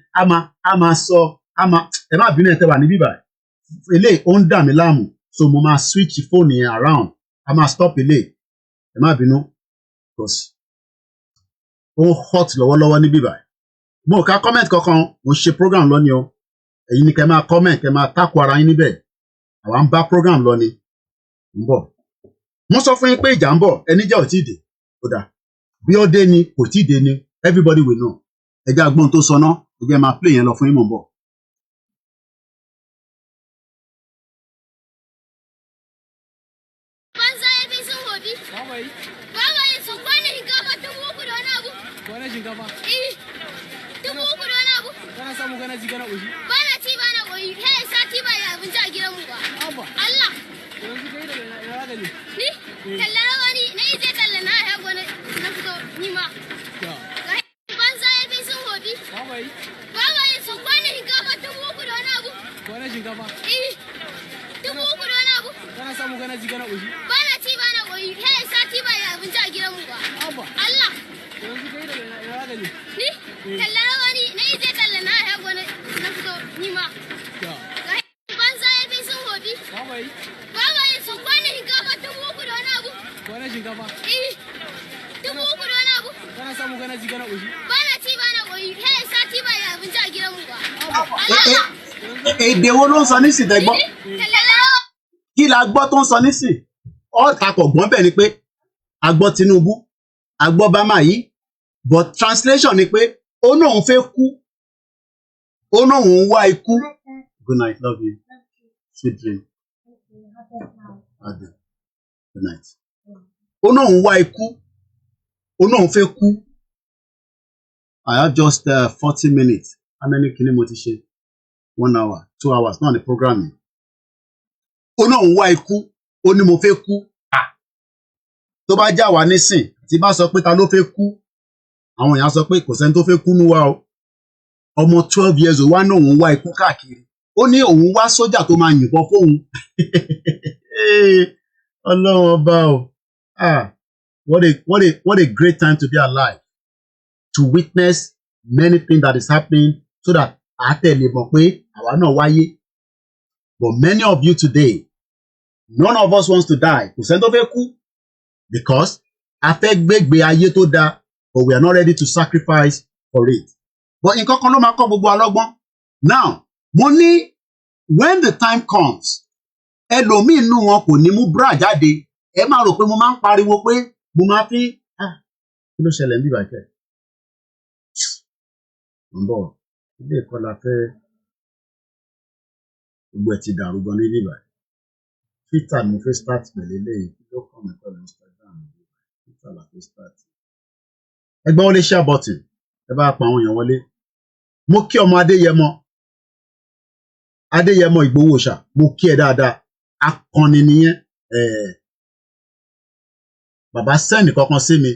a máa sọ ẹ má bínú ẹ tẹ́ wà ní bíbá eléyìí ó ń dà mí láàmú so mo máa switch phone yẹn around a máa stop eléyìí ẹ má bínú because ó ń hot lọ́wọ́lọ́wọ́ ní bíbá mo ká comment kankan mo ṣe program lónìí o ẹ̀yin ni kẹ́ máa comment kẹ́ máa tako ara yín níbẹ̀ àwa ń bá program lọ ni ń bọ̀ mo sọ fún yín pé ìjà ń bọ̀ ẹni jẹ́ ò tí ì dé ó dà bí ó dé ni kò tí ì dé ni everybody will know ẹ jẹ́ agbóhun tó sọ ná ẹ jẹ́ máa play yẹn lọ fún yín mò ń bọ̀. Èdè wo ló ń sọ nísìn tẹ́gbọ́ kí la gbọ́ tó ń sọ nísìn ọ̀tàkọ̀ gbọ́n bẹ̀ ni pé a gbọ́ Tinubu a gbọ́ Bama yìí but translation ni pé ó náà ń fẹ́ kú ó náà ń wá ikú good night love you sweet dream good night ó náà ń wá ikú ó náà ń fẹ́ kú I have just 40 minutes how many kini mo ti ṣe 1 hour 2 hours náà ni program yìí ó náà ń wá ikú ó ní mo fẹ́ kú tó bá já wa nísìn tí bá sọ pé ta ló fẹ́ kú àwọn èèyàn sọ pé kò sẹ́ni tó fẹ́ kú nú wa o ọmọ 12 years old wá náà òun wá ikú káàkiri ó ní òun wá sójà tó máa yìnbọn fóun Ọlọ́run ọba o what a great time to be alive to witness many things that is happening so that àtẹ̀lé mọ̀ pé àwa náà wáyé but many of you today none of us wants to die kò sẹ́ni tó fẹ́ kú because a fẹ́ gbégbé ayé tó dáa but we are not ready to sacrifice for it but nǹkan kan ló máa kọ́ gbogbo alọ́gbọ́n now mo ní when the time comes ẹlòmíì nù wọn kò ní mú bra jáde ẹ máa rò pé mo máa ń pariwo pé mo máa fi kí ló ṣẹlẹ̀ níbi ìbàjẹ́ ń bọ̀ ilé ẹ̀kọ́ la fẹ́ gbogbo ẹ̀ ti dàrú gan níbí báyìí Twitter ni mo fẹ́ start pẹ̀lú eléyìí kí ló kàn mí pẹ̀lú Instagram Twitter la fẹ́ start ẹgbẹ́ wọlé share button ẹ bá pa àwọn èèyàn wọlé mo kí ọmọ Adéyẹmọ Ìgbòho-ṣà mo kí ẹ dáadáa akọni nìyẹn bàbá sẹ́ẹ̀nì kankan sí mi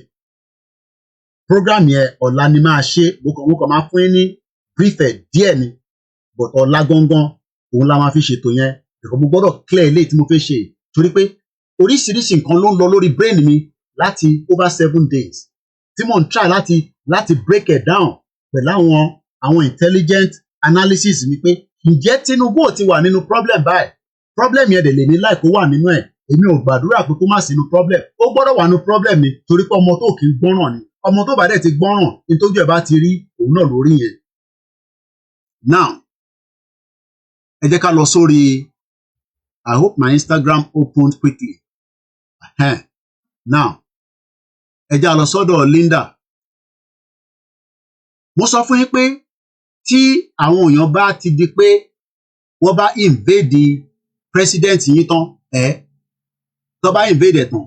program yẹn ọ̀la ni máa ṣe mo kàn máa fún yín ní briefẹ̀ díẹ̀ ni but ọ̀la gangan òun la máa fi ṣètò yẹn ẹ̀kọ́ mo gbọ́dọ̀ clear eléyìí tí mo fẹ́ ṣe torí pé oríṣiríṣi nǹkan ló ń lọ lórí brain mi láti over 7 days tí mò ń try láti break it down pẹ̀lú àwọn intelligent analysis mi pé ǹjẹ́ Tinubu ò ti wà nínú problem báyìí problem yẹn dẹ̀ lè ní láì kó wà nínú ẹ̀ èmi ò gbàdúrà pé kó má sínú problem ó gbọ́dọ̀ wà nínú problem ni torí pé ọmọ tó kì í gbọ́ràn ni ọmọ tó bá dẹ̀ ti gbọ́ràn ní tójú ẹ̀ bá ti rí òun náà lórí yẹn. Now ẹ jẹ́ ká lọ sórí I hope my Instagram opened quickly. Now ẹ jẹ́ á lọ sọ́dọ̀ Linda. Mo sọ fún yín pé tí àwọn èèyàn bá ti di pé wọ́n bá invade president yín tán tó bá invade ẹ̀ tán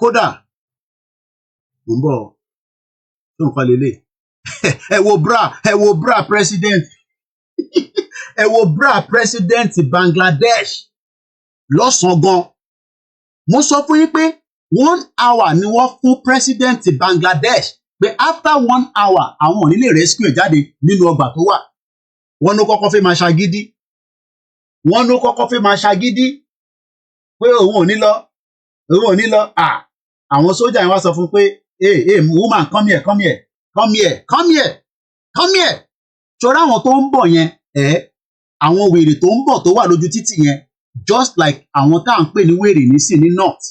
kódà mo ń bọ̀ tó nǹkan lélẹ̀ ẹ wo bra president ẹ wo bra president Bangladesh lọ́sàn-án gan mo sọ fún yín pé 1 hour ni wọ́n fún president Bangladesh pé after 1 hour àwọn ò ní lè rescue ẹ̀ jáde nínú ọgbà tó wà wọ́n ló kọ́kọ́ fẹ́ máa ṣagídí pé òun ò ní lọ àwọn sójà yẹn wá sọ fún pé hey woman come here ṣọ́ra àwọn tó ń bọ̀ yẹn àwọn wèrè tó ń bọ̀ tó wà lójú títì yẹn just like àwọn tá à ń pè ní wèrè nísìn ní north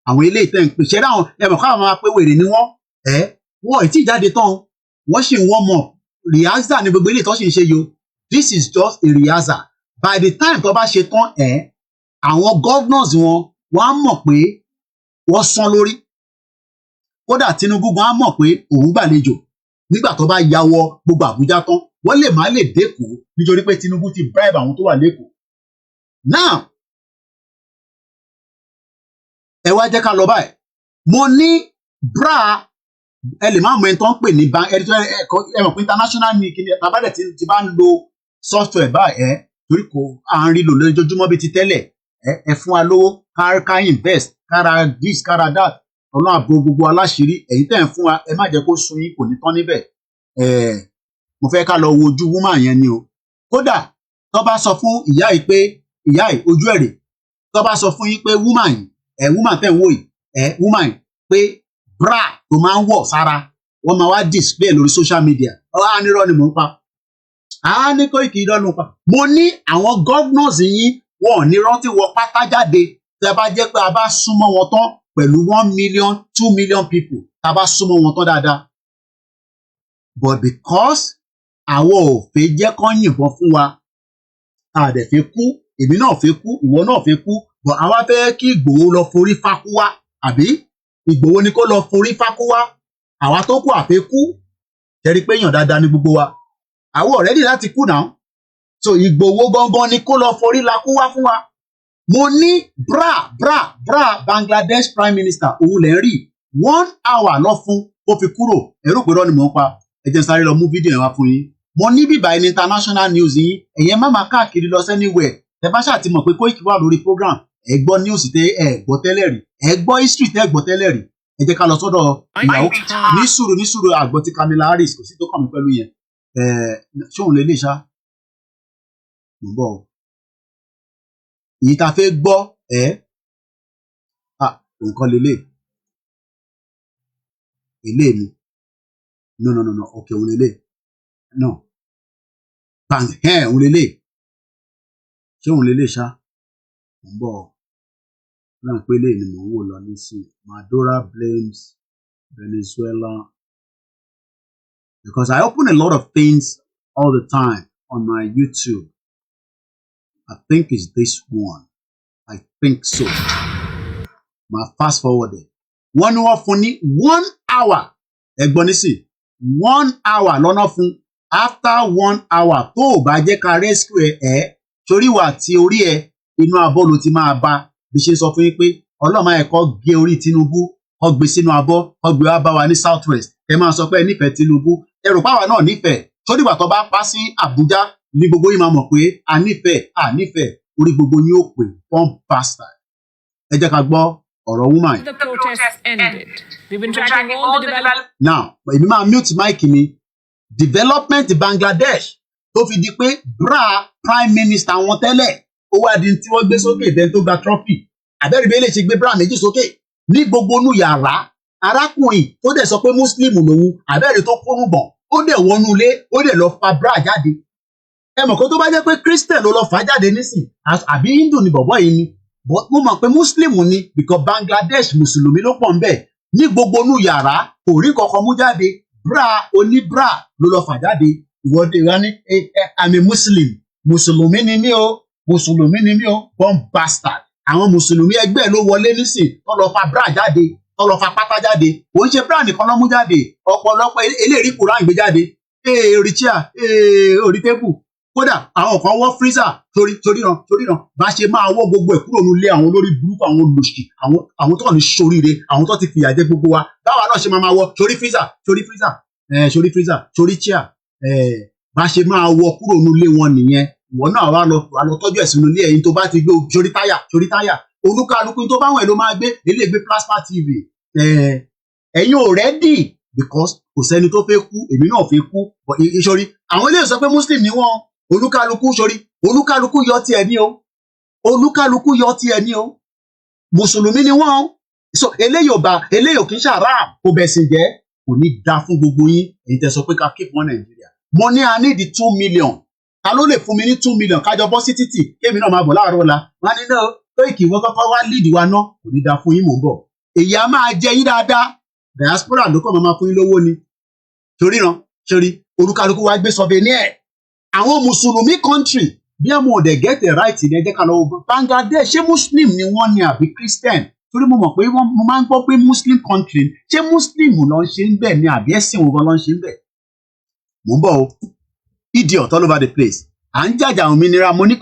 àwọn eléyìí tẹ́ ń pè ṣẹ́ra àwọn ẹ̀mọ̀ káwọn máa pé wèrè ni wọ́n ì tí jáde tán wọ́n sì ń warm up rehearsal ní gbogbo eléyìí tó sì ń ṣe yo this is just a rehearsal by the time tó bá ṣe tán àwọn governors wọ́n á mọ̀ pé wọ́n sán lórí kódà Tinubu gan á mọ̀ pé òun gbàlejò nígbà tó bá ya wọ gbogbo Àbújá tán wọ́n lè má lè dẹ́kun nítorí pé Tinubu ti bribe àwọn tó wà lẹ́kọ̀ọ́. Now ẹ wá jẹ́ ká lọ báyìí mo ní bra ẹ lè má mọ ẹni tó ń pè ní ẹ mọ̀ pé international ní kíni abádẹ ti bá ń lo software báyìí torí kò à ń rí lò lójoojúmọ́ bíi ti tẹ́lẹ̀ ẹ fún wa lówó ká invest kára this kára that ọlọ́run àbò gbogbo aláṣìírí ẹ̀yin tẹ́ ń fún wa ẹ má jẹ́ kó sun yín kò ní tán níbẹ̀ mo fẹ́ ká lọ wo ojú woman yẹn ni o kódà tó bá sọ fún ìyá yìí pé ìyá yìí ojú ẹ̀rẹ̀ tó bá sọ fún yín pé woman yìí woman tẹ́ ń wò yìí woman yìí pé bra tó máa ń wọ̀ sára wọ́n máa wá display lórí social media á nírọ́ ni mò ń pa á ní Koiki irọ́ ló ń pa mo ní àwọn governors yín wọn ò ní rántí wọ pátá jáde tẹ́ bá jẹ́ pé a bá súnmọ́ wọn tán pẹ̀lú 1 million 2 million people tá a bá súnmọ́ wọn tán dáadáa but because àwọn ò fẹ́ jẹ́ kán yìnbọn fún wa a dẹ̀ fẹ́ kú èmi náà fẹ́ kú ìwọ náà fẹ́ kú but àwa fẹ́ kí Ìgbòho lọ forí fákú wá àbí Ìgbòho ni kó lọ forí fákú wá àwa tó kú àfẹ́ kú tẹ́rí pé èèyàn dáadáa ní gbogbo wa àwọn ọ̀rẹ́dì láti kú náà so Ìgbòho gangan ni kó lọ forí lakú wá fún wa mo ní bra Bangladesh Prime Minister òun lè rí 1 hour lọ fún ó fi kúrò ẹrú pé rọ́ọ̀nì mò ń pa ẹ jẹ́ sáré lọ mú fídíò yẹn wá fún yín mo ní bíbá ẹni international news yín ẹ̀yẹn má máa káàkiri lọ anywhere ẹ bá ṣáà ti mọ̀ pé Koiki wà lórí program ẹ gbọ́ news tẹ ẹ gbọ́ tẹ́lẹ̀ rí ẹ gbọ́ history tẹ ẹ gbọ́ tẹ́lẹ̀ rí ẹ jẹ́ ká lọ sọ́dọ̀ ìyàwó ní sùúrù àgbọ̀ ti Kamala Harris kò sí tó kàn mí pẹ̀lú yẹn ṣé òun lè lè ṣá mo bọ̀ èyí tá a fẹ́ gbọ́ nǹkan lélẹ̀ ilé mi no ok òun lélẹ̀ no bang òun lélẹ̀ ṣé òun lélẹ̀ ṣá mo ń bọ̀ náà pé lè ní mò ń wò lọ nísìnyí Maduro blames Venezuela because I open a lot of things all the time on my YouTube. I think it's this one. I think so. Ma fast forward it. Wọ́n ní wọ́n fún ní 1 hour. Ẹ̀gbọ́n nísì 1 hour lọ́nà fún after 1 hour tó o bá jẹ́ ká rescue ẹ̀ torí wà tí orí ẹ̀ inú abọ́ ló ti máa bá bí ṣe sọ fún yín pé ọlọ́mọ ẹ̀kọ́ gé orí Tinubu kó gbé sínú abọ́ kó gbé wá bá wa ní South West ẹ máa sọ pé ẹ nífẹ̀ẹ́ Tinubu ẹ rò páwa náà nífẹ̀ẹ́ torí ìgbà tó bá pa sí Àbújá ní gbogbo yín máa mọ̀ pé a nífẹ̀ẹ́ orí gbogbo yín ó pè fún bastard ẹ jẹ́ ká gbọ́ ọ̀rọ̀ woman. The protests ended. We've been tracking all the developments. Now èmi máa mute mic mi development Bangladesh tó fi di pé bra prime minister wọn tẹ́lẹ̀ ó wá di tí wọ́n gbé sókè bẹ́ẹ̀ tó gba trophy àbẹ́rẹ́ bẹ́ẹ̀ lè ṣe gbé bra méjì sókè ní gbogbo inú yàrá arákùnrin tó dẹ̀ sọ pé muslim lòun àbẹ́rẹ́ tó kúrú gbọ̀n ó dẹ̀ wọnú ilé ó dẹ̀ lọ fa bra jáde ẹ mọ̀ kó tó bá jẹ́ pé christian ló lọ fà jáde nísìn àbí hindu ni bọ̀bọ̀ yìí ni mo mọ̀ pé muslim ni because Bangladesh mùsùlùmí ló pọ̀ ńbẹ̀ ní gbogbo inú yàrá kò rí kankan mú jáde bra oníbra ló lọ fà jáde ìwọ́de wa ní àmì muslim mùsùlùmí ni mí o mùsùlùmí ni mí o born bastard àwọn mùsùlùmí ẹgbẹ́ ló wọlé nísìn tó lọ fa bra jáde tó lọ fa pátá jáde kò ń ṣe bra nìkan ló mú jáde ọ̀pọ̀lọpọ̀ eléyìí kùrán gbé jáde orí chair orí tébù kódà àwọn kan wọ́ freezer torí ràn bá ṣe máa wọ́ gbogbo ẹ̀ kúrò nílé àwọn olórí burúkú àwọn olùsì àwọn tó ní ṣoríire àwọn tó ti fìyà jẹ gbogbo wa báwa náà ṣe máa wọ́ torí freezer torí chair bá ṣe máa wọ́ kúrò nílé wọn nìyẹn ìwọ náà wà lọ tọ́jú ẹ̀sìn nílé ẹ̀yin tó bá ti gbé torí táyà olúkálukú tó bá wọn ẹ̀ ló máa gbé eléègbé plasma tv ẹ̀yin ò rẹ́dì because kò sẹ́ni tó fẹ́ kú èmi náà fẹ́ kú ìṣòrí àwọn eléyìí sọ pé muslim ni wọ́n olúkálukú yọ tiẹ̀ ní o olúkálukú yọ tiẹ̀ ní o mùsùlùmí ni wọ́n so eléyìí ò kí ń ṣàràm kò bẹ̀sìn jẹ́ kò ní da fún gbogbo yín èyí tẹ́ sọ pé ká keep one Nàìjíríà mo ní a need 2 million ta ló lè fún mi ní 2 million kájọ bọ́ sí títì kémi náà máa bọ̀ láàárọ̀ ọ̀la wọn ní náà Koiki wọ́n kọ́kọ́ wá lead wa ná kò ní da fún yín mò ń bọ̀ èyí á máa jẹ yín dáadáa diaspora ló kọ́ máa fún yín lówó ni torí olúkálukú wa gbé souvenir àwọn mùsùlùmí country bí àwọn òde get the right ní ẹjẹ́ kan lọ́wọ́ Bangladesh ṣé muslim ni wọ́n ní àbí christian torí mo mọ̀ pé mo máa ń gbọ́ pé muslim country ṣé muslim ló ń ṣe ń bẹ̀ ní àbí ẹ̀sìn wọn ló ń ṣe ń bẹ̀ mo ń bọ̀ o idiot all over the place à ń jàjà òmìnira mo ní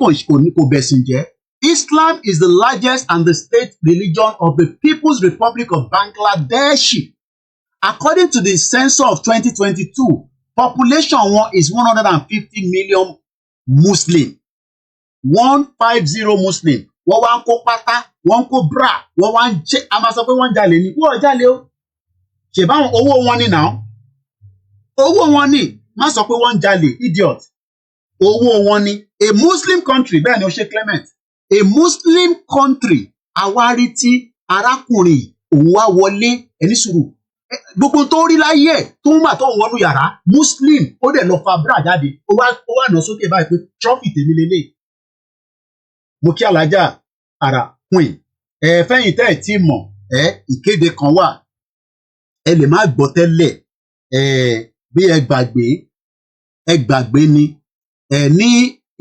kò bẹ̀sìn jẹ́ Islam is the largest and the state religion of the People's Republic of Bangladesh according to the census of 2022 population one is 150 million Muslim 150 Muslim wọ́n wá ń kó pátá wọ́n ń kó bra wọ́n wá ń jẹ́ a máa sọ pé wọ́n ń jalè ní wọ́n jalè o ṣèbáwọn owó wọn ni náà owó wọn ni má sọ pé wọ́n ń jalè idiot owó wọn ni a Muslim country bẹ́ẹ̀ ni ó ṣe Clement a Muslim country àwárí tí arákùnrin òun wá wọlé ẹni sùúrù gbogbo tó rí láyé ẹ̀ tó ń mà tó ń wọnú yàrá muslim ó dẹ̀ lọ fa bra jáde ó wà nà sókè báyìí pé trophy tèmi lélẹ̀ mo kí alájà ara queen fẹ́yìn tẹ́ ẹ̀ tí mọ̀ ìkéde kan wà ẹ lè má gbọ́ tẹ́lẹ̀ bí ẹ gbàgbé ni ní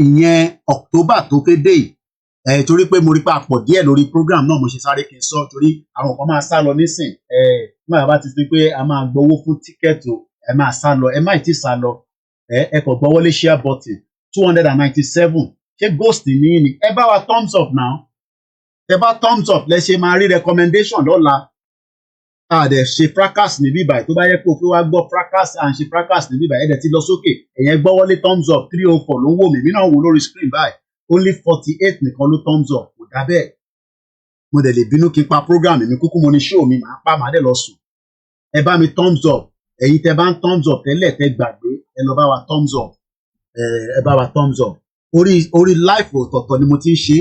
ìyẹn October tó fẹ́ dé yìí torí pé mo rí pa pọ̀ díẹ̀ lórí program náà mo ṣe sáré kí n sọ torí àwọn kan máa sá lọ nísìn nígbà bá ti fi pé a máa gbowó fún tíkẹ́ẹ̀tì ẹ máa sá lọ ẹ má ti sá lọ ẹ kò gbọ́ wọlé share button 297 ṣé ghost ní ní ẹ bá wa thumbs up now ẹ bá thumbs up lẹ ṣe máa rí recommendation lọ́la àdẹ̀ ṣe fracas ní bíbà tó bá yẹ kó fi wá gbọ́ fracas à ń ṣe fracas ní bíbà ẹ̀dẹ̀ ti lọ sókè ẹ̀yẹn gbọ́ wọlé thumbs up 304 ló ń wò mí náà wò lórí screen báyìí only 48 nìkan ló thumbs up kò dá bẹ́ẹ̀ mo dẹ̀ lè bínú kí n pa program mi kúkú mo ní show mi màá pa màá dẹ̀ lọ sùn ẹ bá mi thumbs up ẹ̀yin tẹ́ bá ń thumbs up tẹ́lẹ̀ tẹ́ gbàgbé ẹ lọ bá wa thumbs up ẹ bá wa thumbs up orí live ọ̀tọ̀ọ̀tọ̀ ni mo ti ń ṣe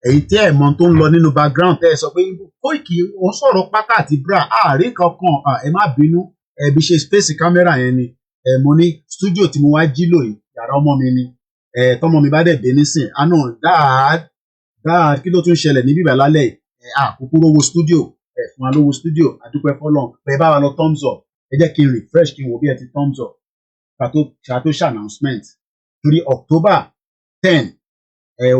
ẹ̀yin tẹ́ ẹ̀ mọ tó ń lọ nínú background tẹ́ ẹ sọ pé Koiki ó sọ̀rọ̀ pátá àti bra àárín kankan ẹ má bínú ẹbí ṣe space camera yẹn ni mo ní studio tí mo wá jí lò yìí yàrá ọmọ mi ni tọmọ mi bá dẹ̀ dé nísìn àná dáa kí ló tún ṣẹlẹ̀ ní bíbá lálẹ́ àkókò rówó studio fún wa lówó studio àdúpẹ́ fọlọ́n pẹ̀ bá wa lọ thumbs up ẹ jẹ́ kí n refresh kí n wò bí ẹ ti thumbs up ṣàtó ṣe announcement torí October 10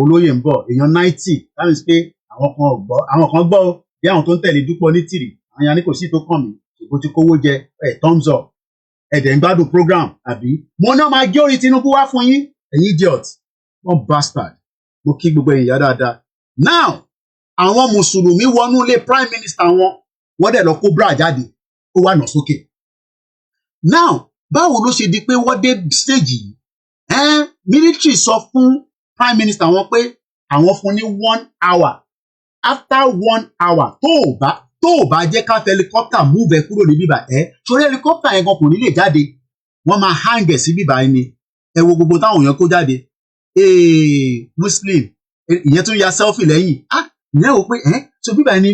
olóyè ń bọ̀ èèyàn 90 that means pé àwọn kan gbọ́ bí àwọn tó ń tẹ̀lé Dúpọ̀ ní tìrì àwọn yanni kò sí tó kàn mí ìbò tí kówó jẹ thumbs up ẹ̀dẹ̀ ń gbádùn program àbí mo náà máa gé orí Tinubu wá fún yín ẹ̀yin idiot one bastard mo kí gbogbo ẹ̀yin yá dáadáa now àwọn mùsùlùmí wọnú ilé prime minister wọ́n dẹ̀ lọ kó bra jáde ó wà nà sókè now báwo ló ṣe di pé wọ́n dé stage yìí military sọ fún prime minister wọn pé àwọn fún ní 1 hour after 1 hour tó o bá jẹ́ ká fẹ́ helicopter move ẹ kúrò ní bíbá torí helicopter yẹn gan kò ní lè jáde wọ́n máa hang ẹ̀ sí bíbá ẹni ẹ wo gbogbo táwọn èèyàn kó jáde muslim ìyẹn tún ya selfie lẹ́yìn ìyẹn ò pé so bíbá ẹni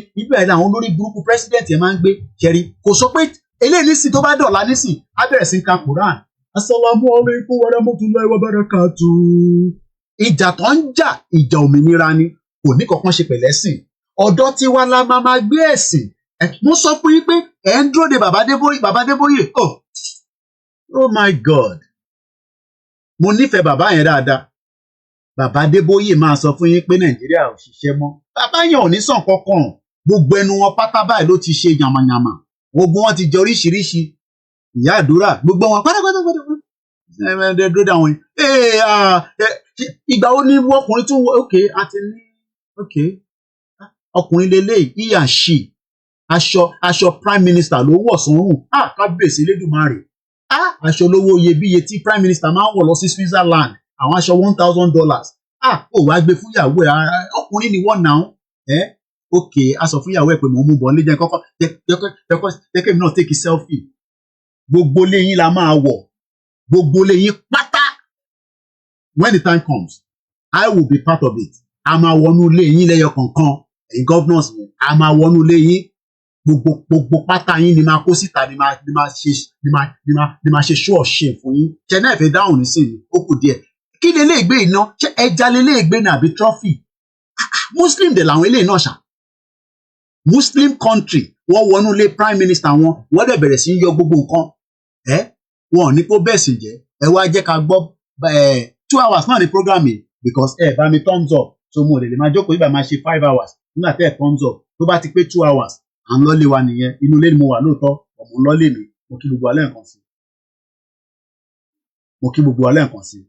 àwọn olórí burúkú president yẹn máa ń gbé kẹrí kò sọ pé eléyìí nísìn tó bá dọ̀la nísìn á bẹ̀rẹ̀ sí ka Quran assalamu alaikum wa rahmatullahi wa barakatuh. Ìjà tó ń jà ìjà òmìnira ni kò ní kankan ṣe pẹ̀lẹ́sìn ọ̀dọ́ tí wá la máa gbé ẹ̀sìn mo sọ fún yín pé ẹ̀ ń dúró de bàbá Adébóyè oh my God mo nífẹ̀ẹ́ bàbá yẹn dáadáa bàbá Adébóyè máa sọ fún yín pé Nàìjíríà ò ṣiṣẹ́ mọ́ bàbá yẹn ò ní sàn kankan gbogbo ẹnu wọn pátá báyìí ló ti ṣe yàmàyàmà gbogbo wọn ti jẹ oríṣiríṣi ìyá àdúrà gbogbo wọn pátápátá dúró dáwọn ìgbà wo ni ọkùnrin tún àti ní ọkùnrin lélẹ́yìí he and she aṣọ prime minister ló wọ̀ sọ́rùn kábíyèsí Elédùmarè aṣọ olówó iyebíye tí prime minister máa ń wọ̀ lọ sí Switzerland àwọn aṣọ $1,000 ó wàá gbé fún ìyàwó ẹ̀ ọkùnrin ni wọ́n náà a sọ fún ìyàwó ẹ̀ pé mò ń mú bọ̀ nílé jẹ́ kọ́kọ́ jẹ́kẹ́ mi náà take selfie gbogbo lẹ́yìn la máa wọ̀ gbogbo lẹ́yìn pátá when the time comes I will be part of it a máa wọnú lẹ́yìn lẹ́yọ kọ̀ọ̀kan ẹ̀yin governors a máa wọnú lẹ́yìn gbogbo pátá yín ni máa kó síta ni máa ṣe show of shame fún yín ṣe náà fẹ́ dáhùn nísìnyí ó kù díẹ̀ kí lè lè gbé iná ṣe ẹja lè lè gbé ní àbí trophy Muslim dẹ̀ làwọn eléyìí náà ṣá Muslim country wọ́n wọnú ilé prime minister wọ́n dẹ̀ bẹ̀rẹ̀ sí í yọ gbogbo nǹkan wọn ò ní kó bẹ́ẹ̀ sì jẹ́ ẹ wá jẹ́ ká gbọ́ 2 hours náà ní program yìí because bá mi thumbs up so mo lè máa jókòó ibà máa ṣe 5 hours nígbà tẹ́ ẹ̀ thumbs up tó bá ti pé 2 hours à ń lọ́lé wa nìyẹn inú ilé ni mo wà lóòótọ́ ọ̀mù lọ́lé mi mo kí gbogbo alẹ́ nǹkan sí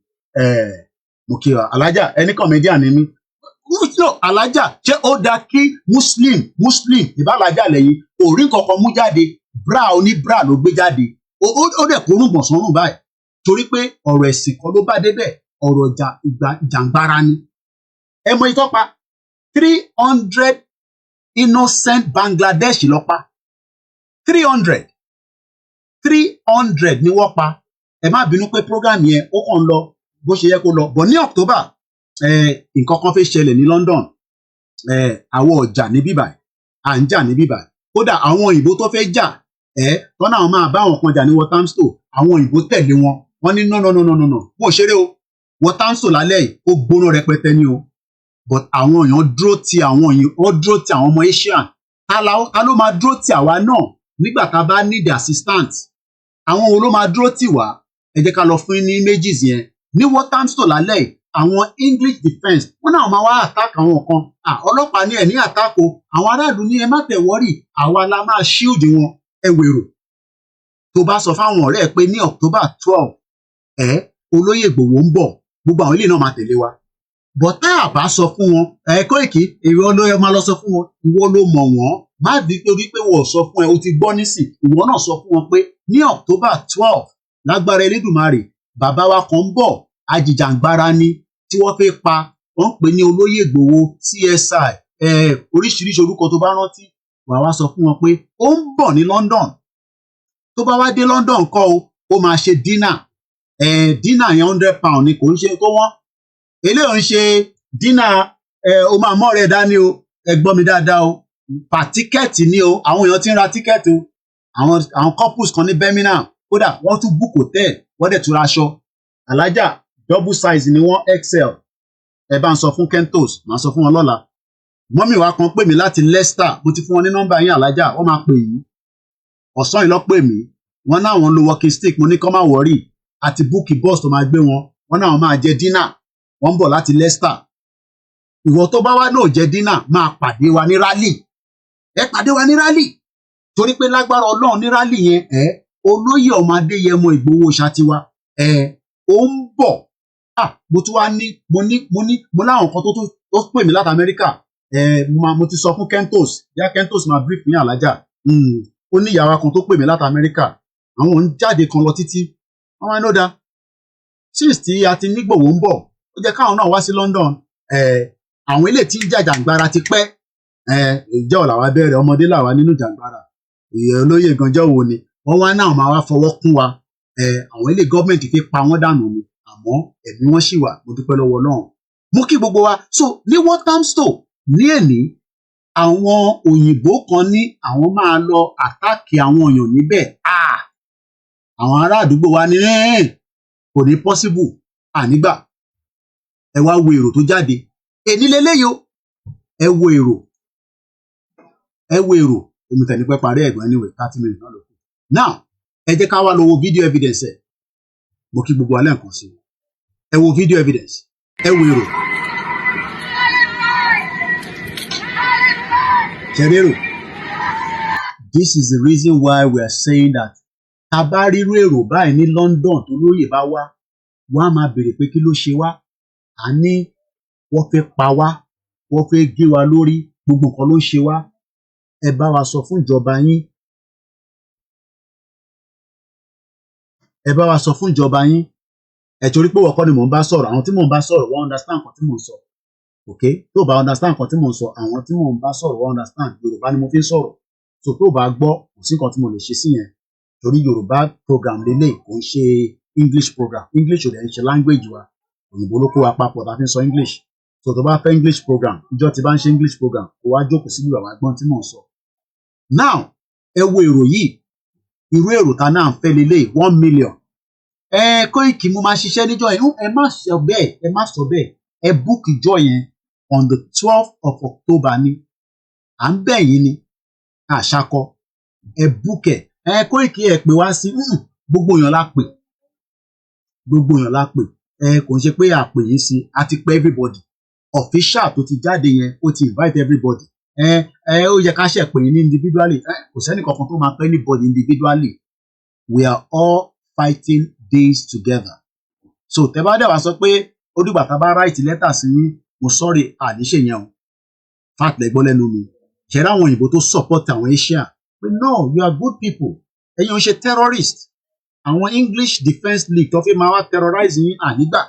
mo kí alájà ẹni comedian ni mí alájà ṣé ó dáa kí muslim ìbálájà lẹ́yìn orí kankan mú jáde bra oní bra ló gbé jáde ó dẹ̀ kó rúgbọ̀n sọ́rùn báyìí torí pé ọ̀rọ̀ ẹ̀sìn kan ló bá débẹ̀ ọ̀rọ̀ ìjàngbara ni ẹ mọ ìtọ́pa 300 innocent Bangladesh ló pa 300 ni wọ́n pa ẹ má bínú pé program yẹn ó kàn lọ bó ṣe yẹ kó lọ bọ̀ ní October nǹkan kan fẹ́ ṣẹlẹ̀ ní London àwọn ọjà ní bíbà à ń jà ní bíbà kódà àwọn òyìnbó tó fẹ́ jà tọ́nà àwọn máa bá àwọn kan jà ní Walthamstow àwọn òyìnbó tẹ̀lé wọ́n ní no wọ́n ṣeré o Walthamstow lálẹ́ yìí ó gbóná rẹpẹtẹ ni o but àwọn èèyàn dúró ti àwọn ọmọ Asia ta ló máa dúró ti àwa náà nígbà tá a bá need assistance àwọn wo ló máa dúró tì wá ẹ jẹ́ ká lọ fún ní images yẹn ní Walthamstow lálẹ́ yìí àwọn English defence wọ́n náà máa wá attack àwọn kan ọlọ́pàá ní ẹ̀ ní àtakò àwọn aráàlú ní ẹ má tẹ̀ wọ́rì àwa la máa shield wọn ẹ wèrò tó bá sọ fáwọn ọ̀rẹ́ ẹ pé ní October 12 olóyè Ìgbòho ń bọ̀ gbogbo àwọn ilé náà máa tẹ̀lé wa but tá a bá sọ fún wọn Kóìkì ìwọ ló máa lọ sọ fún wọn ìwọ ló mọ̀ wọ́n má di torí pé wọ́n sọ fún ẹ o ti gbọ́ nísìn ìwọ náà sọ fún wọn pé ní October 12 lágbára Elédùmarè bàbá wa kan ń bọ̀ ajìjàngbara ni tí wọ́n fẹ́ pa wọ́n ń pè ní olóyè Ìgbòho CSI oríṣiríṣi orúkọ tó bá rántí wàá wá sọ fún wọn pé ó ń bọ̀ ní London tó bá wá dé London kọ́ ó máa ṣe dinner yẹn £100 ni kò ń ṣe tó wọ́n eléyìí ń ṣe dinner ó máa mọ́ rẹ̀ dání o ẹ gbọ́ mi dáadáa o pa tíkẹ́ẹ̀tì ni o àwọn èèyàn ti ń ra tíkẹ́ẹ̀tì o àwọn couples kan ní Birmingham kódà wọ́n tún book hotel wọ́n dẹ̀ tún ra aṣọ alájà double size ni wọ́n XL ẹ bá ń sọ fún Kentos màá sọ fún wọn lọ́la mọ́mì wa kan pè mí láti Leicester mo ti fún wọn ní nọ́mbà yín alájà wọ́n máa pè yín ọ̀sán yìí lọ pè mí wọ́n náà wọ́n lo walking stick mo ní kọ́ máa wọ̀rí àti búùkì bọ́ọ̀sì tó máa gbé wọ́n náà máa jẹ dínà wọ́n ń bọ̀ láti Leicester ìwọ tó bá wá náà jẹ dínà máa pàdé wa ní rally ẹ pàdé wa ní rally torí pé lágbára Ọlọ́run ní rally yẹn olóyè ọmọ Adéyẹmọ Ìgbòho ṣàtiwá ó ń bọ̀ mo tún wá ní mo láwọn kan tó pè mí láti Amẹ́ríkà mo ti sọ fún Kentos yá Kentos máa brief ní alájà ó ní ìyàwó kan tó pè mí láti Amẹ́ríkà àwọn ò ń jáde kan lọ títí wọ́n máa ń lọ́dà since tí a ti nígbòho ń bọ̀ ó jẹ́ káwọn náà wá sí London àwọn ilé tí jàjàngbara ti pẹ́ ìjọ làwa bẹ̀rẹ̀ ọmọdé làwa nínú jàngbara olóyè ganjọ́ wo ni wọ́n wá náà máa wá fọwọ́ kún wa àwọn ilé gọ́ọ̀mẹ̀ntì fi pa wọ́n dànù ni àmọ́ ẹ̀mí wọn ṣì wà mo dúpẹ́ lọ́wọ́ Ọlọ́run mo kí gbogbo wa so ní Walthamstow ní èní àwọn òyìnbó kan ní àwọn máa lọ àtàkì àwọn èèyàn níbẹ̀ àwọn ará àdúgbò wa ní kò ní possible ànígbà ẹ wá wo èrò tó jáde èní leléyìí o ẹ wo èrò èmi tẹ̀ ní pẹ́ parí ẹ̀gbọ́n anyway 30 minutes náà ló kù now ẹ jẹ́ ká wá lọ wo video evidence ẹ̀ mo kí gbogbo alẹ́ nǹkan sí ẹ wo video evidence ẹ wo èrò ṣẹ̀rẹ̀rò this is the reason why we are saying that tá bá rírú èrò báyìí ní London tó lóyè bá wá wọ́n á máa béèrè pé kí ló ṣe wá a ní wọ́n fẹ́ pa wá wọ́n fẹ́ gé wa lórí gbogbo nǹkan ló ń ṣe wá ẹ bá wa sọ fún ìjọba yín ẹ bá wa sọ fún ìjọba yín ẹ torí pé wọ́n kọ́ ni mò ń bá sọ̀rọ̀ àwọn tí mò ń bá sọ̀rọ̀ wọ́n understand nǹkan tí mò ń sọ okay tó bá understand nǹkan tí mò ń sọ àwọn tí mò ń bá sọ̀rọ̀ wọ́n understand Yorùbá ni mo fi ń sọ̀rọ̀ so tó bá gbọ́ kò sí nǹkan tí mo lè ṣe sí yẹn torí Yorùbá program lélẹ̀ kò ń ṣe English program English ò dẹ̀ ń ṣe language wa òyìnbó ló kó wa papọ̀ tá a fi ń sọ English so tó bá fẹ́ English program ìjọ tí bá ń ṣe English program kó wá jókòó síbi àwọn agbọ́n tí mò ń sọ now ẹ wo èrò yìí irú èrò ta náà ń fẹ́ lélẹ̀ 1 million Koiki mo máa ṣiṣẹ́ níjọ́ yẹn ẹ má sọ bẹ́ẹ̀ ẹ book ìjọ yẹn on the 12th of October ni à ń bẹ̀ yín ni àṣàkọ ẹ book ẹ Koiki ẹ pè wá sí gbogbo èèyàn la pè kò ń ṣe pé àpè yín sí a ti pè everybody official tó ti jáde yẹn ó ti invite everybody ó yẹ ká ṣe pè yín ní individually kò sẹ́ni kankan tó máa pè anybody individually we are all fighting days together so tẹ́ bá dẹ̀ wá sọ pé ó dìgbà tá a bá write letter sí yín mo sorry àníṣe yẹn o fact lẹ gbọ́ lẹ́nu mi ṣẹ̀rá àwọn òyìnbó tó support àwọn Asia pé no you are good people ẹ̀yin ò ń ṣe terrorist àwọn English Defence League tó fi máa wá terrorize yín ànígbà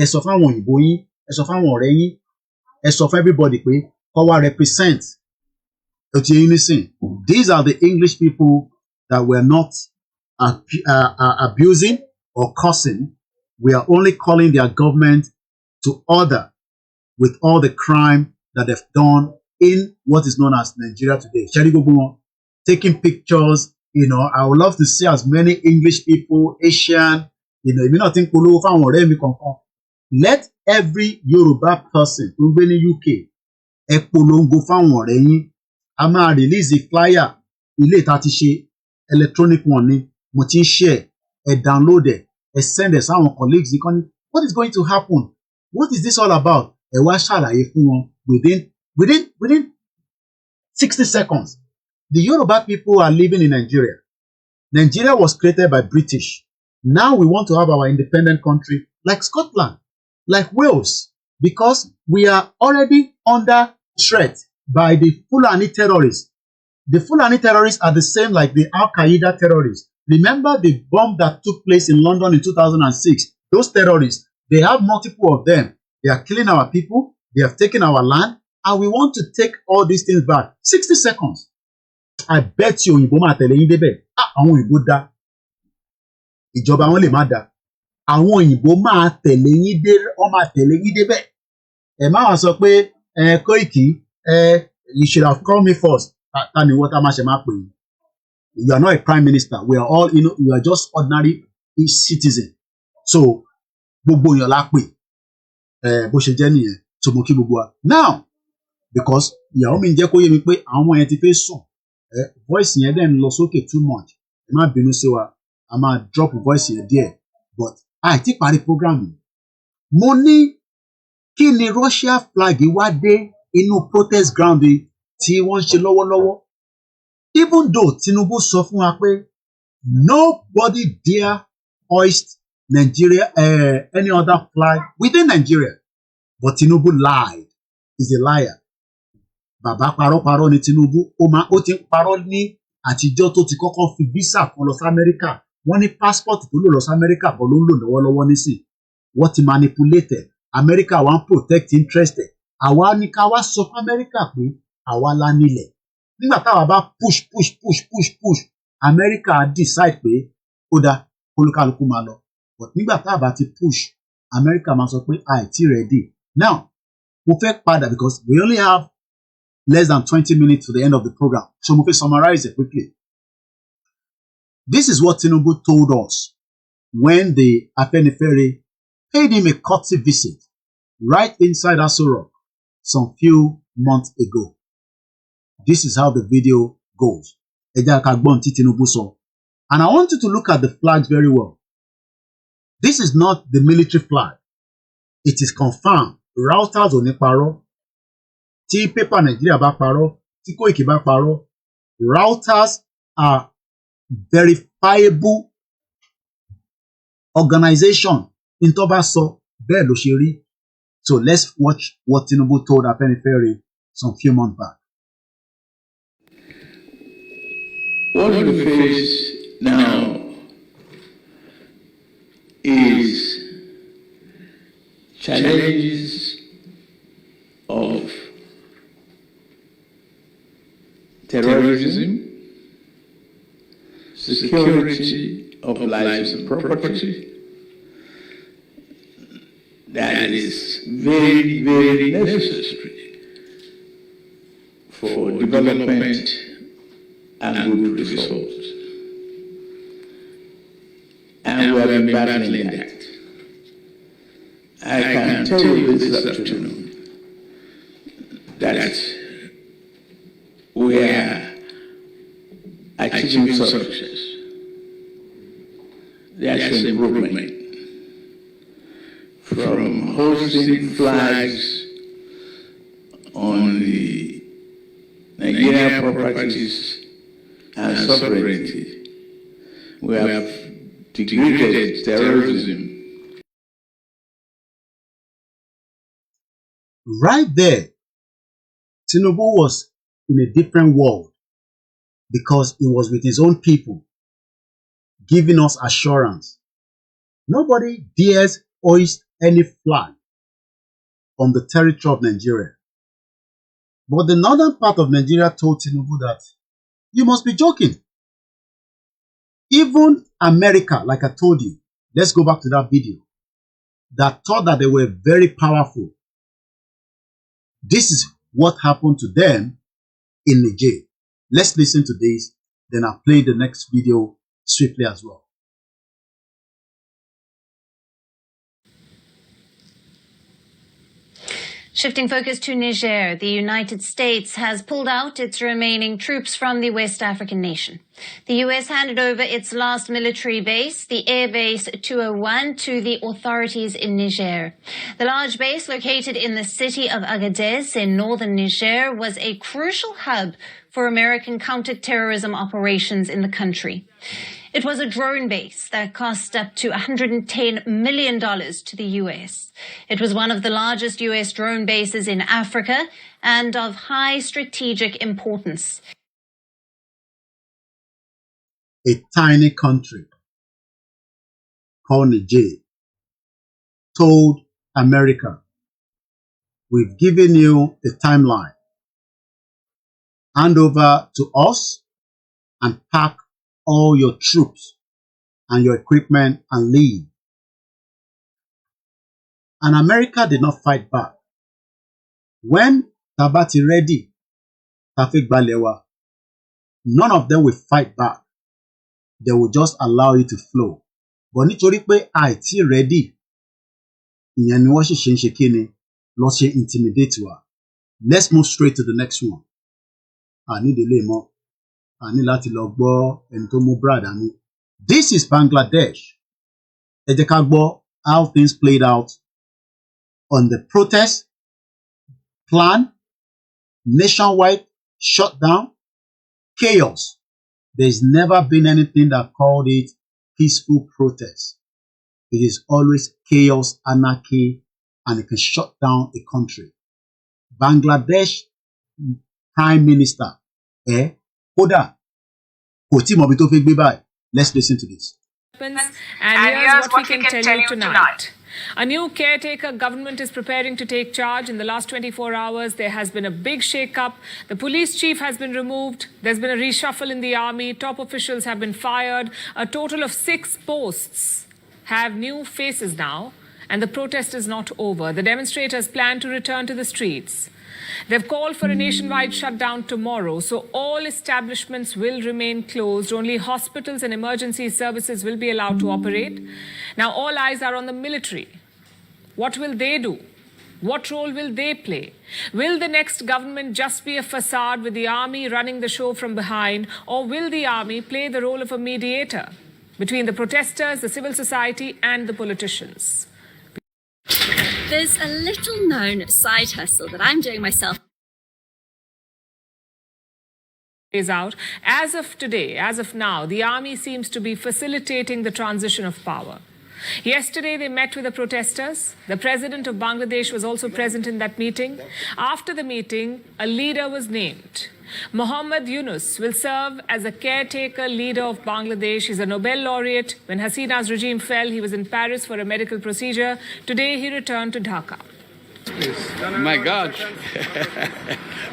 ẹ sọ fún àwọn òyìnbó yín ẹ sọ fún àwọn ọ̀rẹ́ yín ẹ sọ fún everybody pé kó wá represent ó ti yín nísìn these are the English people that were not abusing or cursing we are only calling their government to order with all the crime that they've done in what is known as Nigeria today ṣẹ́rí gbogbo wọn taking pictures you know I would love to see as many English people Asian èmi náà ti ń polówó fáwọn ọ̀rẹ́ mi kankan let every Yoruba person tó ń gbé ní UK ẹ polongo fáwọn ọ̀rẹ́ yín a máa release a flyer ilé ìta ti ṣe electronic one ni mo ti ń share ẹ download ẹ send ẹ sáwọn colleagues yìí kan ní what is going to happen what is this all about ẹ wá ṣàlàyé fún wọn within 60 seconds the Yoruba people are living in Nigeria. Nigeria was created by British. Now we want to have our independent country like Scotland, like Wales, because we are already under threat by the Fulani terrorists. The Fulani terrorists are the same like the Al-Qaeda terrorists. Remember the bomb that took place in London in 2006? Those terrorists, they have multiple of them. They are killing our people, they have taken our land, and we want to take all these things back. 60 seconds. I bet you òyìnbó máa tẹ̀lé yín débẹ̀. Àwọn òyìnbó dá. Ìjọba wọn lè má dá. Àwọn òyìnbó máa tẹ̀lé yín débẹ̀. Ẹ má wá sọ pé Koiki you should have called me first. Ta ni wọ́n tá máa ṣe máa pè yín. You are not a prime minister. We are all you are just ordinary citizen. So gbogbo èèyàn la pè. Bó ṣe jẹ́ nìyẹn. So mo kí gbogbo wa. Now because ìyàwó mi ń jẹ́ kó yé mi pé àwọn ọmọ yẹn ti fẹ́ sùn. Voice yẹn dẹ̀ ń lọ sókè too much ẹ má bínú sí wa a máa drop voice yẹn díẹ̀ but àìtí parí program yìí mo ní kí ni Russia flag wá dé inú protest ground tí wọ́n ń ṣe lọ́wọ́lọ́wọ́ even though Tinubu sọ fún wa pé nobody dare hoist Nigeria any other flag within Nigeria but Tinubu lied he's a liar. Bàbá parọ́ ní Tinubu ó ti ń parọ́ ní àtijọ́ tó ti kọ́kọ́ fi visa kan lọ sí Amẹ́ríkà wọ́n ní passport tó lò lọ sí Amẹ́ríkà bọ́ ló ń lò lọ́wọ́lọ́wọ́ nísìn wọ́n ti manipulate Amẹ́ríkà wá ń protect interest àwa ní ká wá sọ fún Amẹ́ríkà pé àwa la nílẹ̀ nígbà táwa bá push Amẹ́ríkà decide pé ó dá olúkálukú máa lọ but nígbà táwa bá ti push Amẹ́ríkà máa sọ pé àìtí ready Now, we'll fake pada because we only have less than 20 minutes to the end of the program. So we'll summarize it quickly. This is what Tinubu told us when the Afenifere paid him a courtesy visit right inside Aso Rock some few months ago. This is how the video goes. And I want you to look at the flags very well. This is not the military flag. It is confirmed. Routers on paro. Tí paper Nigeria bá parọ́, tí Koiki bá parọ́. Routers are verifiable organization. In tó bá sọ, bẹ́ẹ̀ ló ṣe rí. So let's watch what Tinubu told Afenifere some few months back. What we face now is challenges of terrorism, security of lives and property, that is very, very necessary for development and good results. And we have been battling that. I can tell you this afternoon that we are achieving success. There's improvement. From hosting flags on the Nigerian properties and sovereignty, we have degraded terrorism. Right there, Tinubu was in a different world because he was with his own people, giving us assurance. Nobody dares hoist any flag on the territory of Nigeria. But the northern part of Nigeria told Tinubu that you must be joking. Even America, like I told you, let's go back to that video, that thought that they were very powerful. This is what happened to them in Niger. Let's listen to this, then I'll play the next video swiftly as well. Shifting focus to Niger, the United States has pulled out its remaining troops from the West African nation. The U.S. handed over its last military base, the Air Base 201, to the authorities in Niger. The large base, located in the city of Agadez in northern Niger, was a crucial hub for American counter-terrorism operations in the country. It was a drone base that cost up to $110 million to the U.S. It was one of the largest U.S. drone bases in Africa and of high strategic importance. A tiny country called Niger told America, we've given you a timeline. Hand over to us and pack all your troops and your equipment and leave. And America did not fight back. When Tabati ready, Tafik Balewa, none of them will fight back. They will just allow you to flow. But nítorí pé àìtí ready, ìyẹn ni wọ́n ṣe ń ṣe kíni, lọ ṣe intimidate wa. Let's move straight to the next one. I need a little more. I need láti lọ gbọ́ ẹni tó mú brad àní. This is Bangladesh. Ẹ jẹ́ ká gbọ́ how things played out on the protest plan, nationwide shutdown, chaos. There's never been anything that called it peaceful protest. It is always chaos, anarchy, and it can shut down a country. Bangladesh Prime Minister, kódà kò tí mọ̀ bí tó fẹ́ gbé báyìí. Let's listen to this. And here's what we can tell you tonight. A new caretaker government is preparing to take charge. In the last 24 hours, there has been a big shake-up. The police chief has been removed. There's been a reshuffle in the army. Top officials have been fired. A total of 6 posts have new faces now. and the protest is not over. The demonstrators plan to return to the streets. They've called for a nationwide shutdown tomorrow, so all establishments will remain closed. Only hospitals and emergency services will be allowed to operate. Now, all eyes are on the military. What will they do? What role will they play? Will the next government just be a facade with the army running the show from behind, or will the army play the role of a mediator between the protesters, the civil society, and the politicians? There's a little known side hustle that I'm doing myself. Out. As of today, as of now, the army seems to be facilitating the transition of power. Yesterday, they met with the protesters. The president of Bangladesh was also present in that meeting. After the meeting, a leader was named. Mohammad Yunus will serve as a caretaker leader of Bangladesh. He's a Nobel laureate. When Hasina's regime fell, he was in Paris for a medical procedure. Today, he returned to Dhaka. My God.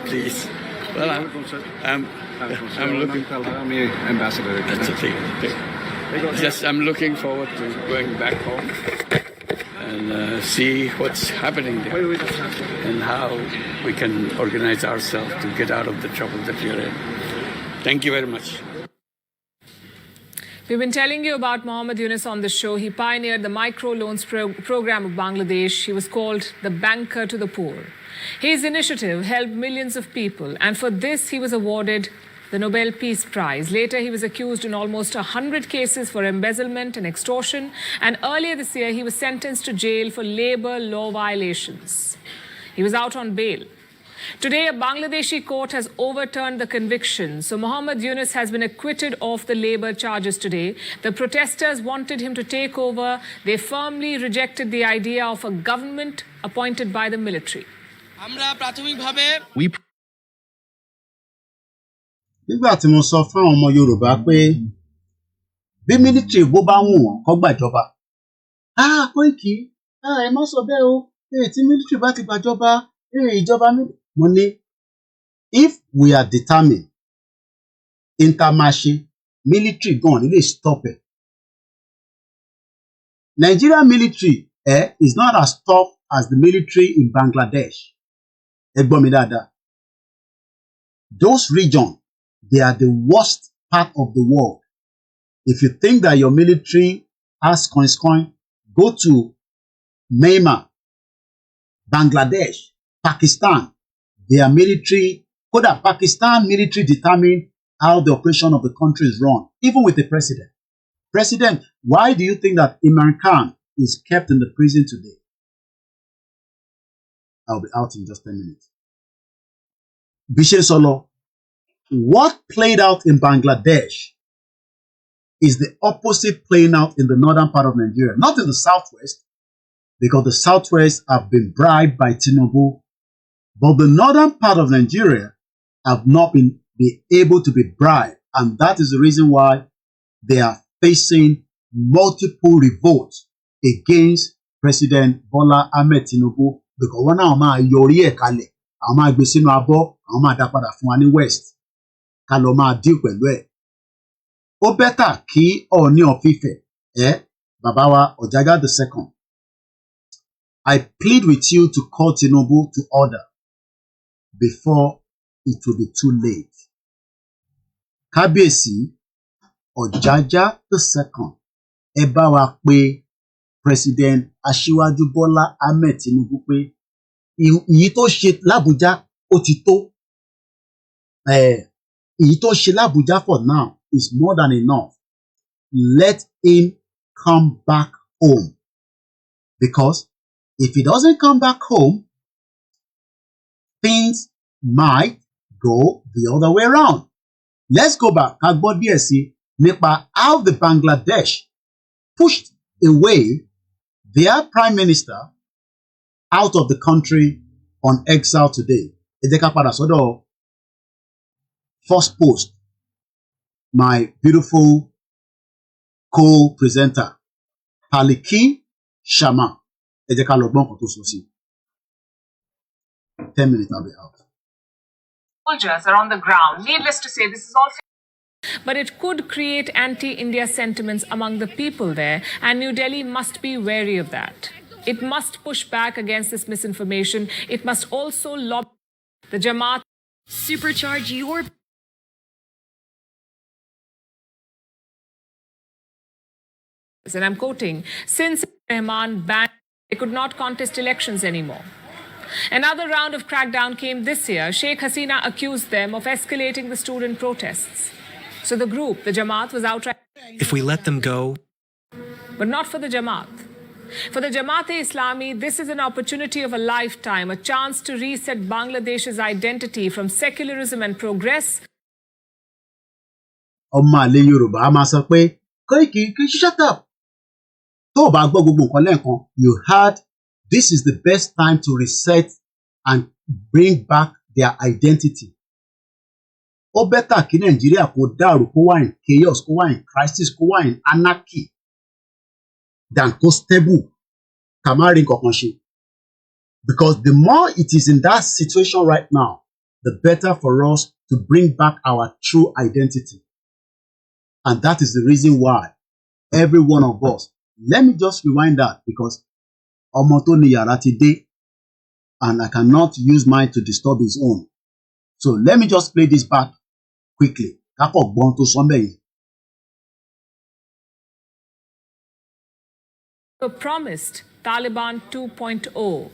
Please. Well, I'm looking. Ambassador. That's okay. Just I'm looking forward to going back home and see what's happening there and how we can organize ourselves to get out of the trouble that we're in. Thank you very much. We've been telling you about Mohammad Yunus on the show. He pioneered the microloans program of Bangladesh. He was called the banker to the poor. His initiative helped millions of people, and for this he was awarded the Nobel Peace Prize. Later, he was accused in almost 100 cases for embezzlement and extortion, and earlier this year, he was sentenced to jail for labor law violations. He was out on bail. Today, a Bangladeshi court has overturned the conviction, so Mohammad Yunus has been acquitted of the labor charges today. The protesters wanted him to take over. They firmly rejected the idea of a government appointed by the military. Nígbà tí mo sọ fún àwọn ọmọ Yorùbá pé bí mílítírì bó bá wù wọ́n kó gbàjọba. Koiki, ẹ má sọ bẹ́ẹ̀ o. Tí mílítírì bá ti gbàjọba, ìjọba mi. Mo ní, if we are determined, intermarché, military gan ni lè stop it. Nigerian military is not as tough as the military in Bangladesh. Ẹ gbọ́ mi dáadáa. Those regions, they are the worst part of the world. If you think that your military has coins, go to Myanmar, Bangladesh, Pakistan. Their military, Pakistan military determine how the operation of the country is run, even with the president. President, why do you think that Imran Khan is kept in the prison today? I'll be out in just 10 minutes. Bishe Solo, what played out in Bangladesh is the opposite playing out in the northern part of Nigeria, not in the southwest, because the southwest have been bribed by Tinubu, but the northern part of Nigeria have not been able to be bribed, and that is the reason why they are facing multiple revolts against President Bola Ahmed Tinubu, because wọn náà máa yọrí ẹ̀ kalẹ̀, àwọn máa gbé sínú abọ́, àwọn máa dá padà fún wa ní West. Ká lọ máa deal pẹ̀lú ẹ̀. Ó bẹ́tà kí Ọọ̀ni of Ifẹ̀, bàbá wa Ọ̀jájá II. I plead with you to call Tinubu to order before it will be too late. Kábíyèsí Ọ̀jájá II, ẹ bá wa pé President Aṣíwájú Bọ́lá Ahmed Tinubu pé èyí tó ṣe l'Abuja ó ti tó. Èyí tó ṣe l'Abuja for now is more than enough. Let him come back home. Because if he doesn't come back home, things might go the other way around. Let's go back. Ká gbọ́ díẹ̀ sí nípa how the Bangladesh pushed away their prime minister out of the country on exile today. Ẹ jẹ́ ká padà sọ́dọ̀ first post, my beautiful co-presenter, Paliki Shama. Ẹ jẹ́ ká lọ gbọ́ nǹkan tó sọ sí. 10 minutes, I'll be out. Soldiers are on the ground. Needless to say, this is all. But it could create anti-India sentiments among the people there, and New Delhi must be wary of that. It must push back against this misinformation. It must also lobby the Jamaat. Supercharge your... And I'm quoting, since Rahman banned, they could not contest elections anymore. Another round of crackdown came this year. Sheikh Hasina accused them of escalating the student protests. So the group, the Jamaat, was outright. If we let them go... But not for the Jamaat. For the Jamaat-e-Islami, this is an opportunity of a lifetime, a chance to reset Bangladesh's identity from secularism and progress. Ọmọ àlè Yorùbá a máa sọ pé Koiki, shut up. Tó o bá gbọ́ gbogbo nǹkan lẹ́ẹ̀kan, you heard this is the best time to reset and bring back their identity. Ó bẹ́tà kí Nàìjíríà kó dàrú, kó wà in chaos, kó wà in crisis, kó wà in anarchy than kó stable, ká má rí nǹkan kan ṣe. Because the more it is in that situation right now, the better for us to bring back our true identity. And that is the reason why every one of us, let me just rewind that because ọmọ tó ní yàrá ti dé and I cannot use mine to disturb his own. So let me just play this back quickly. Kápọ̀ gbọ́n tó sọ bẹ́ẹ̀ yẹn. Promised Taliban 2.0,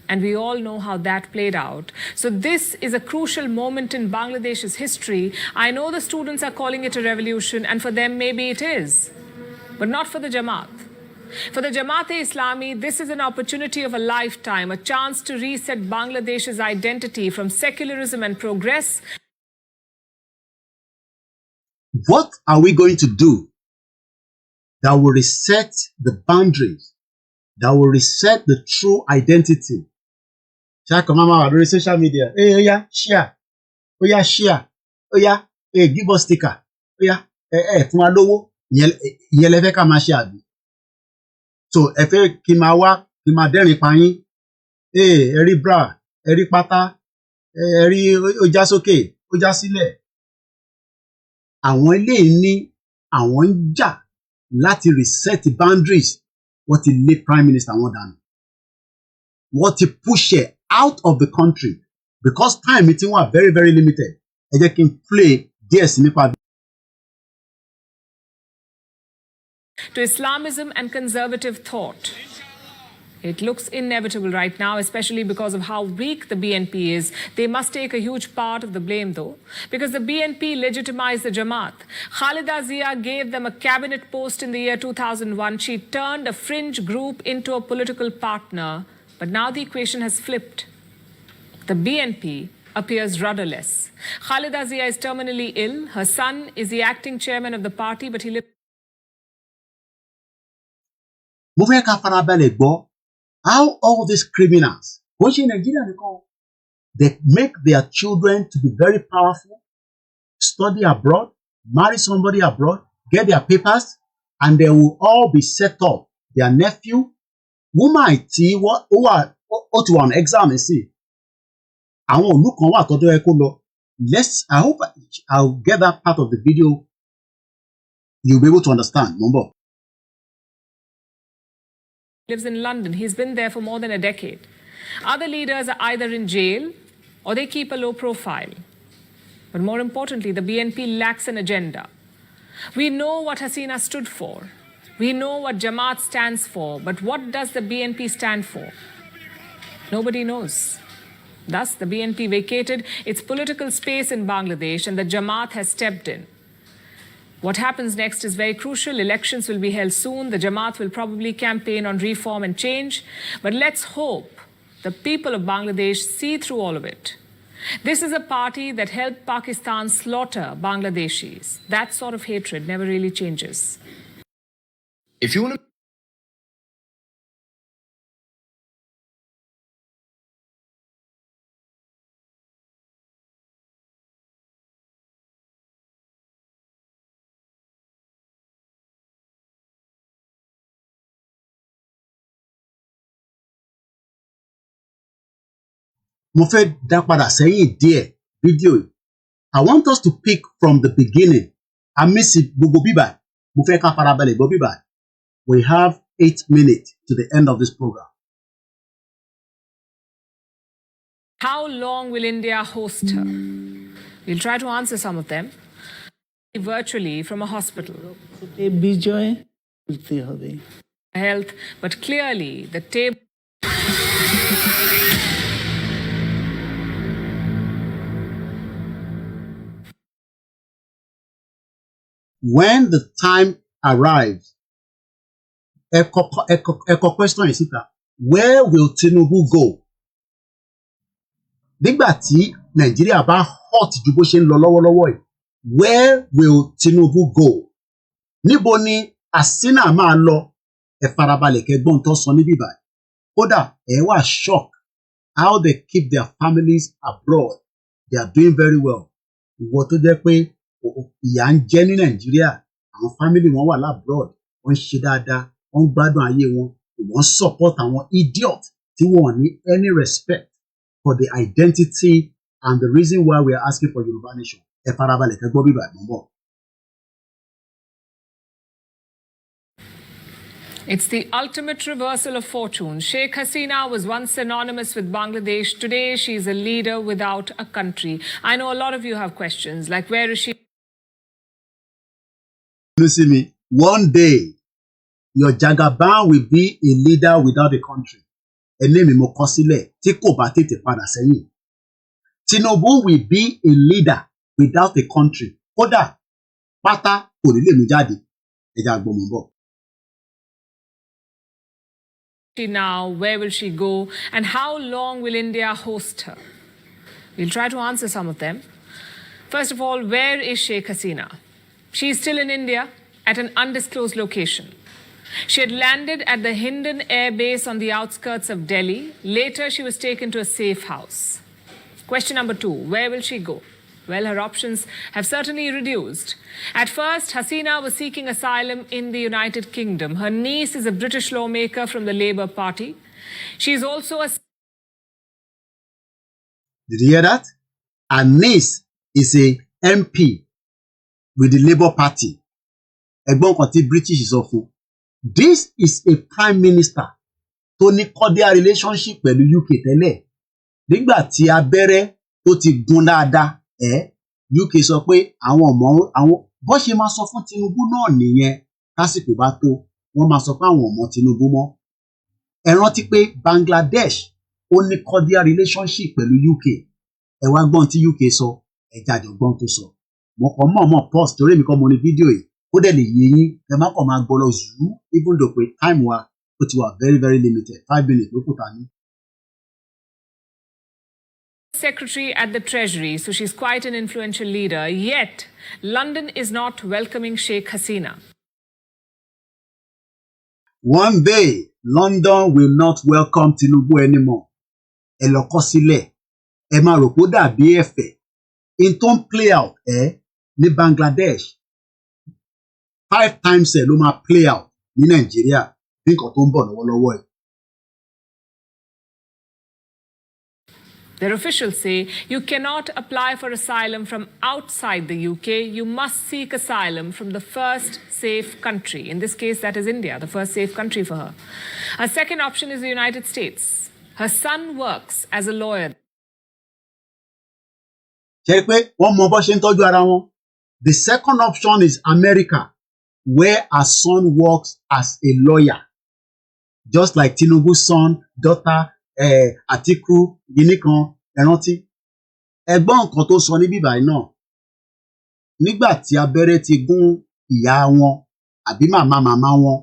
and we all know how that played out. So this is a crucial moment in Bangladesh's history. I know the students are calling it a revolution, and for them maybe it is, but not for the Jamaat. For the Jamaat-e-Islami, this is an opportunity of a lifetime, a chance to reset Bangladesh's identity from secularism and progress. What are we going to do that will reset the boundaries, that will reset the true identity? Shaka mama wa lórí social media. Hey, oya, share. Oya, share. Oya, hey, give us sticker. Oya, fún wa lówó. Ìyẹn lẹ fẹ́ ká máa ṣe àbí. So, ẹ fẹ́ kí máa wá, kí máa dẹ́rìn pa yín. Hey, ẹ rí bra, ẹ rí pátá, ẹ rí ó já sókè, ó já sílẹ̀. Àwọn eléyìí ní àwọn ń jà láti reset boundaries. Wọ́n ti lé prime minister wọn dànù. Wọ́n ti push ẹ̀ out of the country because time ti wà very very limited. Ẹ jẹ́ kí n play díẹ̀ sí nípa. To Islamism and conservative thought. It looks inevitable right now, especially because of how weak the BNP is. They must take a huge part of the blame, though, because the BNP legitimized the Jamaat. Khalida Zia gave them a cabinet post in the year 2001. She turned a fringe group into a political partner. But now the equation has flipped. The BNP appears rudderless. Khalida Zia is terminally ill. Her son is the acting chairman of the party, but he lives... Mo fẹ́ ká farabalẹ̀ gbọ́ how all these criminals, kò ṣe Nàìjíríà nìkan, they make their children to be very powerful, study abroad, marry somebody abroad, get their papers, and they will all be set up. Their nephew, woman tí ó ti wà on exam sí. Àwọn òlú kan wà tọ́jọ́ ẹ kó lọ. I hope I'll get that part of the video. You'll be able to understand. Number. Lives in London. He's been there for more than a decade. Other leaders are either in jail or they keep a low profile. But more importantly, the BNP lacks an agenda. We know what Hasina stood for. We know what Jamaat stands for. But what does the BNP stand for? Nobody knows. Thus, the BNP vacated its political space in Bangladesh and the Jamaat has stepped in. What happens next is very crucial. Elections will be held soon. The Jamaat will probably campaign on reform and change. But let's hope the people of Bangladesh see through all of it. This is a party that helped Pakistan slaughter Bangladeshis. That sort of hatred never really changes. If you want to... Mo fẹ́ dá padà sẹ́yìn díẹ̀ fídíò yìí. I want us to pick from the beginning. I miss it gbogbo bíbà. Mo fẹ́ ká farabalẹ̀ gbọ́ bíbà. We have 8 minutes to the end of this program. How long will India host her? We'll try to answer some of them virtually from a hospital. Health, but clearly the table. When the time arrives, echo question is where will Tinubu go? Nígbà tí Nàìjíríà bá hot ju bó ṣe ń lọ lọ́wọ́lọ́wọ́ yìí, where will Tinubu go? Níbo ni Hasina máa lọ? Ẹ farabalẹ̀ kẹ́gbọ́n tó sọ níbí báyìí. Kódà ẹ wà shock how they keep their families abroad. They are doing very well. Ìwọ tó jẹ́ pé ìyà ń jẹ ní Nàìjíríà, àwọn family wọn wà labroad, wọ́n ń ṣe dáadáa, wọ́n ń gbádùn ayé wọn, wọ́n support àwọn idiot tí wọ́n ní any respect for the identity and the reason why we are asking for Yoruba nation. Ẹ farabalẹ̀ kẹ́ gbọ́ bíbá ìmọ̀ bọ̀. It's the ultimate reversal of fortune. Sheikh Hasina was once synonymous with Bangladesh. Today, she's a leader without a country. I know a lot of you have questions, like where is she? You see me? One day, your Jagaban will be a leader without a country. Ẹni mo kọ sílẹ̀ tí kò bá tètè padà sẹ́yìn. Tinubu will be a leader without a country. Kódà pátá kò ní lè mú jáde. Ẹja gbọmọ bọ̀. Now, where will she go? And how long will India host her? We'll try to answer some of them. First of all, where is Sheikh Hasina? She's still in India at an undisclosed location. She had landed at the Hindon Air Base on the outskirts of Delhi. Later, she was taken to a safe house. Question number 2, where will she go? Well, her options have certainly reduced. At first, Hasina was seeking asylum in the United Kingdom. Her niece is a British lawmaker from the Labour Party. She's also a... Did you hear that? Her niece is a MP with the Labour Party. Ẹ̀gbọ́n kan tí British sọ fún. This is a prime minister tó ní cordial relationship pẹ̀lú UK tẹ́lẹ̀. Nígbà tí abẹ́rẹ́ tó ti gún dáadáa, UK sọ pé àwọn bó ṣe máa sọ fún Tinubu náà nìyẹn lásìkò bá tó, wọ́n máa sọ pé àwọn ọmọ Tinubu mọ́. Ẹ rántí pé Bangladesh ó ní cordial relationship pẹ̀lú UK. Ẹ wá gbọ́n tí UK sọ, ẹ jáde gbọ́n tó sọ. Mo kàn mọ̀ post torí mi kàn mo ní fídíò yìí. Ó dẹ̀ lè yé yín, ẹ má kàn máa gbọ́ lọ zùú, even though pé time wa ó ti wà very very limited, 5 minutes ló kù ta ní. Secretary at the Treasury, so she's quite an influential leader. Yet, London is not welcoming Sheikh Hasina. One day, London will not welcome Tinubu anymore. Ẹ lọ kọ sílẹ̀, ẹ máa rò pé ó dàbí ẹ̀fẹ̀. In tó ń play out ní Bangladesh, 5 times ló máa play out ní Nàìjíríà bí nǹkan tó ń bọ̀ lọ́wọ́lọ́wọ́ ẹ̀. Their officials say you cannot apply for asylum from outside the UK. You must seek asylum from the first safe country. In this case, that is India, the first safe country for her. Her second option is the United States. Her son works as a lawyer. Ṣé pé wọ́n mọ bó ṣe ń tọ́jú ara wọn? The second option is America, where her son works as a lawyer. Just like Tinubu's son, daughter, Atiku, Ginikan, ẹrántí. Ẹgbọ́n nǹkan tó sọ ní bíbáyìí náà. Nígbà tí abẹ́rẹ́ ti gún ìyá wọn àbí màmá wọn,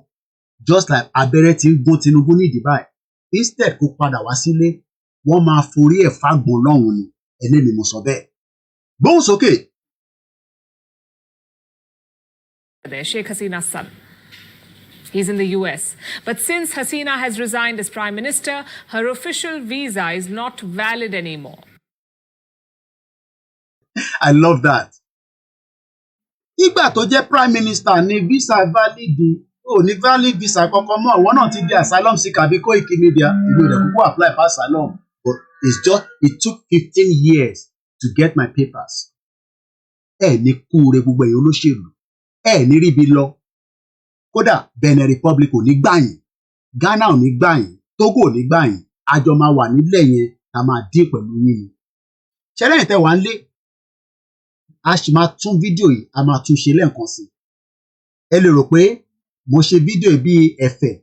just like abẹ́rẹ́ ti gún Tinubu nídìí báyìí. Instead kó padà wá sílé, wọ́n máa forí ẹ̀ fágbọ̀n lọ́hùn ni. Ẹni mi mo sọ bẹ́ẹ̀. Gbóhùn sókè. Sheikh Hasina's son. He's in the US. But since Hasina has resigned as Prime Minister, her official visa is not valid anymore. I love that. Ìgbà tó jẹ́ Prime Minister ní visa valid, ní valid visa kankan mọ́, wọ́n náà ti di asylum seeker bí Koikimedia, ìlú rẹ̀ kúkú apply for asylum. But it took 15 years to get my papers. Ní kúure gbogbo èèyàn olóṣèlú. Ní ríbi lọ. Kódà Benin Republic ò ní gbàyìn Ghana ò ní gbà yín, Togo ò ní gbà yín, àjọ máa wà nílẹ̀ yẹn tá máa dí pẹ̀lú yín ni. Ṣẹ́lẹ́yìn tẹ́ wà ń lé, a sì máa tún fídíò yìí, a máa tún ṣe lẹ́ẹ̀kan sí. Ẹ lè rò pé mo ṣe fídíò yìí bíi ẹ̀fẹ̀,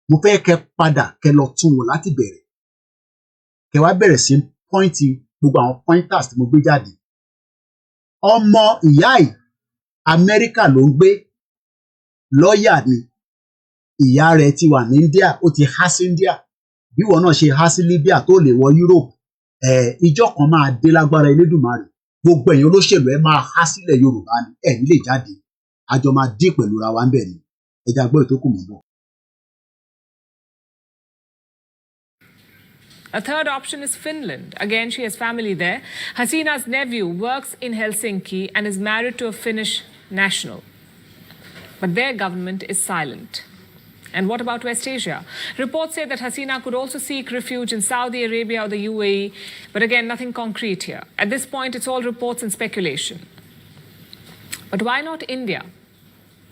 mo fẹ́ kẹ́ padà kẹ́ lọ tún wò láti bẹ̀rẹ̀. Kẹ́ wá bẹ̀rẹ̀ sí pọ́ìntì gbogbo àwọn pointers tí mo gbé jáde. Ọmọ ìyá yìí Amẹ́ríkà ló ń gbé, lọ́ọ̀yà ni. Ìyá rẹ̀ ti wà ní India, ó ti há sí India. Bí wọn náà ṣe há sí Libya tó lè wọ Europe, ìjọ kan máa dé lágbára Elédùmarè. Gbogbo ẹ̀yin olóṣèlú ẹ máa há sílẹ̀ Yorùbá ni, ẹ̀ ní lè jáde. Àjọ máa dí pẹ̀lú ra wa ń bẹ̀ ni. Ẹ já gbọ́ ìtókù mọ́ bọ̀. A third option is Finland. Again, she has family there. Hasina's nephew works in Helsinki and is married to a Finnish national. But their government is silent. And what about West Asia? Reports say that Hasina could also seek refuge in Saudi Arabia or the UAE. But again, nothing concrete here. At this point, it's all reports and speculation. But why not India?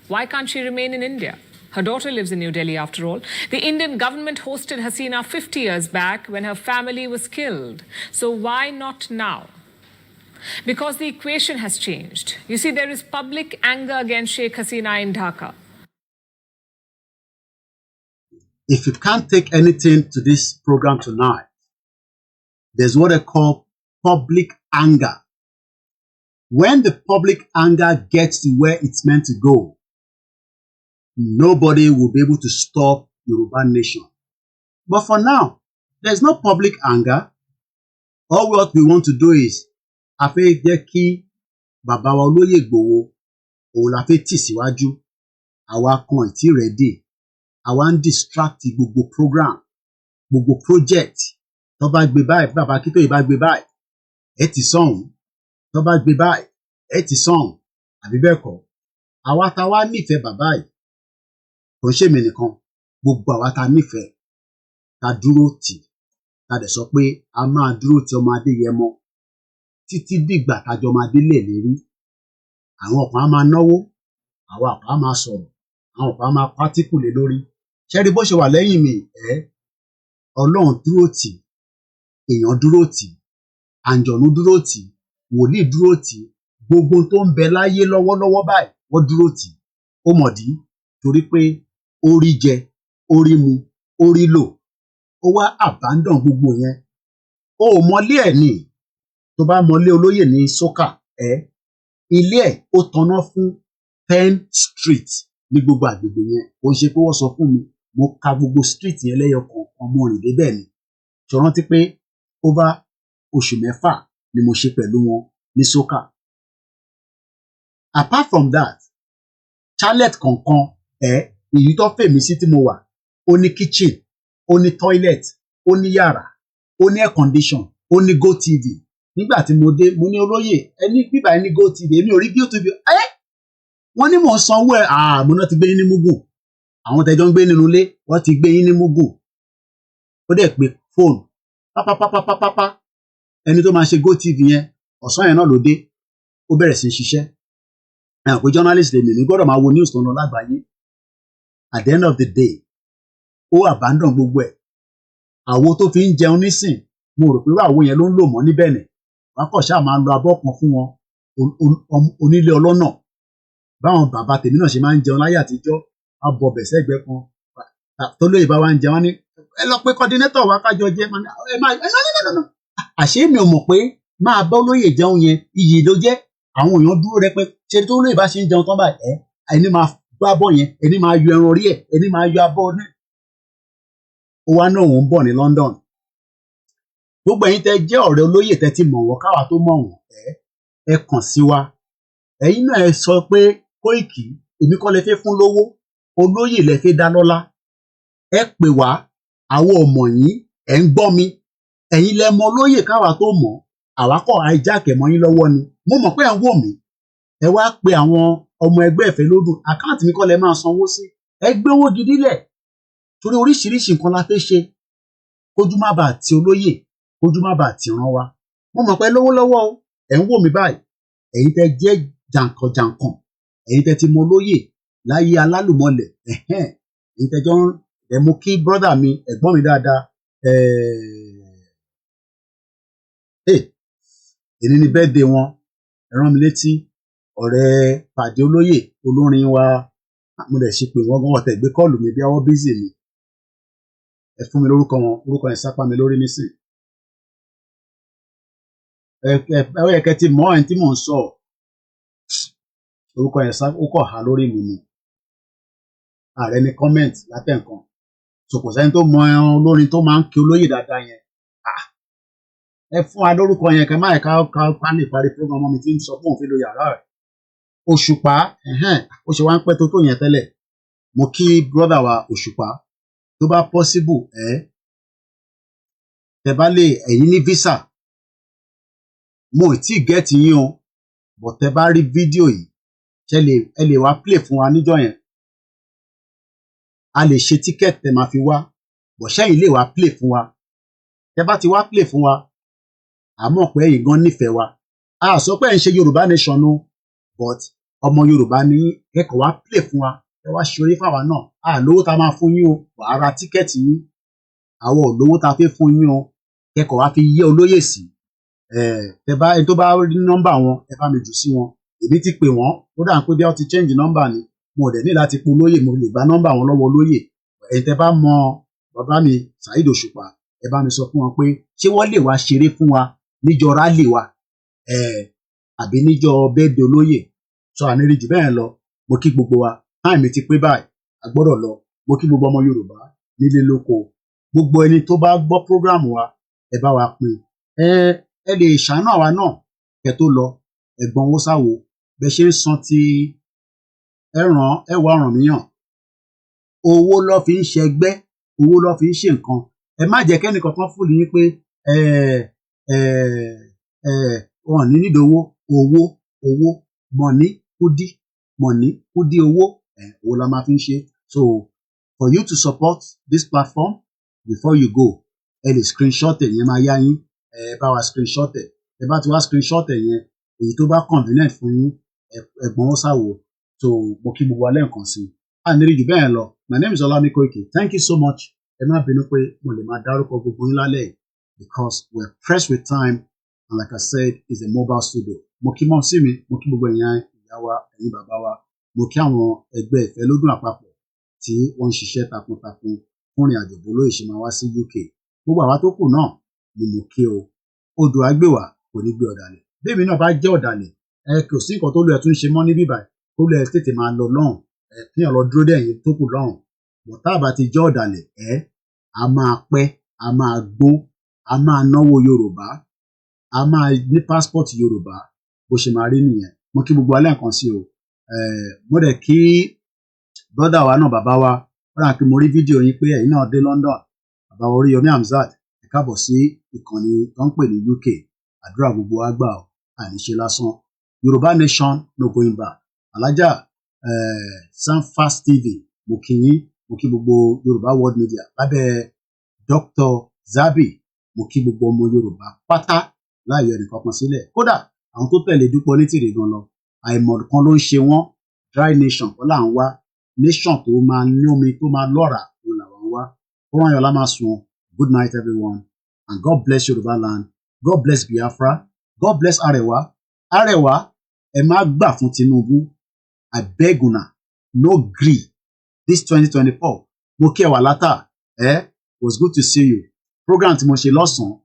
Why can't she remain in India? Her daughter lives in New Delhi, after all. The Indian government hosted Hasina 50 years back when her family was killed. So why not now? Because the equation has changed. You see, there is public anger against Sheikh Hasina in Dhaka. If you can't take anything to this program tonight, there's what I call public anger. When the public anger gets to where it's meant to go, nobody will be able to stop Yoruba nation. But for now, there's no public anger. All what we want to do is, a fẹ́ jẹ́ kí bàbá wa Olóyè Ìgbòho, òun la fẹ́ tì síwájú, àwa kan ì tíì ready, àwa ń distract gbogbo program, gbogbo project. Tó bá gbé báyìí, bàbá Akíntóyè bá gbé báyìí, ẹ ti sọ̀hún. Tó bá gbé báyìí, ẹ ti sọ̀hún. Àbí bẹ́ẹ̀ kọ́, àwa tá wá nífẹ̀ẹ́ bàbá yìí, kò ń ṣèmi nìkan, gbogbo àwa tá nífẹ̀ẹ́, tá dúró tì, tá dẹ̀ sọ pé a máa dúró ti ọmọ Adéyẹmọ títí dìgbà tájọ máa délé lérí. Àwọn kan á máa náwó, àwọn kan á máa sọ̀rọ̀, àwọn kan á máa pátíkù lé lórí. Ṣẹ́rí bó ṣe wà lẹ́yìn mi, Ọlọ́run dúró tì, èèyàn dúró tì, àǹjọ̀nú dúró tì, wòlíì dúró tì, gbogbo tó ń bẹ láyé lọ́wọ́lọ́wọ́ báyìí wọ́n dúró tì. Ó mọ̀dí torí pé ó rí jẹ, ó rí mu, ó rí lò, ó wá abandon gbogbo yẹn. Ó mọlé ẹ̀ ní, tó bá mọlé olóyè ní Sókà, ilé ẹ̀ ó tanná fún 10 street ní gbogbo àgbègbè yẹn. Ó ṣe pé wọ́n sọ fún mi, mo ka gbogbo street yẹn lẹ́yọ kọ̀ọ̀kan, mo rìn débẹ̀ ni. Ṣó rántí pé over oṣù 6 ni mo ṣe pẹ̀lú wọn ní Sókà. Apart from that, chalet kọ̀ọ̀kan, èyí tó fèmí sí tí mo wà, ó ní kitchen, ó ní toilet, ó ní yàrá, ó ní air condition, ó ní GoTV. Nígbà tí mo dé, mo ní olóyè, ẹni bíbá ẹni GoTV, èmi ò rí GoTV. Wọ́n ní mò ń sanwó ẹ̀, mo náà ti gbé yín ní Mugun. Àwọn tẹ́jọ́ ń gbé nínú ilé, wọ́n ti gbé yín ní Mugun. Ó dẹ̀ pé fóònù, pápápápápápá. Ẹni tó máa ṣe GoTV yẹn, ọ̀sán yẹn náà ló dé, ó bẹ̀rẹ̀ sí í ṣiṣẹ́. Pé journalist lèmi, mi gbọ́dọ̀ máa wo news tó ń lọ lágbàáyé. At the end of the day, ó abandon gbogbo ẹ̀. Àwo tó fi ń jẹun nísìn, mo rò pé àwo yẹn ló ń lò mọ́ níbẹ̀ nì. Wákọ̀ ṣáà máa ń lo abọ́ kan fún wọn, onílé ọlọ́nà. Báwọn bàbá tèmi náà ṣe máa ń jẹun láyé àtijọ́, a bọ̀ bẹ̀ sẹ́gbẹ́ kan. Tó lóye bá wa ń jẹun, wọ́n ní ẹ lọ pé coordinator wa kájọ jẹ. No. Àṣé mi ò mọ̀ pé máa bá olóyè jẹun yẹn iyì ló jẹ́. Àwọn èèyàn dúró rẹpẹ, ṣe tó lóye bá ṣe ń jẹun tán báyìí, ẹni máa gbá abọ́ yẹn, ẹni máa yọ ẹran orí ẹ̀, ẹni máa yọ abọ́ náà. Ó wá náà òun bọ̀ ní London. Gbogbo ẹ̀yin tẹ́ jẹ́ ọ̀rẹ́ olóyè tẹ́ ti mọ̀ wọ́n káwa tó mọ̀ wọ́n, ẹ kàn sí wa. Ẹ̀yin náà ẹ sọ pé Kóìkì, èmi kọ́ lẹ fẹ́ fún lówó, olóyè lẹ fẹ́ dá lọ́lá. Ẹ pè wá, àwọn ọmọ yín, ẹ ń gbọ́ mi. Ẹ̀yin lẹ mọ̀ olóyè káwa tó mọ̀, àwa kọ̀ àìjáàkẹ́ mọ́ yín lọ́wọ́ ni. Mo mọ̀ pé ẹ̀ ń wò mí. Ẹ wá pe àwọn ọmọ ẹgbẹ́ ìfẹ́ lódùn, àkáǹtì mi kọ́ lẹ máa sanwó sí. Ẹ gbé owó gidi lẹ̀. Torí oríṣiríṣi nǹkan la fẹ́ ṣe. Kójú má bàa ti olóyè, kójú má bàa ti ràn wá. Mo mọ̀ pé lówó lọ́wọ́ o, ẹ̀ ń wò mí báyìí. Ẹ̀yin tẹ́ jẹ́ jàǹkànjàǹkàn, ẹ̀yin tẹ́ ti mọ olóyè láyé alálùmọ́lẹ̀, ẹ̀yin tẹ́ jọ ń ẹ mú kí brother mi ẹ̀gbọ́n mi dáadáa èyí ni birthday wọn ẹ rán mi létí ọ̀rẹ́ pàdé olóyè olórin wa mo dẹ̀ ṣe pé wọ́n gan ọ̀tẹ̀ gbé kọ́ọ̀lù mi bí ọwọ́ bízì mi ẹ fún mi lórúkọ wọn orúkọ yẹn sápá mi lórí nísìn ẹ yẹ kẹ́ ti mọ̀ ẹni tí mò ń sọ orúkọ yẹn ó kọ̀ há lórí mi ni ààrẹ ní comment látẹ̀ǹkan so kò sẹ́ni tó mọ olórin tó máa ń kí olóyè dáadáa yẹn ẹ fún wa lórúkọ yẹn kẹ́ má yẹ ká lè parí program ọmọ mi tí ń sọ fún òun fi lo yàrá rẹ̀ Òṣùpá ó ṣe wá ń pẹ́ tó yẹn tẹ́lẹ̀ mo kí brother wa Òṣùpá tó bá possible tẹ́ bá lè ẹ̀yin ní visa mo ì tí gẹ́ẹ̀tì yín o but tẹ́ bá rí fídíò yìí ẹ lè wá play fún wa níjọ́ yẹn a lè ṣe ticket tẹ́ máa fi wá but ṣẹ́yìn lè wá play fún wa tẹ́ bá ti wá play fún wa àmọ́ pé ẹ̀yin gan nífẹ̀ẹ́ wa a sọ pé ẹ̀ ń ṣe Yorùbá nation o but ọmọ Yorùbá ní kẹ́kọ̀ọ́ wá play fún wa ẹ wá ṣe orí fáwa náà a lówó tá máa fún yín o wàá ra tíkẹ́ẹ̀tì yín àwọn ò lówó tá fẹ́ fún yín o kẹ́kọ̀ọ́ wá fi yé olóyè sí ẹ bá ẹni tó bá rí nọ́mbà wọn ẹ bá mi jù sí wọn èmi ti pè wọ́n ó dà pé bí wọ́n ti change nọ́mbà ni mo dẹ̀ ní láti pe olóyè mo lè gba nọ́mbà wọn lọ́wọ́ olóyè ẹ̀yin tẹ́ bá mọ bàbá mi Saheed Òṣùpá ẹ bá mi sọ fún wọn pé ṣé wọ́n lè wá ṣeré fún wa níjọ rálì wa àbí níjọ bẹ́ẹ̀dẹ̀ olóyè sọ àníri jù bẹ́ẹ̀ lọ mo kí gbogbo wa táìmì ti pé báyìí a gbọ́dọ̀ lọ mo kí gbogbo ọmọ Yorùbá nílé lóko gbogbo ẹni tó bá gbọ́ program wa ẹ bá wa pín ẹ lè ṣàánú àwa náà kẹ́ tó lọ ẹ̀gbọ́n owó sáwo bẹ ṣe ń san ti ẹwà ọ̀ràn míyàn owó ló fi ń ṣẹgbẹ́ owó ló fi ń ṣe nǹkan ẹ má jẹ́ kẹ́ni kankan fún yín pé wọn ní nídìí owó kúdí owó la máa fi ń ṣe so for you to support this platform before you go ẹ lè screenshot ẹ yẹn máa yá yín bá wa screenshot ẹ bá ti wá screenshot ẹ yẹn èyí tó bá convenient fún yín ẹ̀gbọ́n ó ṣàwò so mo kí gbogbo alẹ́ nǹkan sí i nírí jù bẹ́ẹ̀ lọ my name is OLAYOMI KOIKI thank you so much ẹ má bínú pé mo lè máa dárúkọ gbogbo yín lálẹ́ yìí because we're pressed with time and like I said it's a mobile studio mo kí mọ́ sí mi mo kí gbogbo ẹ̀yin ìyá wa ẹ̀yin bàbá wa mo kí àwọn ẹgbẹ́ ìfẹ́ lódún àpapọ̀ tí wọ́n ń ṣiṣẹ́ takuntakun fún ìrìn àjò olóyè ṣe máa wá sí UK gbogbo àwa tó kù náà ni mo kí o odò àgbèwà kò ní gbé ọ̀dàlẹ̀ bẹ́ẹ̀mi náà bá jẹ́ ọ̀dàlẹ̀ kò sí nǹkan tó lọ ẹ̀ tún ṣe mọ́ níbí báyìí tó lọ ẹ̀ tètè máa lọ lọ́hùn kíyàn lọ dúró dẹ̀yìn tó kù lọ́hùn bọ̀tá àbá ti jẹ́ ọ̀dàlẹ̀ a máa pẹ́ a máa gbó a máa náwó Yorùbá a máa ní passport Yorùbá bó ṣe máa rí nìyẹn mo kí gbogbo alẹ́ nǹkan sí o mo dẹ̀ kí brother wa náà bàbá wa wọ́n rà pé mo rí fídíò yín pé ẹ̀yin náà dé London bàbá wa Oríyọmí Hamzat ẹ káàbọ̀ sí ìkànnì tó ń pè ní UK àdúrà gbogbo wa gbà ọ́ àníṣe lásán Yorùbá nation no going back alájà Sanfast TV mo kí yín mo kí gbogbo Yorùbá world media lábẹ́ Dr. Zabi mo kí gbogbo ọmọ Yorùbá pátá láàyò ẹnìkan kan sílẹ̀ kódà àwọn tó tẹ̀lé Dúpọ̀ Onítìrì gan lọ àìmọ̀ kan ló ń ṣe wọ́n dry nation kọ́ là ń wá nation tó máa ní omi tó máa lọ́ràá òun làwọn wá ó rán yọlá máa sùn good night everyone and God bless Yorùbá land God bless Biafra God bless Arewa ẹ má gbà fún Tinubu I beg una no gree this 2024 mo kí ẹ wà látà was good to see you program tí mo ṣe lọ́sàn-án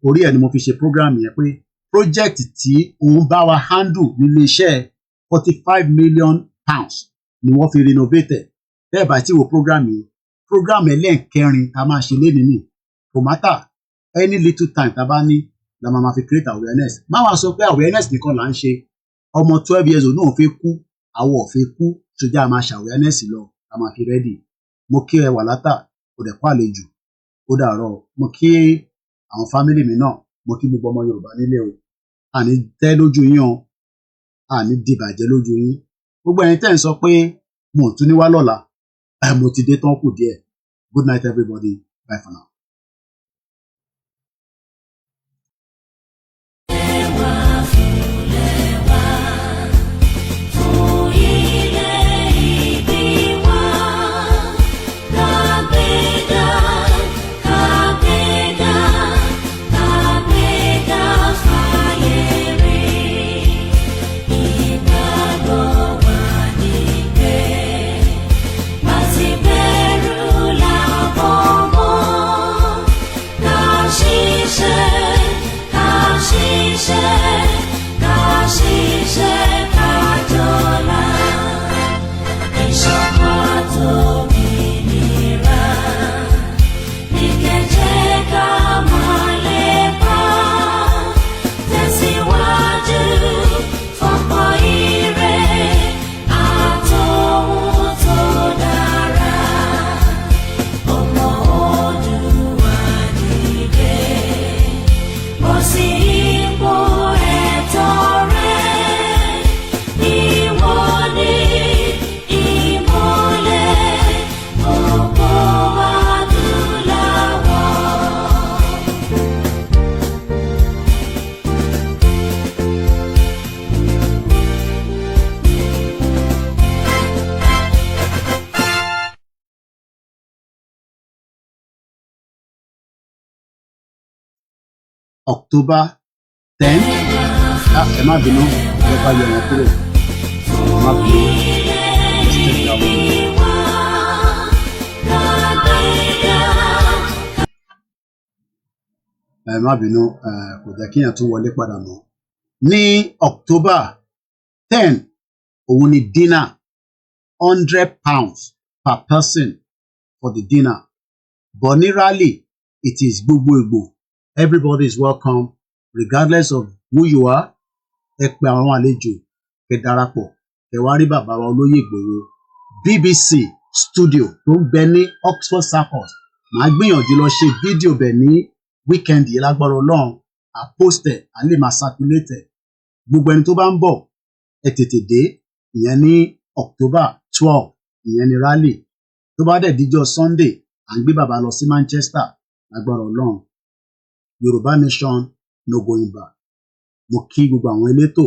orí ẹ̀ ni mo fi ṣe program yẹn pé project tí òun bá wa handle nílé iṣẹ́ 45 million pounds ni wọ́n fi renovate bẹ́ẹ̀ bá tí wo program yìí program ẹlẹ́ẹ̀kẹrin tá a máa ṣe lénìí ní kò mátà any little time tá a bá ní la máa fi create awareness má wàá sọ pé awareness nìkan là ń ṣe ọmọ 12 years old náà fẹ́ kú àwọ̀ fẹ́ kú ṣojú a máa ṣe awareness lọ a máa fi ready mo kí ẹ wà látà kò dẹ̀ kó àlejò ó dàárọ̀ mo kí àwọn family mi náà mo kí gbogbo ọmọ Yorùbá nílé o àní tẹ́ lójú yín o àní dìbàjẹ́ lójú yín gbogbo ẹ̀yin tẹ́ ń sọ pé mo tún ní wá lọ́la mo ti dé tán kù díẹ̀ good night everybody bye for now. Be October 10th. Ẹ má bínú, ẹ bá yọ wọn kúrò. Ẹ má bínú. Let's take that one. Ẹ má bínú, kò jẹ́ kíyàn tún wọlé padà mọ́. Ní October 10, òun ni dinner, £100 per person for the dinner. But ní rally, it is gbogbo. Everybody is welcome, regardless of who you are. Ẹ pè àwọn àlejò, kẹ́ darapọ̀, kẹ́ wá rí bàbá wa olóyè Ìgbòho. BBC studio tó ń bẹ ní Oxford Circus. Màá gbìyànjú lọ ṣe fídíò bẹ̀ ní weekend yìí lágbára Ọlọ́run. À post ẹ̀, à lè máa circulate ẹ̀. Gbogbo ẹni tó bá ń bọ̀, ẹ tètè dé. Ìyẹn ní October 12, ìyẹn ní rally. Tó bá dẹ̀ díjọ́ Sunday, à ń gbé bàbá lọ sí Manchester lágbára Ọlọ́run. Yorùbá nation no going back. Mo kí gbogbo àwọn elétò,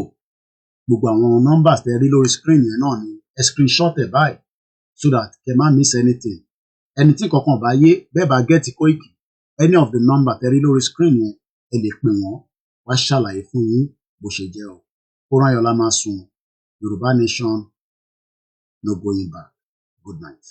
gbogbo àwọn numbers tẹ́ rí lórí screen yẹn náà ni ẹ screenshot ẹ̀ báyìí so that kẹ́ má miss anything. Ẹni tí kankan bá yé bẹ́ẹ̀ bá get Koiki, any of the number tẹ́ rí lórí screen yẹn ẹ lè pè wọ́n wá ṣàlàyé fún yín bó ṣe jẹ́ o. Kóráyọ̀lá máa sùn. Yorùbá nation no going back. Good night.